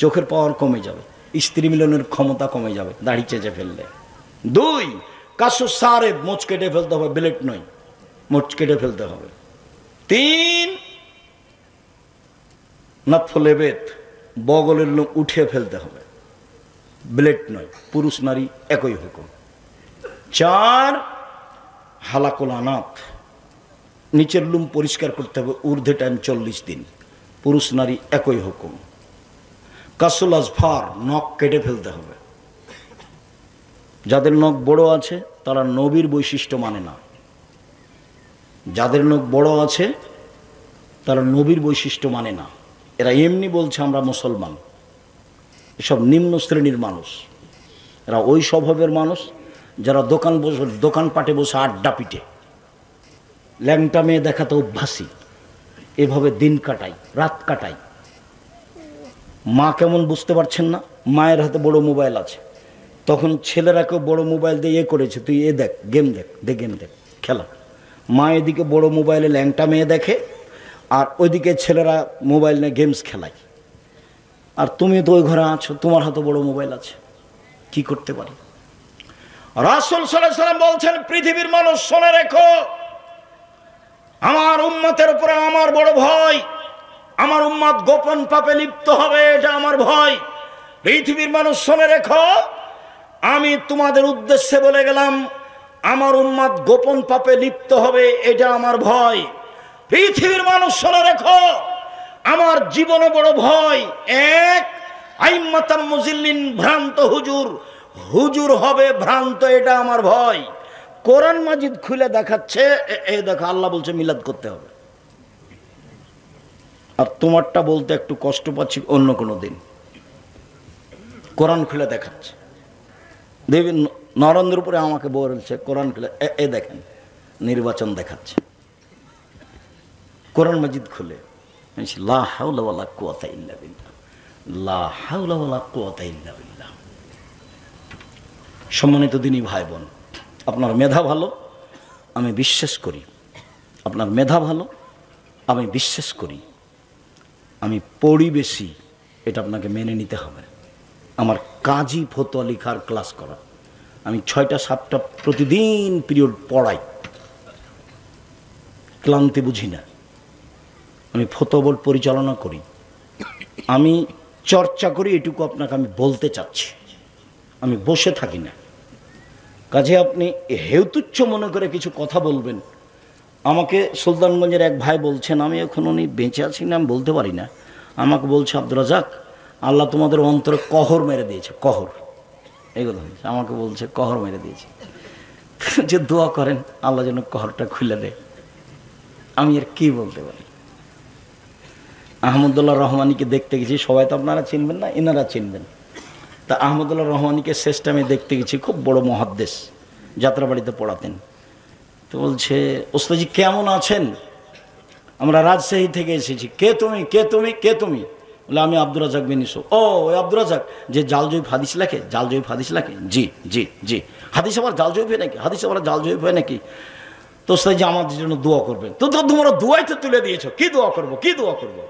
চোখের পাওয়ার কমে যাবে, স্ত্রী মিলনের ক্ষমতা কমে যাবে দাড়ি চেঁচে ফেললে। দুই, কাশু সারে, মোচ কেটে ফেলতে হবে, ব্লেড নয়, মোচ কেটে ফেলতে হবে। তিন, নাথলেবেত, বগলের লোম উঠিয়ে ফেলতে হবে, ব্লেড নয়, পুরুষ নারী একই হুকুম। চার, হালাকুল আনাত, নিচের লুম পরিষ্কার করতে হবে, ঊর্ধ্বে টাইম 40 দিন, পুরুষ নারী একই হুকুম। কাসুল আজফার, নখ কেটে ফেলতে হবে। যাদের নখ বড় আছে তারা নবীর বৈশিষ্ট্য মানে না, যাদের নখ বড় আছে তারা নবীর বৈশিষ্ট্য মানে না। এরা এমনি বলছে আমরা মুসলমান, এসব নিম্ন শ্রেণীর মানুষ। এরা ওই স্বভাবের মানুষ যারা দোকানপাটে বসে আড্ডা পিটে, ল্যাংটা মেয়ে দেখাতে অভ্যাসী, এভাবে দিন কাটাই, রাত কাটাই। মা কেমন বুঝতে পারছেন না, মায়ের হাতে বড় মোবাইল আছে, তখন ছেলেরাকেও বড় মোবাইল দিয়ে করেছে, তুই দেখ, গেম দেখ, গেম দেখ, খেলা। মা এদিকে বড় মোবাইলে ল্যাংটা মেয়ে দেখে, আর ওইদিকে ছেলেরা মোবাইল নিয়ে গেমস খেলায়। আর তুমি তো ওই ঘরে আছো, তোমার হাতে বড় মোবাইল আছে, কি করতে পারি? রাসূল সাল্লাল্লাহু আলাইহি ওয়াসাল্লাম বলছেন, পৃথিবীর মানুষ শুনে রেখো, আমার উম্মতের উপরে আমার বড় ভয়। আমার উম্মত গোপন পাপে লিপ্ত হবে, এটা আমার ভয়। পৃথিবীর মানুষ শুনে রেখো, আমি তোমাদের উদ্দেশ্যে বলে গেলাম, আমার উম্মত গোপন পাপে লিপ্ত হবে, এটা আমার ভয়। পৃথিবীর মানুষ শুনে রেখো, আমার জীবনে বড় ভয়। এক, আইম্মাতাম মুজিল্লিন, ভ্রান্ত হুজুর, হুজুর হবে ভ্রান্ত, এটা আমার ভয়। কোরআন মাজিদ খুলে দেখাচ্ছে, এই দেখো আল্লাহ বলছে মিলাদ করতে হবে, আর তোমারটা বলতে একটু কষ্ট পাচ্ছি অন্য কোনো দিন। কোরআন খুলে দেখাচ্ছে, দেবী নরেন্দ্র উপরে আমাকে বলছে কোরআন খুলে, এ দেখেন নির্বাচন দেখাচ্ছে, কোরআন মাজিদ খুলে। লা হাওলা ওয়ালা কুওয়াতা ইল্লা বিল্লাহ, লা হাওলা ওয়ালা কুওয়াতা ইল্লা বিল্লাহ। সম্মানিত দিনী ভাই বোন, আপনার মেধা ভালো, আমি বিশ্বাস করি, আপনার মেধা ভালো, আমি বিশ্বাস করি। আমি পড়ি বেশি, এটা আপনাকে মেনে নিতে হবে। আমার কাজী ফতোয়া লেখার ক্লাস করা, আমি 6টা 7টা প্রতিদিন পিরিয়ড পড়াই, ক্লান্তি বুঝি না। আমি ফতোয়া বোর্ড পরিচালনা করি, আমি চর্চা করি, এটুকু আপনাকে আমি বলতে চাচ্ছি। আমি বসে থাকি না। কাজে আপনি হেতুচ্ছ মনে করে কিছু কথা বলবেন। আমাকে সুলতানগঞ্জের এক ভাই বলছেন, আমি এখন উনি বেঁচে আছি না আমি বলতে পারি না, আমাকে বলছে আব্দুর রাজ্জাক, আল্লাহ তোমাদের অন্তরে কহর মেরে দিয়েছে, কহর। এই কথা বলছে, আমাকে বলছে কহর মেরে দিয়েছে, যে দোয়া করেন আল্লাহ যেন কহরটা খুলে দেয়। আমি আর কি বলতে পারি? আহমদুল্লাহ রহমানীকে দেখতে গেছি, সবাই তো আপনারা চিনবেন না, এনারা চিনবেন। তা আহমদুল্লাহ রহমানীকে শেষ টাইমে দেখতে গেছি, খুব বড় মহাদ্দেশ, যাত্রাবাড়িতে পড়াতেন। তো বলছে, ওস্তাদজি কেমন আছেন? আমরা রাজশাহী থেকে এসেছি। কে তুমি, কে তুমি, কে তুমি? বলে আমি আব্দুর রাজ্জাক বিন ইউসুফ। ও ওই আব্দুর রাজ্জাক যে জাল জয়ীফ হাদিস লেখে, জাল জয়ীফ হাদিস লেখে? জি জি জি। হাদিস আবার জাল জয়ীফ হয় নাকি? হাদিস আবার জাল জয়ীফ হয় নাকি? তো ওস্তাদজি আমাদের জন্য দোয়া করবেন। তো তোমরা দোয়াই তো তুলে দিয়েছো, কি দোয়া করবো, কি দোয়া করবো?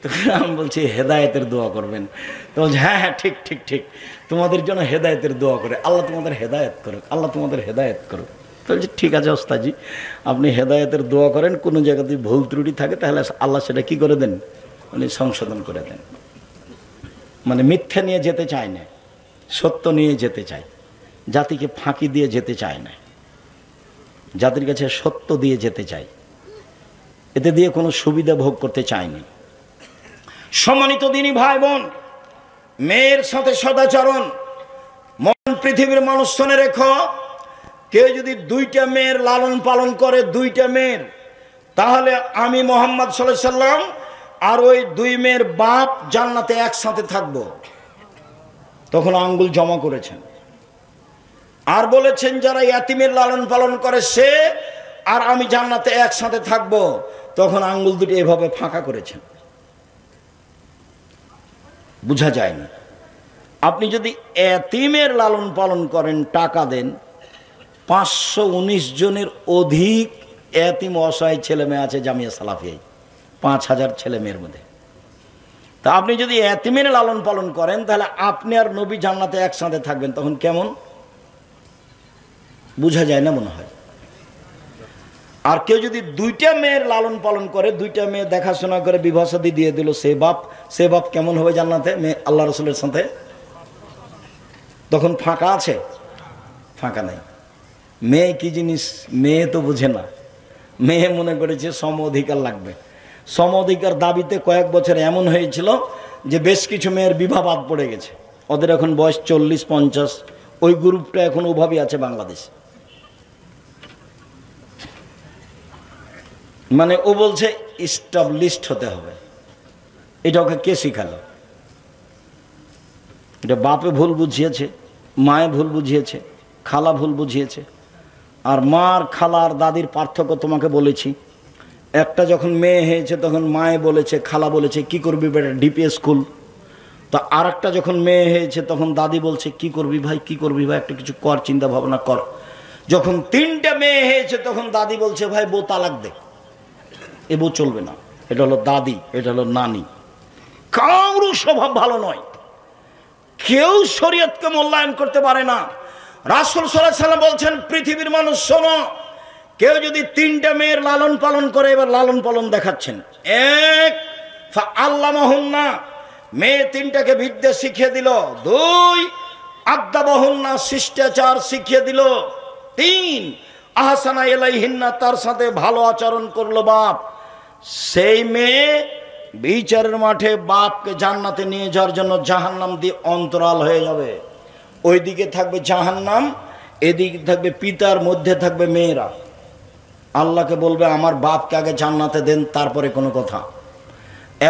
তো আমি বলছি হেদায়েতের দোয়া করবেন। তো বলছে হ্যাঁ হ্যাঁ ঠিক ঠিক ঠিক, তোমাদের জন্য হেদায়েতের দোয়া করে, আল্লাহ তোমাদের হেদায়েত করুক, আল্লাহ তোমাদের হেদায়েত করুক। তো বলছি ঠিক আছে ওস্তাদজি, আপনি হেদায়েতের দোয়া করেন, কোনো জায়গাতে ভুল ত্রুটি থাকে তাহলে আল্লাহ সেটা কি করে দেন, উনি সংশোধন করে দেন। মানে মিথ্যা নিয়ে যেতে চায় না, সত্য নিয়ে যেতে চায়, জাতিকে ফাঁকি দিয়ে যেতে চায় না, জাতির কাছে সত্য দিয়ে যেতে চায়, এতে দিয়ে কোনো সুবিধা ভোগ করতে চায়নি। সম্মানিত দিনী ভাই বোন, মেয়ের সাথে সদাচরণ, মন পৃথিবীর মানুষ শুনে রেখো, কেউ যদি 2টা মেয়ের লালন পালন করে, 2টা মেয়ের, তাহলে আমি মুহাম্মদ সাল্লাল্লাহু আলাইহি সাল্লাম আর ওই 2 মেয়ের বাপ জান্নাতে একসাথে থাকবো। তখন আঙ্গুল জমা করেছেন, আর বলেছেন যারা ইয়াতিমের লালন পালন করে সে আর আমি জান্নাতে একসাথে থাকবো। তখন আঙ্গুল দুটি এভাবে ফাঁকা করেছেন, বুঝা যায়নি। আপনি যদি এতিমের লালন পালন করেন, টাকা দেন, 519 জনের অধিক এতিম অসহায় ছেলে মেয়ে আছে জামিয়া সালাফিয়ায়, 5000 ছেলে মেয়ের মধ্যে। তা আপনি যদি এতিমের লালন পালন করেন, তাহলে আপনি আর নবী জান্নাতে একসাথে থাকবেন। তখন কেমন বুঝা যায় না মনে হয়। আর কেউ যদি 2টা মেয়ের লালন পালন করে, 2টা মেয়ে দেখাশোনা করে বিবাহ শাদী দিয়ে দিল, সে বাপ কেমন হবে জান্নাতে মেয়ে আল্লাহ রসুলের সাথে? তখন ফাঁকা আছে? ফাঁকা নাই। মেয়ে কি জিনিস মেয়ে তো বুঝে না, মেয়ে মনে করেছে সম অধিকার লাগবে। সম অধিকার দাবিতে কয়েক বছর এমন হয়েছিল যে বেশ কিছু মেয়ের বিবাহ বাদ পড়ে গেছে, ওদের এখন বয়স 40-50, ওই গ্রুপটা এখন ওভাবেই আছে বাংলাদেশে। মানে ও বলছে এস্টাবলিশড হতে হবে। এটা ওকে কে শিখালো? এটা বাপে ভুল বুঝিয়েছে, মায়ে ভুল বুঝিয়েছে, খালা ভুল বুঝিয়েছে। আর মার, খালার, দাদির পার্থক্য তোমাকে বলেছি। একটা যখন মেয়ে হয়েছে তখন মায়ে বলেছে, খালা বলেছে কি করবি বেটা, ডিপিএস স্কুল। তা আর একটা যখন মেয়ে হয়েছে তখন দাদি বলছে কি করবি ভাই, কি করবি ভাই, একটা কিছু কর, চিন্তা ভাবনা কর। যখন 3টে মেয়ে হয়েছে তখন দাদি বলছে ভাই বউ তালাক দে, এ বউ চলবে না। এটা হলো দাদি, এটা হলো নানি। কারো স্বভাব ভালো নয়, কেউ শরীয়তকে মূল্যায়ন করতে পারে না। রাসূল সাল্লাল্লাহু আলাইহি ওয়াসাল্লাম বলছেন পৃথিবীর মানুষ শোনো, কেউ যদি 3টে মেয়ের লালন পালন করে, এবার লালন পালন দেখাচ্ছেন। 1 ফাআল্লামাহুন্না, মেয়ে 3টাকে বিদ্যা শিখিয়ে দিল। 2 আদাবাহুন্না, শিষ্টাচার শিখিয়ে দিল। 3 আহসানা ইলাইহিন্না, তার সাথে ভালো আচরণ করলো বাপ। সেই মেয়ে বিচারের মাঠে বাপকে জান্নাতে নিয়ে যাওয়ার জন্য জাহান্নাম দিয়ে অন্তরাল হয়ে যাবে। ওইদিকে থাকবে জাহান্নাম, এদিকে থাকবে পিতার, মধ্যে থাকবে মেয়েরা। আল্লাহকে বলবে আমার বাপকে আগে জান্নাতে দেন, তারপরে কোনো কথা।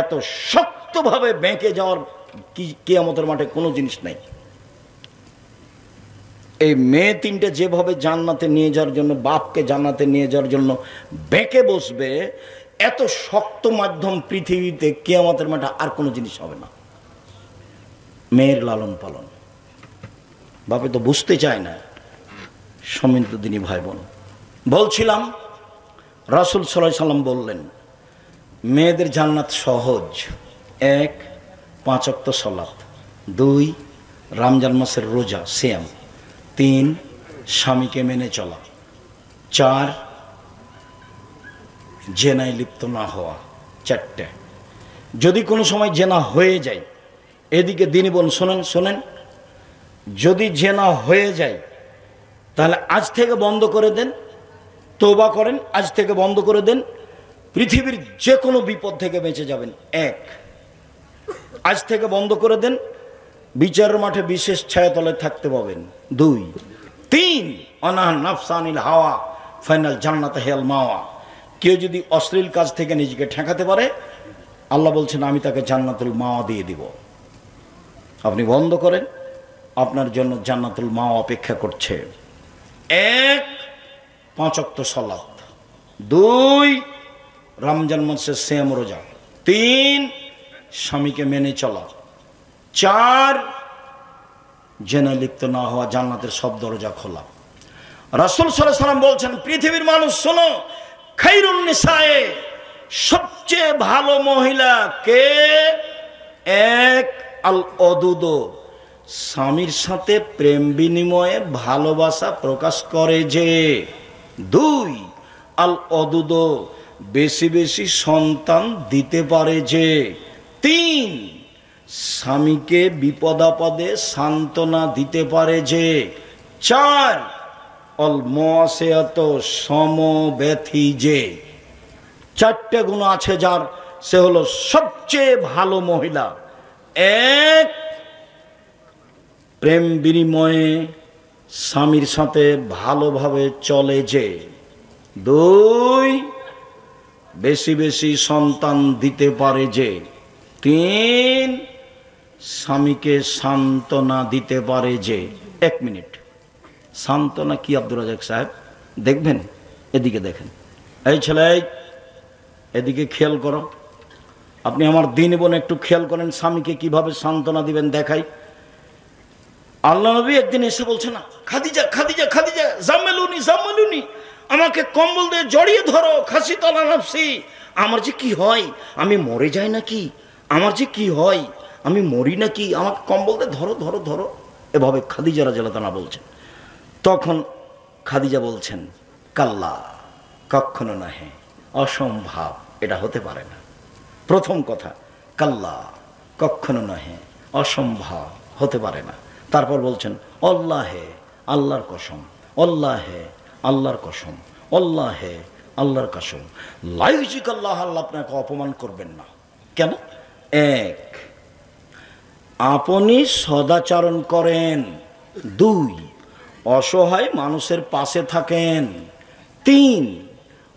এত শক্তভাবে বেঁকে যাওয়ার কিয়ামতের মাঠে কোনো জিনিস নাই। এই মেয়ে 3টে যেভাবে জান্নাতে নিয়ে যাওয়ার জন্য, বাপকে জান্নাতে নিয়ে যাওয়ার জন্য বেঁকে বসবে, এত শক্ত মাধ্যম পৃথিবীতে কিয়ামতের মাঠে আর কোনো জিনিস হবে না। মেয়ের লালন পালন বাপে তো বুঝতে চায় না। সম্মানিত দিনী ভাই বোন, বলছিলাম রাসূল সাল্লাল্লাহু আলাইহি ওয়াসাল্লাম বললেন মেয়েদের জান্নাত সহজ। 1 5 ওয়াক্ত সালাত, 2 রমজান মাসের রোজা সিয়াম, 3 স্বামীকে মেনে চলা, 4 জেনায় লিপ্ত না হওয়া, 4টে। যদি কোনো সময় জেনা হয়ে যায়, এদিকে দিনী বোন শোনেন শোনেন, যদি জেনা হয়ে যায় তাহলে আজ থেকে বন্ধ করে দেন, তওবা করেন, আজ থেকে বন্ধ করে দেন, পৃথিবীর যে কোনো বিপদ থেকে বেঁচে যাবেন। 1 আজ থেকে বন্ধ করে দেন, বিচারের মাঠে বিশেষ ছায়াতলে থাকতে পাবেন। 2 3 অনাহ নাফসানিল হাওয়া ফাইনাল জান্নাত হেল মাওয়া। কেউ যদি অশ্লীল কাজ থেকে নিজেকে ঠেকাতে পারে, আল্লাহ বলছেন আমি তাকে জান্নাতুল মাওয়া দিয়ে দিব। আপনি বন্ধ করেন, আপনার জন্য জান্নাতুল মাওয়া অপেক্ষা করছে। 1 5 ওয়াক্ত সালাত, 2 রমজান মাসের সিয়াম রোজা, 3 স্বামীকে মেনে চলা, 4 জেনায় লিপ্ত না হওয়া, জান্নাতের সব দরজা খোলা। রাসূল সাল্লাল্লাহু আলাইহি ওয়াসাল্লাম বলছেন পৃথিবীর মানুষ শোনো, খায়রুন নিসায়ে, সবচেয়ে ভালো মহিলা কে? 1 আল অদুদ, স্বামীর সাথে প্রেম বিনিময়ে ভালোবাসা প্রকাশ করে যে। 2 আল অদুদ, বেশি বেশি সন্তান দিতে পারে যে। 3 স্বামীকে বিপদাপদে সান্ত্বনা দিতে পারে যে। 4 অল মুআসিয়াত, সমব্যথী যে। 4টে গুণ আছে যার, সে হলো সবচেয়ে ভালো মহিলা। 1 প্রেম বিনিময়ে স্বামীর সাথে ভালোভাবে চলে যে। 2 বেশি বেশি সন্তান দিতে পারে যে। 3 স্বামীকে সান্ত্বনা দিতে পারে যে। 1 মিনিট, সান্ত্বনা কি আব্দুর রাজাক সাহেব? দেখবেন, এদিকে দেখেন, এই ছেলে এদিকে খেয়াল করো। আপনি আমার দিন বোন একটু খেয়াল করেন, স্বামীকে কিভাবে সান্ত্বনা দিবেন দেখাই। আল্লাহ নবী একদিন এসে বলছে না, খাদিজা খাদিজা খাদিজা জাম্মেলুনি জাম্মেলুনি, আমাকে কম্বল দিয়ে জড়িয়ে ধরো, খাসি তলা নাফসি, আমার যে কি হয়, আমি মরে যাই নাকি, আমার যে কি হয়, আমি মরি নাকি, আমাকে কম্বল দিয়ে ধরো ধরো ধরো, এভাবে খাদিজা রাদিয়াল্লাহু তাআলা বলছেন। তখন খাদিজা বলছেন কাল্লা, কখনো না, হ্যাঁ অসম্ভব, এটা হতে পারে না। প্রথম কথা কাল্লা, কখনো না, হ্যাঁ অসম্ভব, হতে পারে না। তারপর বলছেন আল্লাহে, আল্লাহর কসম, আল্লাহে, আল্লাহর কসম, আল্লাহে, আল্লাহর কসম, লাইজিক আল্লাহ, আল্লাহ আপনাকে অপমান করবেন না। কেন? 1 আপনি সদাচরণ করেন। 2, অসহায় মানুষের পাশে থাকেন। 3,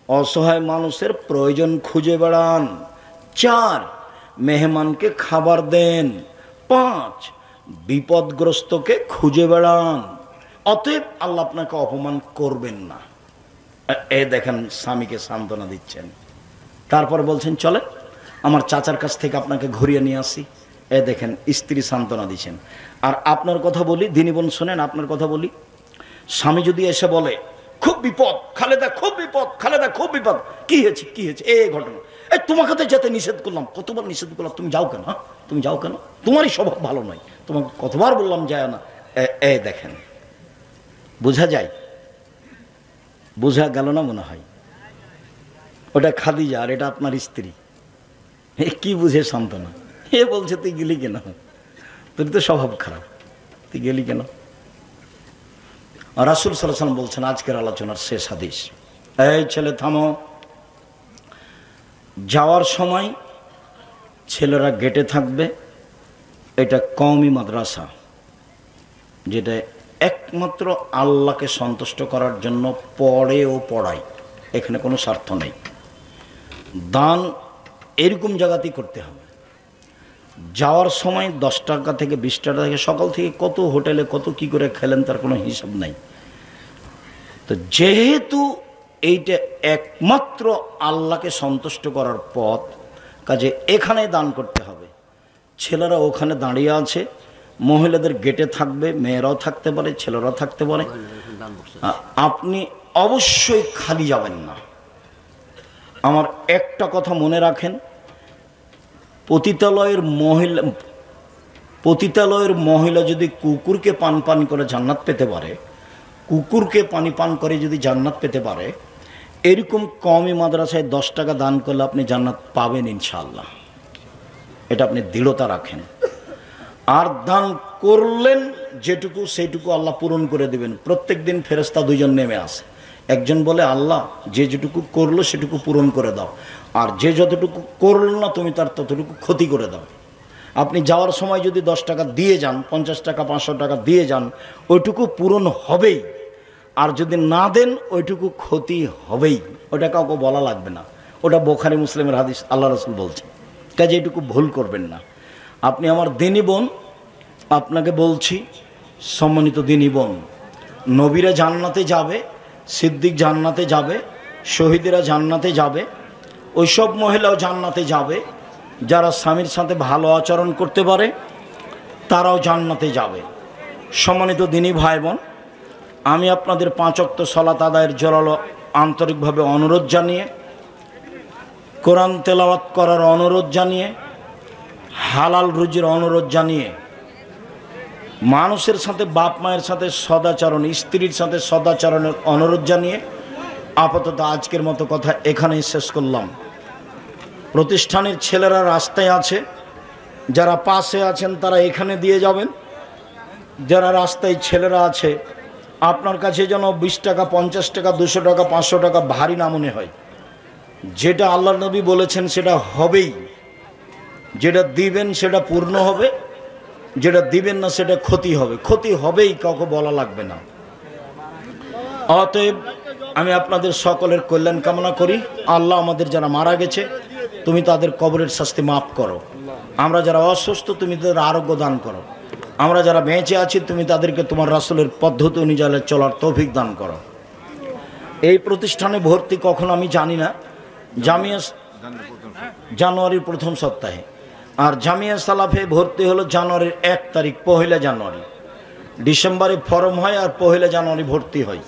অসহায় মানুষের প্রয়োজন খুঁজে বেড়ান। 4, মেহমানকে খাবার দেন। 5, বিপদগ্রস্তকে খুঁজে বেড়ান। অতএব আল্লাহ আপনাকে অপমান করবেন না। এ দেখেন স্বামীকে সান্ত্বনা দিচ্ছেন। তারপর বলছেন চলেন আমার চাচার কাছ থেকে আপনাকে ঘুরিয়ে নিয়ে আসি। এ দেখেন স্ত্রী সান্ত্বনা দিচ্ছেন। আর আপনার কথা বলি, দিনী বোন শোনেন, আপনার কথা বলি, স্বামী যদি এসে বলে খুব বিপদ খালেদা, খুব বিপদ খালেদা, খুব বিপদ, কি হয়েছে কি হয়েছে, এই ঘটনা, এই তোমাকে তো যেতে নিষেধ করলাম, কতবার নিষেধ করলাম, তুমি যাও কেন, হ্যাঁ তুমি যাও কেন, তোমারই স্বভাব ভালো নয়, তোমাকে কতবার বললাম যায় না। এ দেখেন বোঝা যায়, বোঝা গেল না মনে হয়। ওটা খাদিজা আর এটা আপনার স্ত্রী। কি বুঝে সান্ত্বনা? এ বলছে তুই গেলি কেন, তোর তো স্বভাব খারাপ, তুই গেলি কেন। রাসূল সাল্লাল্লাহু আলাইহি ওয়াসাল্লাম বলছেন আজকের আলোচনার শেষ হাদিস, এই ছেলে থামো। যাওয়ার সময় ছেলেরা গেটে থাকবে। এটা কওমি মাদ্রাসা, যেটা একমাত্র আল্লাহকে সন্তুষ্ট করার জন্য পড়ে ও পড়ায়, এখানে কোনো স্বার্থ নেই। দান এরকম জায়গাতেই করতে হবে। যাওয়ার সময় 10 টাকা থেকে 20 টাকা থেকে, সকাল থেকে কত হোটেলে কত কি করে খেলেন তার কোনো হিসাব নাই। তো যেহেতু এইটা একমাত্র আল্লাহকে সন্তুষ্ট করার পথ, কাজে এখানে দান করতে হবে। ছেলেরা ওখানে দাঁড়িয়ে আছে, মহিলাদের গেটে থাকবে, মেয়েরাও থাকতে পারে, ছেলেরাও থাকতে পারে। আপনি অবশ্যই খালি যাবেন না। আমার একটা কথা মনে রাখেন, পতিতালয়ের মহিলা যদি কুকুরকে পান করে জান্নাত পেতে পারে, কুকুরকে পানি পান করে যদি জান্নাত পেতে পারে, এরকম কওমি মাদ্রাসায় 10 টাকা দান করলে আপনি জান্নাত পাবেন ইনশাআল্লাহ। এটা আপনি দৃঢ়তা রাখেন। আর দান করলেন যেটুকু সেইটুকু আল্লাহ পূরণ করে দিবেন। প্রত্যেক দিন ফেরেশতা 2 জন নেমে আসে, একজন বলে আল্লাহ যে যেটুকু করলো সেটুকু পূরণ করে দাও, আর যে যতটুকু করল না তুমি তার ততটুকু ক্ষতি করে দাও। আপনি যাওয়ার সময় যদি 10 টাকা দিয়ে যান, 50 টাকা 500 টাকা দিয়ে যান, ওইটুকু পূরণ হবেই। আর যদি না দেন ওইটুকু ক্ষতি হবেই, ওটা কাউকে বলা লাগবে না। ওটা বুখারী মুসলিমের হাদিস, আল্লাহ রাসূল বলছেন। কাজে এইটুকু ভুল করবেন না। আপনি আমার দিনী বোন, আপনাকে বলছি সম্মানিত দিনী বোন, নবীরা জান্নাতে যাবে, সিদ্দিক জান্নাতে যাবে, শহীদেরা জান্নাতে যাবে, ওইসব মহিলাও জান্নাতে যাবে যারা স্বামীর সাথে ভালো আচরণ করতে পারে, তারাও জান্নাতে যাবে। সম্মানিত দিনী ভাই বোন, আমি আপনাদের 5 ওয়াক্ত সালাত আদায়ের জোরালো আন্তরিকভাবে অনুরোধ জানিয়ে, কোরআন তেলাওয়াত করার অনুরোধ জানিয়ে, হালাল রুজির অনুরোধ জানিয়ে, মানুষের সাথে বাপ মায়ের সাথে সদাচরণ, স্ত্রীর সাথে সদাচরণের অনুরোধ জানিয়ে আপাতত আজকের মতো কথা এখানেই শেষ করলাম। প্রতিষ্ঠানের ছেলেরা রাস্তায় আছে, যারা পাশে আছেন তারা এখানে দিয়ে যাবেন। যারা রাস্তায় ছেলেরা আছে, আপনার কাছে যেন 20 টাকা 50 টাকা 200 টাকা 500 টাকা ভারী না মনে হয়। যেটা আল্লাহর নবী বলেছেন সেটা হবেই। যেটা দিবেন সেটা পূর্ণ হবে, যেটা দিবেন না সেটা ক্ষতি হবে। ক্ষতি হবেই, কাউকে বলা লাগবে না। অতএব আমি আপনাদের সকলের কল্যাণ কামনা করি। আল্লাহ আমাদের যারা মারা গেছে তুমি তাদের কবরের শাস্তি মাফ করো। আমরা যারা অসুস্থ তুমি তাদের আরোগ্য দান করো। আমরা যারা বেঁচে আছি তুমি তাদেরকে তোমার রাসূলের পদ্ধতি অনুযায়ী চলার তৌফিক দান করো। এই প্রতিষ্ঠানে ভর্তি কখন আমি জানি না, জানুয়ারির প্রথম সপ্তাহে। আর জামিয়া সালাফে ভর্তি হলো জানুয়ারির 1 তারিখ, 1 জানুয়ারি। ডিসেম্বরে ফরম হয় আর 1 জানুয়ারি ভর্তি হয়।